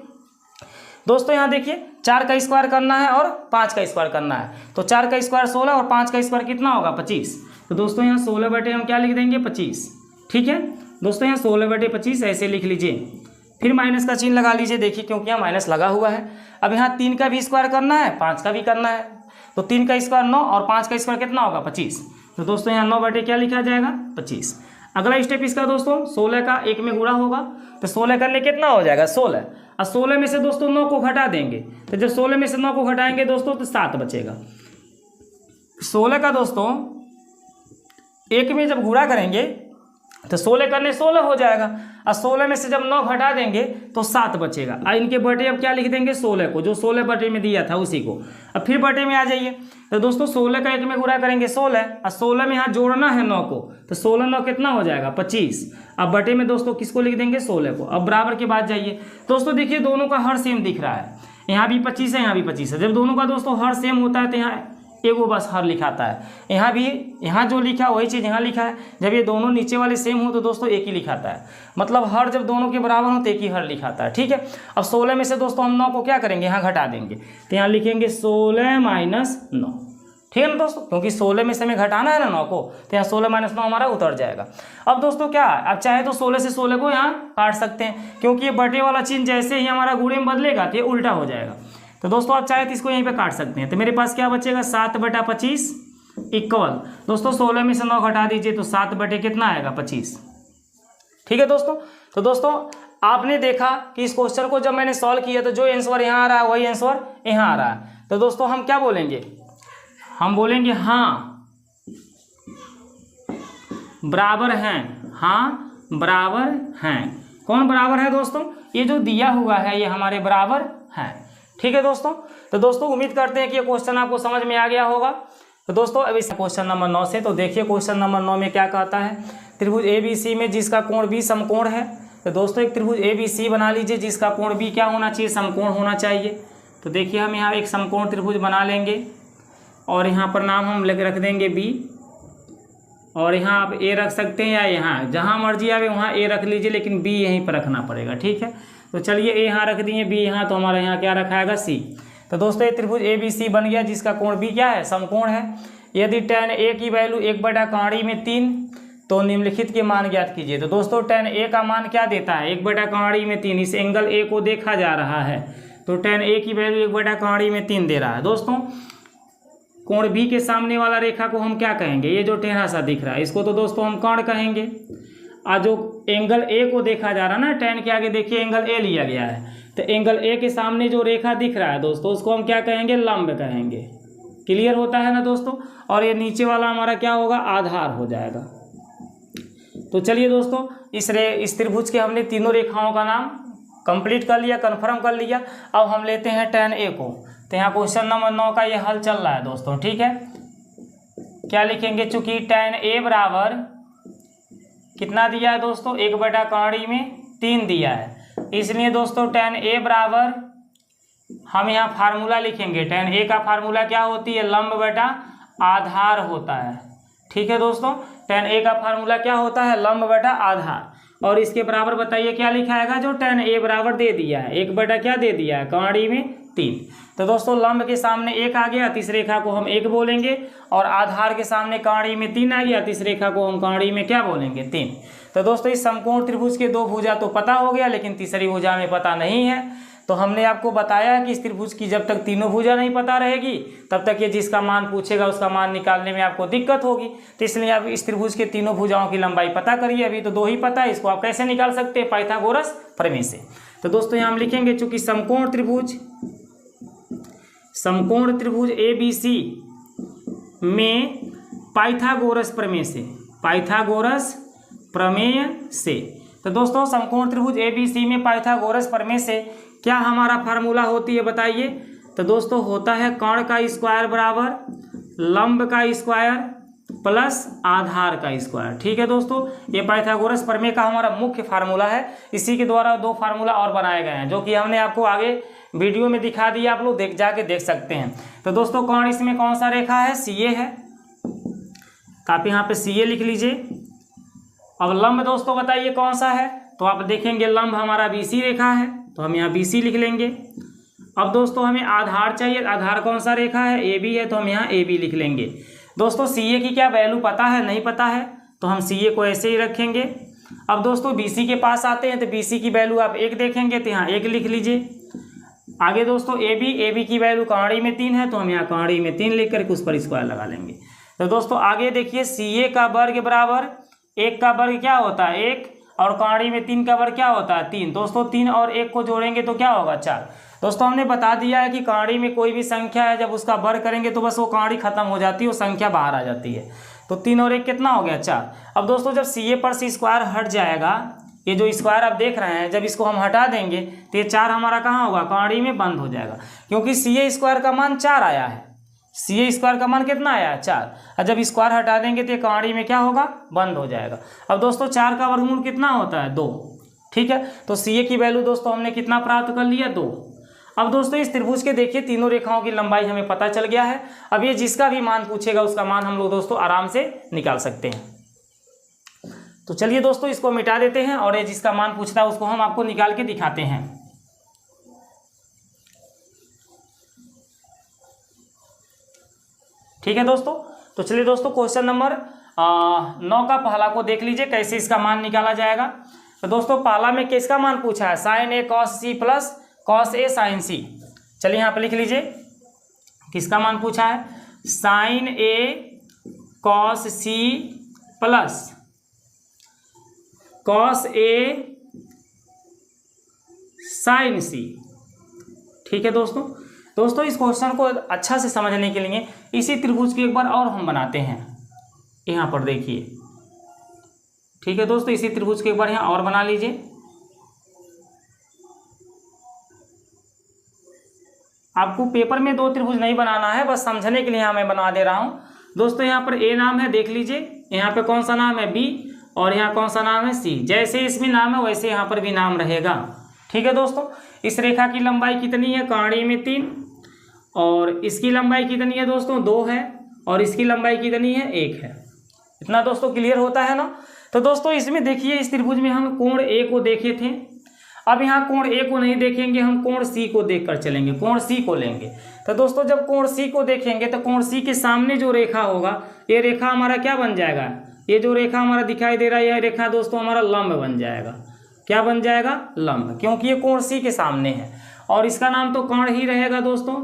[SPEAKER 1] दोस्तों यहाँ देखिए 4 का स्क्वायर करना है और 5 का स्क्वायर करना है, तो 4 का स्क्वायर 16 और 5 का स्क्वायर कितना होगा, 25। तो दोस्तों यहाँ 16 बटे हम क्या लिख देंगे, 25। ठीक है दोस्तों, यहाँ 16 बटे 25 ऐसे लिख लीजिए। फिर माइनस का चिन्ह लगा लीजिए, देखिए क्योंकि यहाँ माइनस लगा हुआ है। अब यहाँ 3 का भी स्क्वायर करना है, 5 का भी करना है, तो 3 का स्क्वायर 9 और 5 का स्क्वायर कितना होगा, 25। तो दोस्तों यहाँ 9 बटे क्या लिखा जाएगा, 25। अगला स्टेप इसका दोस्तों 16 का 1 में गुणा होगा, तो 16 करने कितना हो जाएगा 16, और 16 में से दोस्तों 9 को घटा देंगे, तो जब 16 में से 9 को घटाएंगे दोस्तों तो 7 बचेगा। 16 का दोस्तों 1 में जब गुणा करेंगे तो 16 करने 16 हो जाएगा, और 16 में से जब 9 घटा देंगे तो 7 बचेगा। और इनके बटे अब क्या लिख देंगे 16 को, जो 16 बटे में दिया था उसी को। अब फिर बटे में आ जाइए, तो दोस्तों 16 का 1 में गुणा करेंगे 16, और 16 में यहाँ जोड़ना है 9 को, तो 16 9 कितना हो जाएगा 25। अब बटे में दोस्तों किसको लिख देंगे 16 को। अब बराबर के बाद जाइए दोस्तों, देखिए दोनों का हर सेम दिख रहा है, यहाँ भी 25 है यहाँ भी 25 है। जब दोनों का दोस्तों हर सेम होता है तो यहाँ एगो बस हर लिखाता है, यहाँ भी यहाँ जो लिखा वही चीज़ यहाँ लिखा है। जब ये दोनों नीचे वाले सेम हो तो दोस्तों एक ही लिखाता है, मतलब हर जब दोनों के बराबर हो तो एक ही हर लिखाता है, ठीक है। अब 16 में से दोस्तों हम 9 को क्या करेंगे यहाँ घटा देंगे, तो यहाँ लिखेंगे 16 माइनस 9, ठीक है ना दोस्तों, क्योंकि 16 में से हमें घटाना है ना 9 को, तो यहाँ 16 माइनस 9 हमारा उतर जाएगा। अब दोस्तों क्या है, अब चाहे तो 16 से 16 को यहाँ काट सकते हैं, क्योंकि ये बटे वाला चिन्ह जैसे ही हमारा गुणे में बदलेगा तो ये उल्टा हो जाएगा। तो दोस्तों आप चाहे तो इसको यहीं पे काट सकते हैं, तो मेरे पास क्या बचेगा 7/25 इक्वल दोस्तों 16 में से 9 घटा दीजिए तो 7 बटे कितना आएगा 25, ठीक है दोस्तों। तो दोस्तों आपने देखा कि इस क्वेश्चन को जब मैंने सॉल्व किया तो जो आंसर यहाँ आ रहा है वही आंसर यहाँ आ रहा है। तो दोस्तों हम क्या बोलेंगे, हम बोलेंगे हाँ बराबर हैं, हाँ बराबर हैं। कौन बराबर है दोस्तों, ये जो दिया हुआ है ये हमारे बराबर है, ठीक है दोस्तों। तो दोस्तों उम्मीद करते हैं कि ये क्वेश्चन आपको समझ में आ गया होगा। तो दोस्तों अब इस क्वेश्चन नंबर 9 से, तो देखिए क्वेश्चन नंबर 9 में क्या कहता है, त्रिभुज ABC में जिसका कोण B समकोण है। तो दोस्तों एक त्रिभुज ABC बना लीजिए जिसका कोण B क्या होना चाहिए, समकोण होना चाहिए। तो देखिए हम यहाँ एक समकोण त्रिभुज बना लेंगे और यहाँ पर नाम हम रख देंगे B, और यहाँ आप A रख सकते हैं या यहाँ जहाँ मर्जी आवे वहाँ A रख लीजिए, लेकिन B यहीं पर रखना पड़ेगा, ठीक है। तो चलिए A यहाँ रख दिए, B यहाँ, तो हमारा यहाँ क्या रखा है C। तो दोस्तों ये त्रिभुज ABC बन गया जिसका कोण B क्या है, समकोण है। यदि tan A की वैल्यू 1/3 में 3, तो निम्नलिखित के मान ज्ञात कीजिए। तो दोस्तों tan A का मान क्या देता है 1/3 में 3, इस एंगल A को देखा जा रहा है, तो tan A की वैल्यू 1/3 में 3 दे रहा है। दोस्तों कोण B के सामने वाला रेखा को हम क्या कहेंगे, ये जो टेढ़ा सा दिख रहा है इसको तो दोस्तों हम कर्ण कहेंगे। और जो एंगल A को देखा जा रहा है ना, tan के आगे देखिए एंगल A लिया गया है, तो एंगल A के सामने जो रेखा दिख रहा है दोस्तों उसको हम क्या कहेंगे, लंब कहेंगे। क्लियर होता है ना दोस्तों। और ये नीचे वाला हमारा क्या होगा, आधार हो जाएगा। तो चलिए दोस्तों इस त्रिभुज के हमने तीनों रेखाओं का नाम कंप्लीट कर लिया, कन्फर्म कर लिया। अब हम लेते हैं tan A को। तो यहाँ क्वेश्चन नंबर 9 का ये हल चल रहा है दोस्तों, ठीक है। क्या लिखेंगे, चूंकि tan A बराबर कितना दिया है दोस्तों 1/3 में 3 दिया है, इसलिए दोस्तों tan A बराबर हम यहाँ फार्मूला लिखेंगे। tan A का फार्मूला क्या होती है, लंब बटा आधार होता है, ठीक है दोस्तों। tan A का फार्मूला क्या होता है, लंब बटा आधार। और इसके बराबर बताइए क्या लिखाएगा, जो tan A बराबर दे दिया है 1 क्या दे दिया है, कौड़ी में 3। तो दोस्तों लंब के सामने 1 आ गया, इस रेखा को हम 1 बोलेंगे, और आधार के सामने कौड़ी में 3 आ गया, इस रेखा को हम कौड़ी में क्या बोलेंगे, 3। तो दोस्तों इस समकोण त्रिभुज के 2 भुजा तो पता हो गया, लेकिन तीसरी भुजा में पता नहीं है। तो हमने आपको बताया कि इस त्रिभुज की जब तक तीनों भुजा नहीं पता रहेगी तब तक ये जिसका मान पूछेगा उसका मान निकालने में आपको दिक्कत होगी। तो इसलिए आप इस त्रिभुज के तीनों भुजाओं की लंबाई पता करिए। अभी तो 2 ही पता है, इसको आप कैसे निकाल सकते हैं, पाइथागोरस प्रमेय से। तो दोस्तों यहाँ हम लिखेंगे, चूंकि समकोण त्रिभुज ABC में पाइथागोरस प्रमेय से, तो दोस्तों समकोण त्रिभुज ABC में पाइथागोरस प्रमेय से क्या हमारा फार्मूला होती है बताइए। तो दोस्तों होता है कर्ण का स्क्वायर बराबर लंब का स्क्वायर प्लस आधार का स्क्वायर, ठीक है दोस्तों। ये पाइथागोरस प्रमेय का हमारा मुख्य फार्मूला है। इसी के द्वारा 2 फार्मूला और बनाए गए हैं, जो कि हमने आपको आगे वीडियो में दिखा दिया, आप लोग जाके देख सकते हैं। तो दोस्तों कर्ण इसमें कौन सा रेखा है, CA है, आप यहाँ पे CA लिख लीजिए। अब लंब दोस्तों बताइए कौन सा है, तो आप देखेंगे लंब हमारा BC रेखा है, तो हम यहाँ BC लिख लेंगे। अब दोस्तों हमें आधार चाहिए, आधार कौन सा रेखा है, AB है, तो हम यहाँ AB लिख लेंगे। दोस्तों CA की क्या वैल्यू पता है, नहीं पता है, तो हम CA को ऐसे ही रखेंगे। अब दोस्तों BC के पास आते हैं, तो BC की वैल्यू आप 1 देखेंगे, तो यहाँ 1 लिख लीजिए। आगे दोस्तों AB की वैल्यू कौड़ी में 3 है, तो हम यहाँ कौड़ी में 3 लिख करके उस पर स्क्वायर लगा लेंगे। तो दोस्तों आगे देखिए CA का वर्ग बराबर 1 का वर्ग क्या होता है 1, और काड़ी में 3 का वर्ग क्या होता है 3। दोस्तों 3 और 1 को जोड़ेंगे तो क्या होगा 4। दोस्तों हमने बता दिया है कि काड़ी में कोई भी संख्या है जब उसका वर्ग करेंगे तो बस वो काड़ी खत्म हो जाती है, वो संख्या बाहर आ जाती है। तो 3 और 1 कितना हो गया 4। अब दोस्तों जब CA पर से स्क्वायर हट जाएगा, ये जो स्क्वायर आप देख रहे हैं जब इसको हम हटा देंगे तो ये 4 हमारा कहाँ होगा काड़ी में बंद हो जाएगा, क्योंकि CA स्क्वायर का मान 4 आया है। CA स्क्वायर का मान कितना आया है 4, और जब स्क्वायर हटा देंगे तो ये काड़ी में क्या होगा बंद हो जाएगा। अब दोस्तों 4 का वर्गमूल कितना होता है 2, ठीक है। तो CA की वैल्यू दोस्तों हमने कितना प्राप्त कर लिया 2। अब दोस्तों इस त्रिभुज के देखिए तीनों रेखाओं की लंबाई हमें पता चल गया है। अब ये जिसका भी मान पूछेगा उसका मान हम लोग दोस्तों आराम से निकाल सकते हैं। तो चलिए दोस्तों इसको मिटा देते हैं और ये जिसका मान पूछता है उसको हम आपको निकाल के दिखाते हैं। ठीक है दोस्तों, तो चलिए दोस्तों क्वेश्चन नंबर 9 का पहला को देख लीजिए कैसे इसका मान निकाला जाएगा। तो दोस्तों पहला में किसका मान पूछा है sin A cos C plus cos A sin C। चलिए यहाँ पे लिख लीजिए किसका मान पूछा है sin A cos C plus cos A sin C। ठीक है दोस्तों इस क्वेश्चन को अच्छा से समझने के लिए इसी त्रिभुज को एक बार और हम बनाते हैं। यहाँ पर देखिए, ठीक है दोस्तों इसी त्रिभुज को एक बार यहाँ और बना लीजिए। आपको पेपर में 2 त्रिभुज नहीं बनाना है, बस समझने के लिए यहाँ मैं बना दे रहा हूँ। दोस्तों यहाँ पर A नाम है, देख लीजिए यहाँ पे कौन सा नाम है B, और यहाँ कौन सा नाम है C। जैसे इसमें नाम है वैसे यहाँ पर भी नाम रहेगा। ठीक है दोस्तों, इस रेखा की लंबाई कितनी है काड़ी में 3, और इसकी लंबाई कितनी है दोस्तों 2 है, और इसकी लंबाई कितनी है 1 है। इतना दोस्तों क्लियर होता है ना। तो दोस्तों इसमें देखिए इस त्रिभुज में हम कोण A को देखे थे, अब यहाँ कोण A को नहीं देखेंगे, हम कोण C को देखकर चलेंगे, कोण C को लेंगे। तो दोस्तों जब कोण C को देखेंगे तो कोण C के सामने जो रेखा होगा ये रेखा हमारा क्या बन जाएगा, ये जो रेखा हमारा दिखाई दे रहा है यह रेखा दोस्तों हमारा लंब बन जाएगा। क्या बन जाएगा लंब, क्योंकि ये कोण C के सामने है, और इसका नाम तो कर्ण ही रहेगा दोस्तों,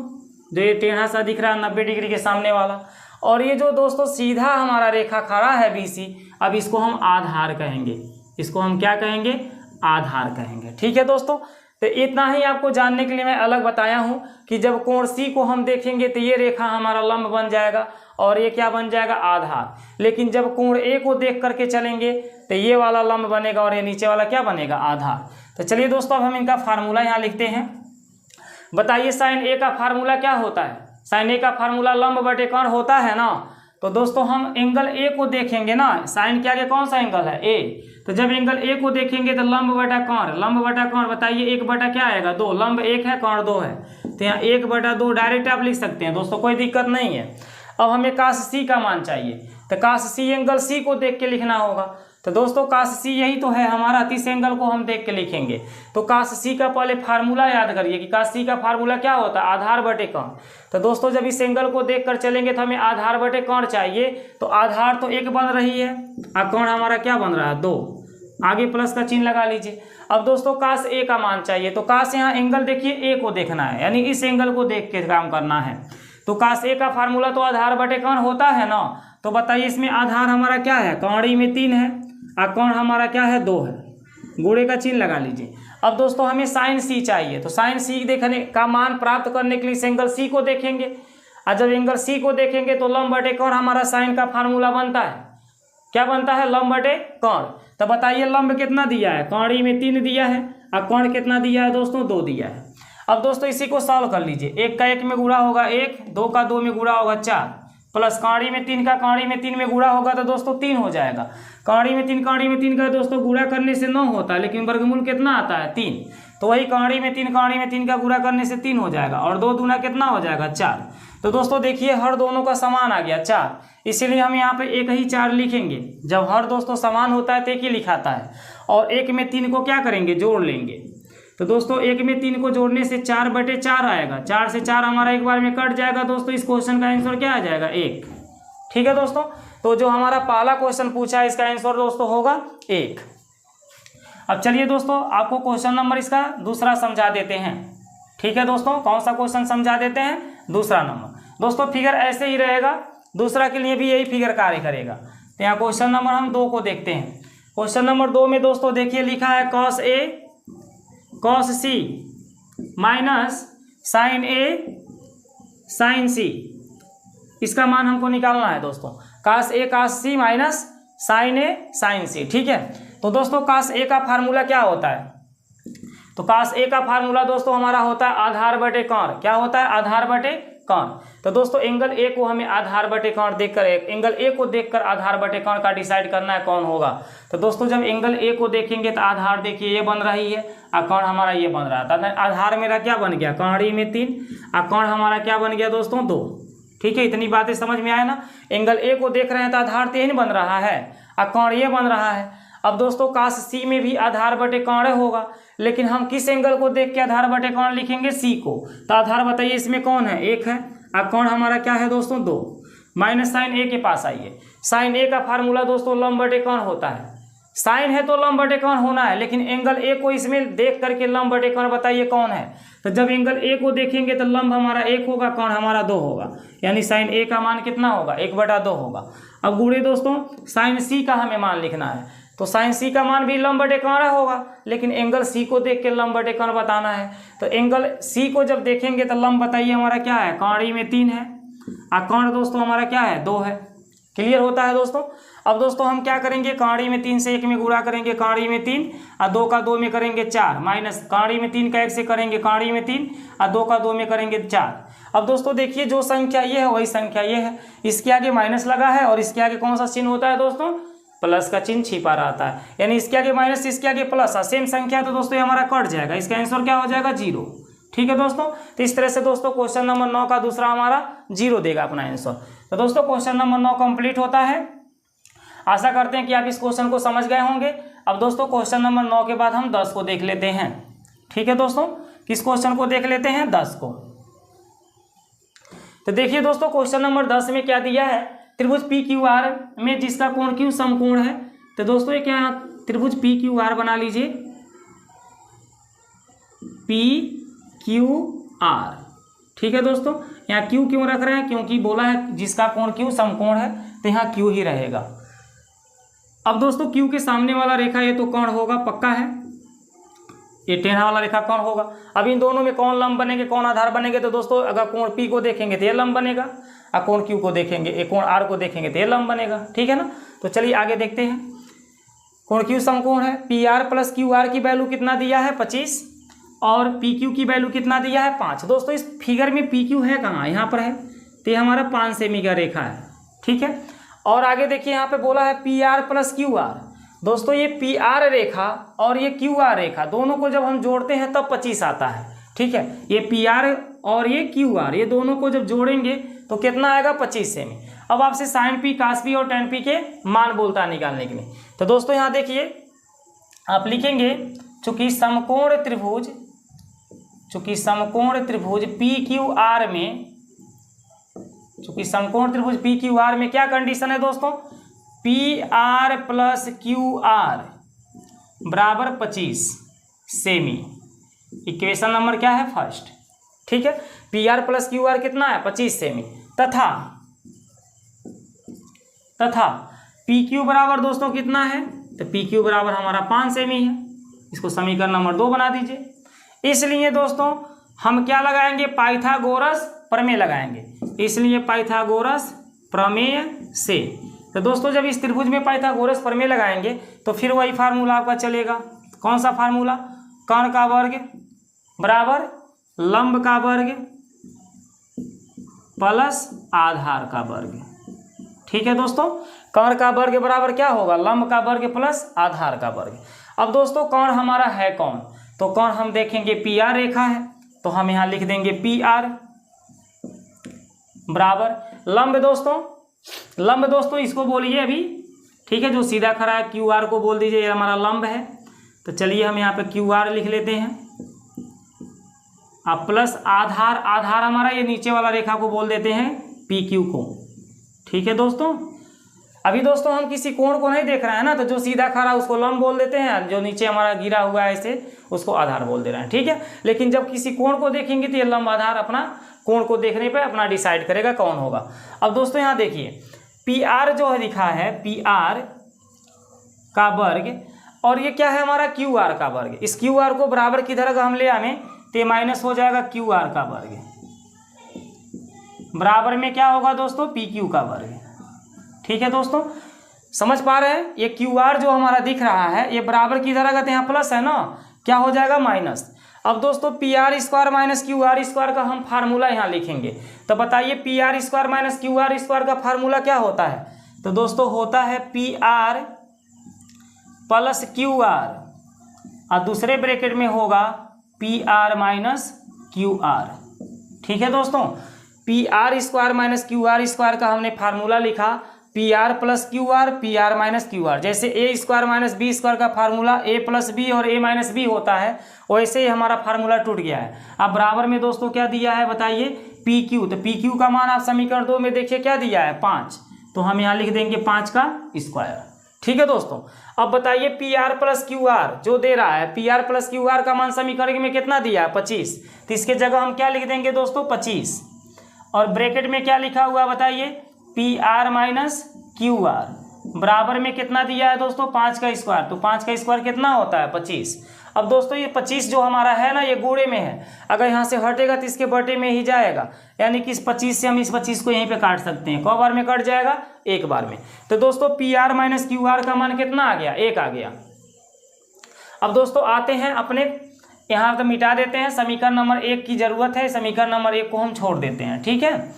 [SPEAKER 1] जो ये टेढ़ा सा दिख रहा है 90 डिग्री के सामने वाला। और ये जो दोस्तों सीधा हमारा रेखा खड़ा है BC, अब इसको हम आधार कहेंगे, इसको हम क्या कहेंगे आधार कहेंगे। ठीक है दोस्तों, तो इतना ही आपको जानने के लिए मैं अलग बताया हूँ कि जब कोण C को हम देखेंगे तो ये रेखा हमारा लंब बन जाएगा और ये क्या बन जाएगा आधार, लेकिन जब कोण A को देख करके चलेंगे तो ये वाला लंब बनेगा और ये नीचे वाला क्या बनेगा आधार। तो चलिए दोस्तों अब हम इनका फार्मूला यहाँ लिखते हैं। बताइए sin A का फार्मूला क्या होता है, sin A का फार्मूला लंब बटे कर्ण होता है ना। तो दोस्तों हम एंगल A को देखेंगे ना, साइन के आगे कौन सा एंगल है A, तो जब एंगल A को देखेंगे तो लंब बटा कर्ण, लंब बटा कर्ण बताइए 1 बटा क्या आएगा 2, लंब 1 है कर्ण 2 है, तो यहाँ 1 बटा 2 डायरेक्ट आप लिख सकते हैं दोस्तों, कोई दिक्कत नहीं है। अब हमें काश C का मान चाहिए, तो काश C एंगल C को देख के लिखना होगा। तो दोस्तों काश C यही तो है हमारा, इस एंगल को हम देख के लिखेंगे। तो काश C का पहले फार्मूला याद करिए कि काश C का फार्मूला क्या होता है आधार बटे कर्ण। तो दोस्तों जब इस एंगल को देख कर चलेंगे तो हमें आधार बटे कर्ण चाहिए, तो आधार तो 1 बन रही है और कर्ण हमारा क्या बन रहा है 2, आगे प्लस का चिन्ह लगा लीजिए। अब दोस्तों काश A का मान चाहिए, तो काश यहाँ एंगल देखिए A को देखना है, यानी इस एंगल को देख के काम करना है। तो काश A का फार्मूला तो आधार बटे कर्ण होता है ना। तो बताइए इसमें आधार हमारा क्या है काड़ी में 3 है और कर्ण हमारा क्या है 2 है, गुणे का चिन्ह लगा लीजिए। अब दोस्तों हमें साइन C चाहिए, तो साइन C देखने का मान प्राप्त करने के लिए इस एंगल C को देखेंगे, और जब एंगल C को देखेंगे तो लंब बटे कर्ण हमारा साइन का फार्मूला बनता है, क्या बनता है लंब बटे कर्ण। तो बताइए लंब कितना दिया है काड़ी में 3 दिया है और कर्ण कितना दिया है दोस्तों 2 दिया है। अब दोस्तों इसी को सॉल्व कर लीजिए, 1 का 1 में गुणा होगा 1, 2 का 2 में गुणा होगा 4, प्लस काड़ी में 3 का काड़ी में 3 में गुणा होगा तो दोस्तों 3 हो जाएगा। काड़ी में 3 का दोस्तों गुणा करने से 9 होता है, लेकिन वर्गमूल कितना आता है 3, तो वही काड़ी में 3 का गुणा करने से 3 हो जाएगा, और 2 दूना कितना हो जाएगा 4। तो दोस्तों देखिए हर दोनों का समान आ गया 4, इसीलिए हम यहाँ पे एक ही 4 लिखेंगे। जब हर दोस्तों समान होता है तो एक ही लिखाता है, और 1 में 3 को क्या करेंगे जोड़ लेंगे। तो दोस्तों 1 में 3 को जोड़ने से 4 बटे 4 आएगा, 4 से 4 हमारा एक बार में कट जाएगा दोस्तों, इस क्वेश्चन का आंसर क्या आ जाएगा 1। ठीक है दोस्तों, तो जो हमारा पहला क्वेश्चन पूछा है इसका आंसर दोस्तों होगा 1। अब चलिए दोस्तों आपको क्वेश्चन नंबर इसका दूसरा समझा देते हैं। ठीक है दोस्तों, कौन सा क्वेश्चन समझा देते हैं दूसरा नंबर। दोस्तों फिगर ऐसे ही रहेगा, दूसरा के लिए भी यही फिगर कार्य करेगा। तो यहाँ क्वेश्चन नंबर हम 2 को देखते हैं। क्वेश्चन नंबर 2 में दोस्तों देखिए लिखा है cos A cos C minus sin A sin C। इसका मान हमको निकालना है दोस्तों, cos A cos C minus sin A sin C। ठीक है, तो दोस्तों cos A का फार्मूला क्या होता है? तो cos A का फार्मूला दोस्तों हमारा होता है आधार बटे कोण। क्या होता है? आधार बटे कोण। तो दोस्तों एंगल ए को हमें आधार बटे कोण देखकर, एंगल ए को देखकर आधार बटे कोण का डिसाइड करना है कौन होगा। तो दोस्तों जब एंगल ए को देखेंगे तो आधार देखिए ये बन रही है और कोण हमारा ये बन रहा था। आधार मेरा क्या बन गया? कोण में 3 और कोण हमारा क्या बन गया दोस्तों? 2। ठीक है, इतनी बातें समझ में आए ना। एंगल ए को देख रहे हैं तो आधार 3 बन रहा है और कोण ये बन रहा है। अब दोस्तों cos C में भी आधार बटे कोण होगा, लेकिन हम किस एंगल को देख के आधार बटे कोण लिखेंगे? C को। तो आधार बताइए इसमें कौन है? 1 है और कोण हमारा क्या है दोस्तों? 2। माइनस साइन A के पास आइए। साइन A का फार्मूला दोस्तों लंब बटे कोण होता है। साइन है तो लंब बटे कोण होना है, लेकिन एंगल ए को इसमें देख करके लंब बटे कोण बताइए कौन है? तो जब एंगल ए को देखेंगे तो लंब हमारा 1 होगा, कोण हमारा 2 होगा, यानी साइन A का मान कितना होगा? 1/2 होगा। अब गुणे दोस्तों साइन C का हमें मान लिखना है। तो साइन C का मान भी लंब बटे कोण होगा, लेकिन एंगल C को देख के लंब बटे कोण बताना है। तो एंगल C को जब देखेंगे तो लंब बताइए हमारा क्या है? कोण में 3 है और कोण दोस्तों हमारा क्या है? 2 है। क्लियर होता है दोस्तों? अब दोस्तों हम क्या करेंगे? कोण में 3 से 1 में गुणा करेंगे, कोण में 3 और 2 का 2 में करेंगे 4, माइनस कोण में 3 का 1 से करेंगे कोण में 3 और 2 का 2 में करेंगे 4। अब दोस्तों देखिए जो संख्या ये है वही संख्या ये है, इसके आगे माइनस लगा है और इसके आगे कौन सा चिन्ह होता है दोस्तों? प्लस का चिन्ह छिपा रहता है, यानी इसके आगे माइनस इसके आगे प्लस, सेम संख्या है तो दोस्तों ये हमारा कट जाएगा। इसका आंसर क्या हो जाएगा? 0। ठीक है दोस्तों, तो इस तरह से दोस्तों क्वेश्चन नंबर 9 का दूसरा हमारा 0 देगा अपना आंसर। तो दोस्तों क्वेश्चन नंबर 9 कंप्लीट होता है। आशा करते हैं कि आप इस क्वेश्चन को समझ गए होंगे। अब दोस्तों क्वेश्चन नंबर 9 के बाद हम 10 को देख लेते हैं। ठीक है दोस्तों, किस क्वेश्चन को देख लेते हैं? 10 को। तो देखिए दोस्तों क्वेश्चन नंबर 10 में क्या दिया है? त्रिभुज PQR में जिसका कोण Q समकोण है। तो दोस्तों ये क्या है? त्रिभुज PQR बना लीजिए, PQR। ठीक है दोस्तों, यहाँ Q क्यों रख रहे हैं? क्योंकि बोला है जिसका कोण Q समकोण है, तो यहाँ Q ही रहेगा। अब दोस्तों Q के सामने वाला रेखा ये तो कोण होगा, पक्का है, ये टेढ़ा वाला रेखा कोण होगा। अब इन दोनों में कौन लंब बनेंगे, कौन आधार बनेंगे? तो दोस्तों अगर कोण P को देखेंगे तो ये लंब बनेगा और कोण Q को देखेंगे, एक कोण R को देखेंगे तो ये लंब बनेगा। ठीक है ना, तो चलिए आगे देखते हैं। कोण Q समकोण है, PR प्लस QR की वैल्यू कितना दिया है? 25 और PQ की वैल्यू कितना दिया है? 5। दोस्तों इस फिगर में PQ है कहाँ? यहाँ पर है, तो ये हमारा 5 सेमी का रेखा है। ठीक है, और आगे देखिए यहाँ पे बोला है PR प्लस QR। दोस्तों ये PR रेखा और ये QR रेखा दोनों को जब हम जोड़ते हैं तब 25 आता है। ठीक है, ये PR और ये QR ये दोनों को जब जोड़ेंगे तो कितना आएगा? 25 सेमी। अब आपसे sin P, cos P और tan P के मान बोलता है निकालने के लिए। तो दोस्तों यहाँ देखिए आप लिखेंगे चूंकि समकोण त्रिभुज PQR में, चूंकि समकोण त्रिभुज PQR में क्या कंडीशन है दोस्तों? PR प्लस QR बराबर 25 सेमी। इक्वेशन नंबर क्या है? फर्स्ट। ठीक है, PR प्लस QR कितना है? 25 सेमी। तथा PQ बराबर दोस्तों कितना है? तो PQ बराबर हमारा 5 सेमी है। इसको समीकरण नंबर 2 बना दीजिए। इसलिए दोस्तों हम क्या लगाएंगे? पाइथागोरस प्रमेय लगाएंगे। इसलिए पाइथागोरस प्रमेय से, तो दोस्तों जब इस त्रिभुज में पाइथागोरस प्रमेय लगाएंगे तो फिर वही फार्मूला आपका चलेगा। कौन सा फार्मूला? कोण का वर्ग बराबर लंब का वर्ग प्लस आधार का वर्ग। ठीक है दोस्तों, कोण का वर्ग बराबर क्या होगा? लंब का वर्ग प्लस आधार का वर्ग। अब दोस्तों कोण हमारा है कौन? तो कोण हम देखेंगे PR रेखा है, तो हम यहाँ लिख देंगे PR बराबर लंब दोस्तों इसको बोलिए अभी। ठीक है, जो सीधा खड़ा है QR को बोल दीजिए ये हमारा लंब है। तो चलिए हम यहाँ पे QR लिख लेते हैं। अब प्लस आधार हमारा ये नीचे वाला रेखा को बोल देते हैं PQ को। ठीक है दोस्तों, अभी दोस्तों हम किसी कोण को नहीं देख रहे हैं ना, तो जो सीधा खड़ा उसको लंब बोल देते हैं, जो नीचे हमारा गिरा हुआ है ऐसे उसको आधार बोल दे रहे हैं। ठीक है, लेकिन जब किसी कोण को देखेंगे तो ये लंब आधार अपना कोण को देखने पे अपना डिसाइड करेगा कौन होगा। अब दोस्तों यहाँ देखिए पी आर जो है लिखा है पी आर का वर्ग, और ये क्या है हमारा क्यू आर का वर्ग। इस क्यू आर को बराबर किधर अगर हम ले आवें तो ये माइनस हो जाएगा क्यू आर का वर्ग, बराबर में क्या होगा दोस्तों, पी क्यू का वर्ग। ठीक है दोस्तों, समझ पा रहे हैं। ये क्यू आर जो हमारा दिख रहा है ये बराबर किधर अगर यहाँ प्लस है ना, क्या हो जाएगा माइनस। अब दोस्तों P R square minus Q R square का हम फार्मूला यहाँ लिखेंगे। तो बताइए P R square minus Q R square का फार्मूला क्या होता है। तो दोस्तों होता है P R plus Q R, और दूसरे ब्रैकेट में होगा P R minus Q R. ठीक है दोस्तों, P R square minus Q R square का हमने फार्मूला लिखा P R plus Q R, P R minus Q R. जैसे ए स्क्वायर माइनस बी स्क्वायर का फार्मूला ए प्लस बी और ए माइनस बी होता है, वैसे ही हमारा फार्मूला टूट गया है। अब बराबर में दोस्तों क्या दिया है बताइए, पी क्यू। तो पी क्यू का मान आप समीकरण 2 में देखिए क्या दिया है 5, तो हम यहाँ लिख देंगे 5 का स्क्वायर। ठीक है दोस्तों, अब बताइए P R plus Q R जो दे रहा है, P R plus Q R का मान समीकरण में कितना दिया है 25, तो इसके जगह हम क्या लिख देंगे दोस्तों 25, और ब्रैकेट में क्या लिखा हुआ बताइए P R minus Q R, बराबर में कितना दिया है दोस्तों 5 का स्क्वायर। तो 5 का स्क्वायर कितना होता है 25। अब दोस्तों ये 25 जो हमारा है ना ये गोड़े में है, अगर यहाँ से हटेगा तो इसके बटे में ही जाएगा, यानी कि इस 25 से हम इस 25 को यहीं पे काट सकते हैं। कौ बार में कट जाएगा, एक बार में। तो दोस्तों P R minus Q R का मान कितना आ गया, 1 आ गया। अब दोस्तों आते हैं अपने यहाँ तो मिटा देते हैं, समीकरण नंबर 1 की जरूरत है, समीकरण नंबर 1 को हम छोड़ देते हैं। ठीक है,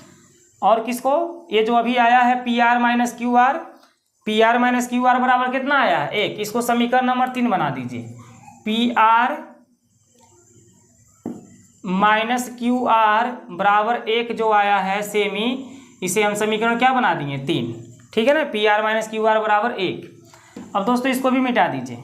[SPEAKER 1] और किसको, ये जो अभी आया है P R minus Q R, P R minus Q R बराबर कितना आया है 1, इसको समीकरण नंबर 3 बना दीजिए। P R minus Q R बराबर 1 जो आया है सेमी, इसे हम समीकरण क्या बना दिए 3। ठीक है ना, P R minus Q R बराबर 1। अब दोस्तों इसको भी मिटा दीजिए,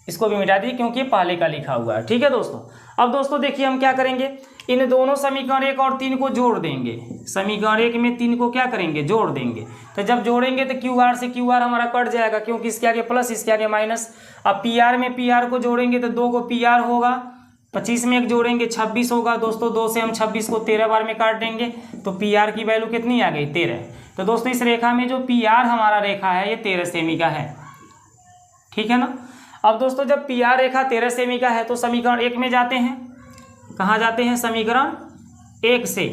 [SPEAKER 1] इसको भी मिटा दीजिए क्योंकि पहले का लिखा हुआ है। ठीक है दोस्तों, अब दोस्तों देखिए हम क्या करेंगे, इन दोनों समीकरण 1 और 3 को जोड़ देंगे। समीकरण 1 में 3 को क्या करेंगे, जोड़ देंगे। तो जब जोड़ेंगे तो क्यू आर से क्यू आर हमारा कट जाएगा, क्योंकि इसके आगे प्लस इसके आगे माइनस। अब पी आर में पी आर को जोड़ेंगे तो 2 को पी आर होगा, 25 में 1 जोड़ेंगे 26 होगा दोस्तों, 2 से हम 26 को 13 बार में काट देंगे, तो पी आर की वैल्यू कितनी आ गई 13। तो दोस्तों इस रेखा में जो पी आर हमारा रेखा है ये 13 सेमी का है। ठीक है ना। अब दोस्तों जब पी आर रेखा 13 सेमी का है तो समीकरण 1 में जाते हैं, कहाँ जाते हैं, समीकरण 1 से।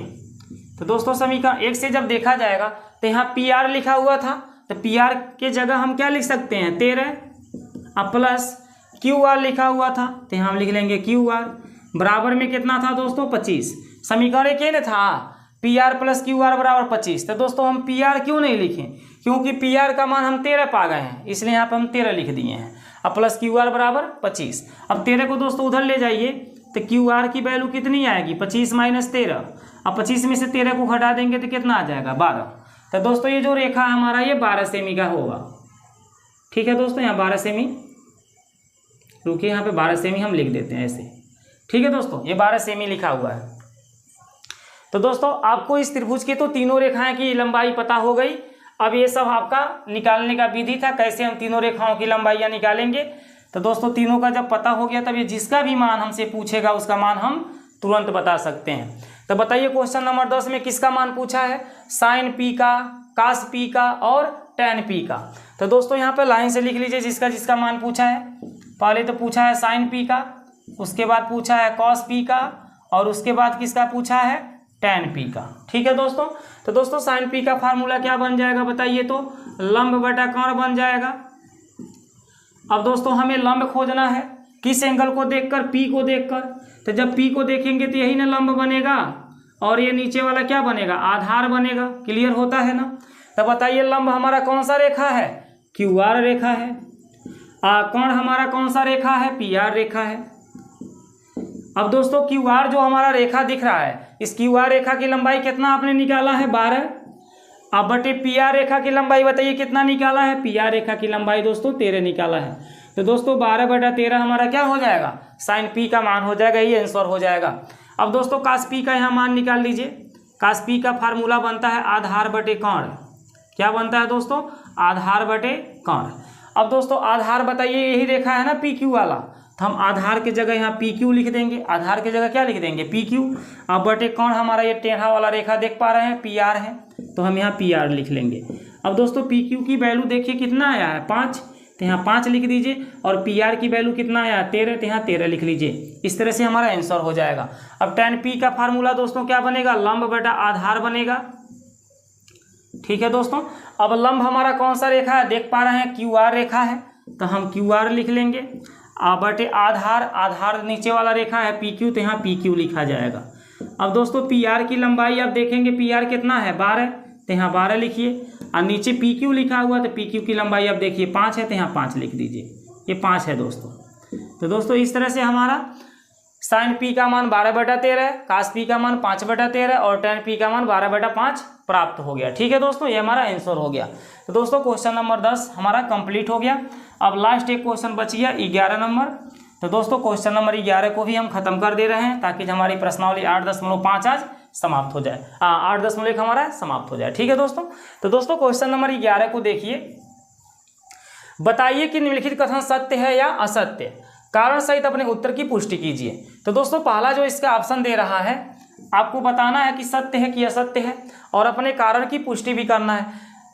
[SPEAKER 1] तो दोस्तों समीकरण 1 से जब देखा जाएगा तो यहाँ पी आर लिखा हुआ था, तो पी आर के जगह हम क्या लिख सकते हैं 13, अब प्लस क्यू आर लिखा हुआ था तो यहाँ हम लिख लेंगे क्यू आर, बराबर में कितना था दोस्तों 25। समीकरण 1 में था P R plus Q R बराबर 25। तो दोस्तों हम पी आर क्यों नहीं लिखें, क्योंकि पी आर का मान हम 13 पा गए हैं, इसलिए यहाँ पर हम 13 लिख दिए हैं। अब प्लस क्यू आर बराबर 25। अब 13 को दोस्तों उधर ले जाइए तो क्यू आर की वैल्यू कितनी आएगी 25 माइनस 13। अब 25 में से 13 को घटा देंगे तो कितना आ जाएगा 12। तो दोस्तों ये जो रेखा हमारा ये 12 सेमी का होगा। ठीक है दोस्तों, यहाँ 12 सेमी, रुकिए यहाँ पे 12 सेमी हम लिख देते हैं ऐसे। ठीक है दोस्तों, ये 12 सेमी लिखा हुआ है। तो दोस्तों आपको इस त्रिभुज की तो तीनों रेखाएं की लंबाई पता हो गई। अब ये सब आपका निकालने का विधि था, कैसे हम तीनों रेखाओं की लंबाइयाँ निकालेंगे। तो दोस्तों तीनों का जब पता हो गया तब ये जिसका भी मान हमसे पूछेगा उसका मान हम तुरंत बता सकते हैं। तो बताइए क्वेश्चन नंबर 10 में किसका मान पूछा है, साइन पी का, कास पी का और टैन पी का। तो दोस्तों यहाँ पे लाइन से लिख लीजिए जिसका जिसका मान पूछा है। पहले तो पूछा है साइन पी का, उसके बाद पूछा है कॉस पी का, और उसके बाद किसका पूछा है टैन पी का। ठीक है दोस्तों, तो दोस्तों साइन पी का फार्मूला क्या बन जाएगा बताइए, तो लंब बटा कोण बन जाएगा। अब दोस्तों हमें लंब खोजना है, किस एंगल को देखकर, पी को देखकर। तो जब पी को देखेंगे तो यही ना लंब बनेगा, और ये नीचे वाला क्या बनेगा, आधार बनेगा। क्लियर होता है ना। तो बताइए लंब हमारा कौन सा रेखा है, क्यू आर रेखा है। कोण हमारा कौन सा रेखा है, पी आर रेखा है। अब दोस्तों क्यू आर जो हमारा रेखा दिख रहा है, इस क्यू आर रेखा की लंबाई कितना आपने निकाला है 12। अब बटे पी आर रेखा की लंबाई बताइए कितना निकाला है, पी आर रेखा की लंबाई दोस्तों 13 निकाला है। तो दोस्तों 12 बटा 13 हमारा क्या हो जाएगा, साइन पी का मान हो जाएगा, ये आंसर हो जाएगा। अब दोस्तों कास पी का यहाँ मान निकाल लीजिए। कास पी का फार्मूला बनता है आधार बटे कोण। क्या बनता है दोस्तों, आधार बटे कोण। अब दोस्तों आधार बताइए यही रेखा है ना पी क्यू वाला, तो हम आधार की जगह यहाँ पी क्यू लिख देंगे। आधार की जगह क्या लिख देंगे? P Q. अब बटे कौन हमारा ये टेढ़ा वाला रेखा देख पा रहे हैं? पी आर है, तो हम यहाँ पी आर लिख लेंगे। अब दोस्तों पी क्यू की वैल्यू देखिए कितना आया है? 5, तो यहाँ 5 लिख दीजिए। और पी आर की वैल्यू कितना आया? 13, तो यहाँ 13 लिख लीजिए। इस तरह से हमारा आंसर हो जाएगा। अब tan p का फार्मूला दोस्तों क्या बनेगा? लंब बटा आधार बनेगा। ठीक है दोस्तों। अब लंब हमारा कौन सा रेखा है? देख पा रहे हैं क्यू आर रेखा है, तो हम क्यू आर लिख लेंगे। बटे आधार, आधार नीचे वाला रेखा है पी क्यू, तो यहाँ पी क्यू लिखा जाएगा। अब दोस्तों पी आर की लंबाई आप देखेंगे, पी आर कितना है? 12, तो यहाँ 12 लिखिए। और नीचे पी क्यू लिखा हुआ, तो पी क्यू की लंबाई आप देखिए 5 है, तो यहाँ 5 लिख दीजिए। ये 5 है दोस्तों। तो दोस्तों इस तरह से हमारा साइन पी का मान 12/13, कास पी का मान 5/13 और tan पी का मान 12/5 प्राप्त हो गया। ठीक है दोस्तों, ये हमारा आंसर हो गया। तो दोस्तों क्वेश्चन नंबर 10 हमारा कंप्लीट हो गया। अब लास्ट एक क्वेश्चन बच गया 11 नंबर। तो दोस्तों क्वेश्चन नंबर 11 को भी हम खत्म कर दे रहे हैं, ताकि हमारी प्रश्नावली 8.5 आज समाप्त हो जाए। 8.1 हमारा समाप्त हो जाए। ठीक है दोस्तों। तो दोस्तों क्वेश्चन नंबर 11 को देखिए। बताइए कि निम्नलिखित कथन सत्य है या असत्य, कारण सहित अपने उत्तर की पुष्टि कीजिए। तो दोस्तों पहला जो इसका ऑप्शन दे रहा है, आपको बताना है कि सत्य है कि असत्य है, और अपने कारण की पुष्टि भी करना है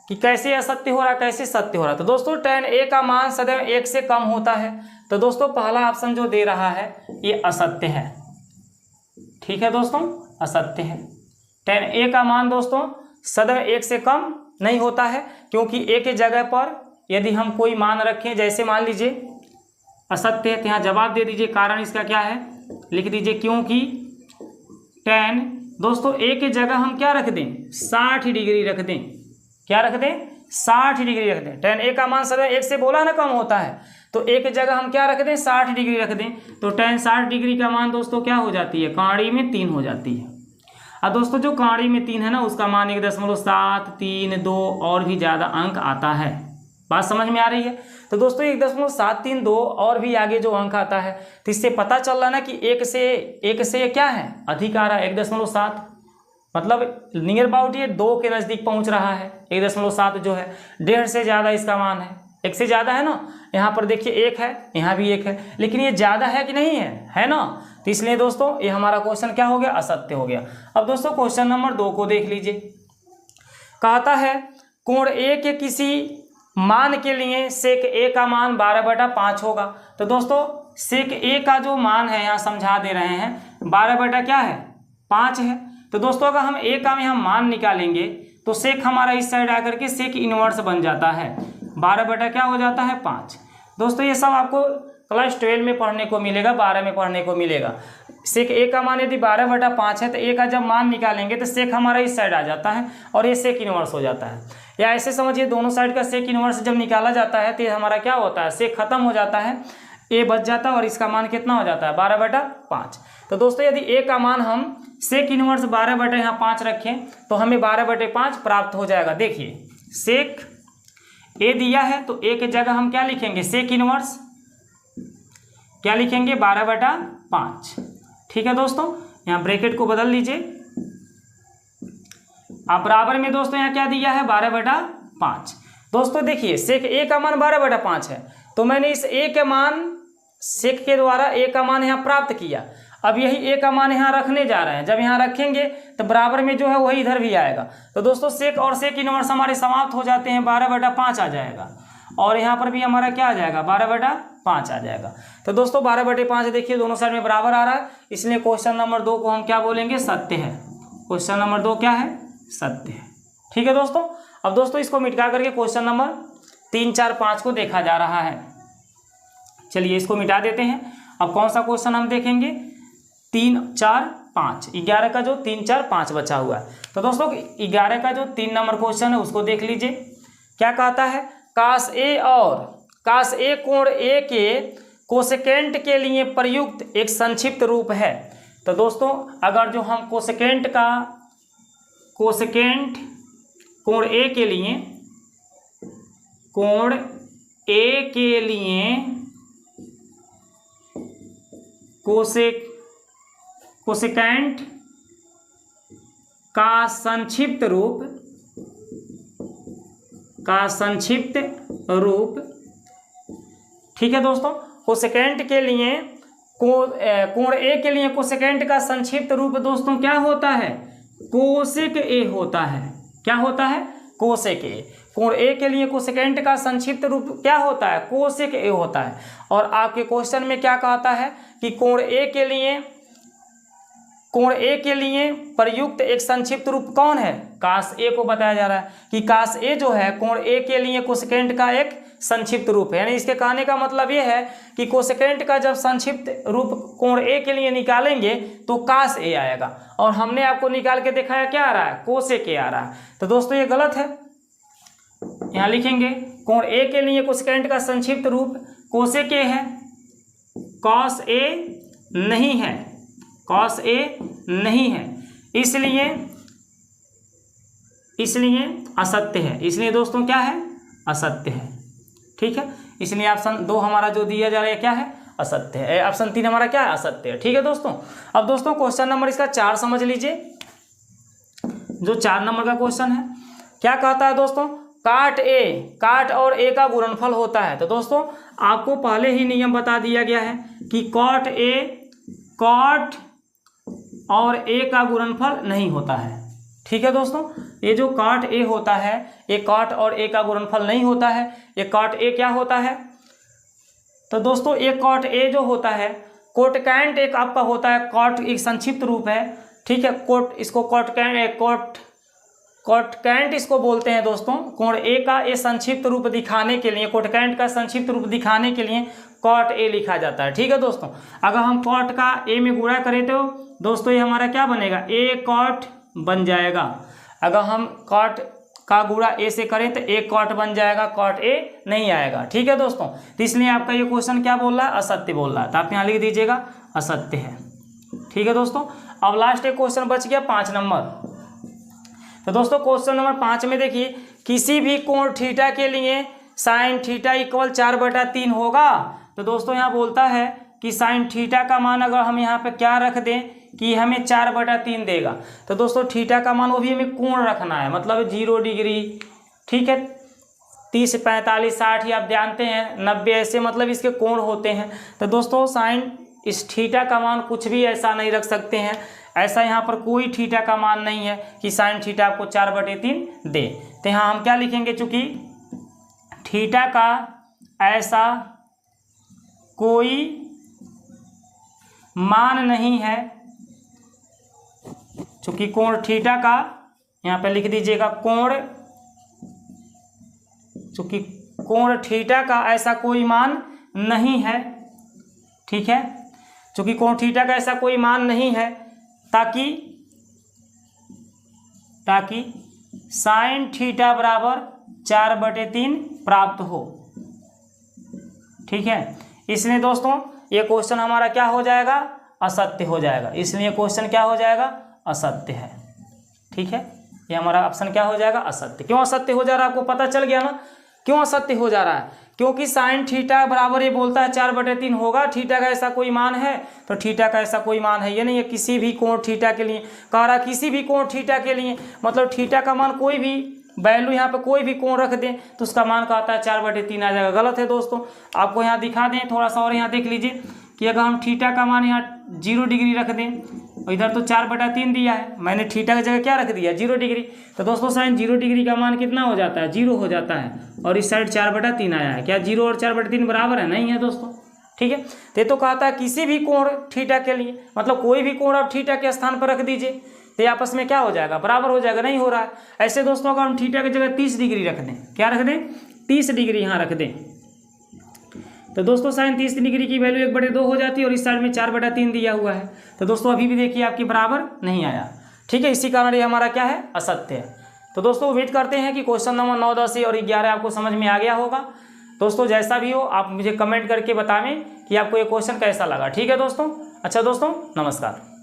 [SPEAKER 1] कि कैसे असत्य हो रहा है, कैसे सत्य हो रहा है। तो दोस्तों tan a का मान सदैव 1 से कम होता है। तो दोस्तों पहला ऑप्शन जो दे रहा है ये असत्य है। ठीक है दोस्तों, असत्य है। tan a का मान दोस्तों सदैव 1 से कम नहीं होता है, क्योंकि a के जगह पर यदि हम कोई मान रखें, जैसे मान लीजिए असत्य है, तो यहाँ जवाब दे दीजिए। कारण इसका क्या है लिख दीजिए, क्योंकि tan दोस्तों a के जगह हम क्या रख दें? 60 डिग्री रख दें। क्या रख दें? 60 डिग्री रख दें। tan a का मान सदैव 1 से बोला ना कम होता है, तो a की जगह हम क्या रख दें? 60 डिग्री रख दें। तो tan 60 डिग्री का मान दोस्तों क्या हो जाती है? काड़ी में 3 हो जाती है। और दोस्तों जो काड़ी में 3 है ना, उसका मान 1.732 और भी ज़्यादा अंक आता है। बात समझ में आ रही है? तो दोस्तों 1.732 और भी आगे जो अंक आता है, तो इससे पता चल रहा है ना कि 1 से क्या है? अधिक आ रहा है 1.7, मतलब नियर अबाउट ये 2 के नज़दीक पहुंच रहा है। 1.7 जो है 1.5 से ज़्यादा इसका मान है। 1 से ज़्यादा है ना, यहाँ पर देखिए 1 है, यहाँ भी 1 है, लेकिन ये ज़्यादा है कि नहीं है ना? तो इसलिए दोस्तों ये हमारा क्वेश्चन क्या हो गया? असत्य हो गया। अब दोस्तों क्वेश्चन नंबर 2 को देख लीजिए। कहता है कोण ए के किसी मान के लिए सेक ए का मान 12/5 होगा। तो दोस्तों सेक ए का जो मान है यहाँ समझा दे रहे हैं, 12/5 है। तो दोस्तों अगर हम ए का यहाँ मान निकालेंगे, तो सेक हमारा इस साइड आकर के सेक इनवर्स बन जाता है। 12 क्या हो जाता है? 5। दोस्तों ये सब आपको क्लास 12 में पढ़ने को मिलेगा, 12 में पढ़ने को मिलेगा। सेक ए का मान यदि 12/5 है, तो ए का जब मान निकालेंगे तो सेक हमारा इस साइड आ जाता है और ये सेक इनवर्स हो जाता है। या ऐसे समझिए दोनों साइड का सेक इनवर्स जब निकाला जाता है, तो ये हमारा क्या होता है? सेक खत्म हो जाता है, ए बच जाता है, और इसका मान कितना हो जाता है? 12/5। तो दोस्तों यदि ए का मान हम सेक इनवर्स 12/5 रखें, तो हमें 12/5 प्राप्त हो जाएगा। देखिए सेक ए दिया है, तो ए के जगह हम क्या लिखेंगे? सेक इनवर्स क्या लिखेंगे? 12/5। ठीक है दोस्तों, यहाँ ब्रैकेट को बदल लीजिए। अब बराबर में दोस्तों यहाँ क्या दिया है? 12/5। दोस्तों देखिए सेक ए का मान 12/5 है, तो मैंने इस ए के मान सेक के द्वारा ए का मान यहाँ प्राप्त किया। अब यही ए का मान यहाँ रखने जा रहे हैं। जब यहाँ रखेंगे तो बराबर में जो है वही इधर भी आएगा। तो दोस्तों सेक और सेक इनवर्स हमारे समाप्त हो जाते हैं, 12/5 आ जाएगा, और यहाँ पर भी हमारा क्या आ जाएगा? 12/5 आ जाएगा। तो दोस्तों 12/5 देखिए दोनों साइड में बराबर आ रहा है, इसलिए क्वेश्चन नंबर 2 को हम क्या बोलेंगे? सत्य है। क्वेश्चन नंबर 2 क्या है? सत्य है। ठीक है दोस्तों। अब दोस्तों इसको मिटा करके क्वेश्चन नंबर 3, 4, 5 को देखा जा रहा है। चलिए इसको मिटा देते हैं। अब कौन सा क्वेश्चन हम देखेंगे? 3, 4, 5, 11 का जो 3, 4, 5 बचा हुआ है। तो दोस्तों 11 का जो 3 नंबर क्वेश्चन है उसको देख लीजिए। क्या कहता है? कास ए और कास ए कोण ए के कोसेकेंट के लिए प्रयुक्त एक संक्षिप्त रूप है। तो दोस्तों अगर जो हम कोसेकेंट कोण ए के लिए कोसेकेंट का संक्षिप्त रूप ठीक है दोस्तों, कोसेकेंट के लिए कोण ए के लिए कोसेकेंट का संक्षिप्त रूप दोस्तों क्या होता है? कोसेक ए होता है। क्या होता है? कोसेक ए। कोण ए के लिए कोसेकेंट का संक्षिप्त रूप क्या होता है? कोसेक ए होता है। और आपके क्वेश्चन में क्या कहता है कि कोण ए के लिए प्रयुक्त एक संक्षिप्त रूप कौन है? कास ए को बताया जा रहा है कि कास ए जो है कोण ए के लिए कोसेकेंट का एक संक्षिप्त रूप है। यानी इसके कहने का मतलब ये है कि कोसेकेंट का जब संक्षिप्त रूप कोण ए के लिए निकालेंगे तो कास ए आएगा, और हमने आपको निकाल के दिखाया क्या आ रहा है? कोसेक ए आ रहा है। तो दोस्तों ये गलत है। यहाँ लिखेंगे कोण ए के लिए कोसेकेंट का संक्षिप्त रूप कोसेक ए है, कॉस ए नहीं है, कॉस ए नहीं है, इसलिए असत्य है। इसलिए दोस्तों क्या है? असत्य है। ठीक है, इसलिए ऑप्शन 2 हमारा जो दिया जा रहा है क्या है? असत्य है। ऑप्शन 3 हमारा क्या है? असत्य है। ठीक है दोस्तों। अब दोस्तों क्वेश्चन नंबर इसका 4 समझ लीजिए। जो 4 नंबर का क्वेश्चन है क्या कहता है दोस्तों? काट और ए का गुणनफल होता है। तो दोस्तों आपको पहले ही नियम बता दिया गया है कि कॉट और ए का गुणनफल नहीं होता है। ठीक है दोस्तों, ये जो कॉट ए होता है ये कॉट और ए का गुणनफल नहीं होता है। ये कॉट ए क्या होता है? तो दोस्तों ये कॉट ए जो होता है कोटकैंट एक आपका होता है। कॉट एक संक्षिप्त रूप है। ठीक है, इसको कोटकैंट इसको बोलते हैं दोस्तों। कोण ए का ये संक्षिप्त रूप दिखाने के लिए, कोटकैंट का संक्षिप्त रूप दिखाने के लिए कॉट ए लिखा जाता है। ठीक है दोस्तों, अगर हम कॉट का ए में गुणा करें तो दोस्तों ये हमारा क्या बनेगा? ए कॉट बन जाएगा। अगर हम कॉट का गुणा ए से करें तो ए कॉट बन जाएगा, कॉट ए नहीं आएगा। ठीक है दोस्तों, तो इसलिए आपका ये क्वेश्चन क्या बोल रहा है? असत्य बोल रहा है। तो आप यहाँ लिख दीजिएगा असत्य है। ठीक है दोस्तों, अब लास्ट एक क्वेश्चन बच गया 5 नंबर। तो दोस्तों क्वेश्चन नंबर 5 में देखिए, किसी भी कोण थीटा के लिए साइन थीटा इक्वल 4/3 होगा। तो दोस्तों यहाँ बोलता है कि साइन थीटा का मान अगर हम यहाँ पे क्या रख दें कि हमें 4/3 देगा। तो दोस्तों थीटा का मान वो भी हमें कोण रखना है, मतलब 0 डिग्री। ठीक है, 30, 45, 60 ही आप जानते हैं, 90 ऐसे मतलब इसके कोण होते हैं। तो दोस्तों साइन इस थीटा का मान कुछ भी ऐसा नहीं रख सकते हैं। ऐसा यहाँ पर कोई थीटा का मान नहीं है कि साइन थीटा आपको 4/3 दे। तो यहाँ हम क्या लिखेंगे? चूंकि थीटा का ऐसा कोई मान नहीं है, चूंकि कोण थीटा का यहाँ पे लिख दीजिएगा चूंकि कोण थीटा का ऐसा कोई मान नहीं है। ठीक है, चूंकि कोण थीटा का ऐसा कोई मान नहीं है ताकि साइन थीटा बराबर 4/3 प्राप्त हो। ठीक है, इसलिए दोस्तों ये क्वेश्चन हमारा क्या हो जाएगा? असत्य हो जाएगा। इसलिए क्वेश्चन क्या हो जाएगा? असत्य है। ठीक है, ये हमारा ऑप्शन क्या हो जाएगा? असत्य। क्यों असत्य हो जा रहा है आपको पता चल गया ना? क्यों असत्य हो जा रहा है? क्योंकि साइन थीटा बराबर ये बोलता है 4/3 होगा। थीटा का ऐसा कोई मान है? तो थीटा का ऐसा कोई मान है ये नहीं है। किसी भी कोण थीटा के लिए कह रहा, किसी भी कोण थीटा के लिए मतलब थीटा का मान कोई भी वैल्यू यहाँ पे कोई भी कोण रख दें तो उसका मान का आता है 4/3 आ जाएगा। गलत है दोस्तों। आपको यहाँ दिखा दें थोड़ा सा और, यहाँ देख लीजिए कि अगर हम थीटा का मान यहाँ 0 डिग्री रख दें, इधर तो 4/3 दिया है, मैंने थीटा की जगह क्या रख दिया? 0 डिग्री। तो दोस्तों साइन 0 डिग्री का मान कितना हो जाता है? 0 हो जाता है। और इस साइड 4/3 आया है। क्या 0 और 4/3 बराबर है? नहीं है दोस्तों। ठीक है, तो कहता है किसी भी कोण थीटा के लिए, मतलब कोई भी कोण आप थीटा के स्थान पर रख दीजिए तो आपस में क्या हो जाएगा? बराबर हो जाएगा। नहीं हो रहा है। ऐसे दोस्तों अगर हम थीटा की जगह 30 डिग्री रख दें, क्या रख दें? 30 डिग्री यहाँ रख दें, तो दोस्तों साइन 30 डिग्री की वैल्यू 1/2 हो जाती है और इस साइड में 4/3 दिया हुआ है। तो दोस्तों अभी भी देखिए आपकी बराबर नहीं आया। ठीक है, इसी कारण ये हमारा क्या है? असत्य है। तो दोस्तों उम्मीद करते हैं कि क्वेश्चन नंबर 9, 10 और 11 आपको समझ में आ गया होगा। दोस्तों जैसा भी हो आप मुझे कमेंट करके बतावें कि आपको ये क्वेश्चन कैसा लगा। ठीक है दोस्तों। अच्छा दोस्तों, नमस्कार।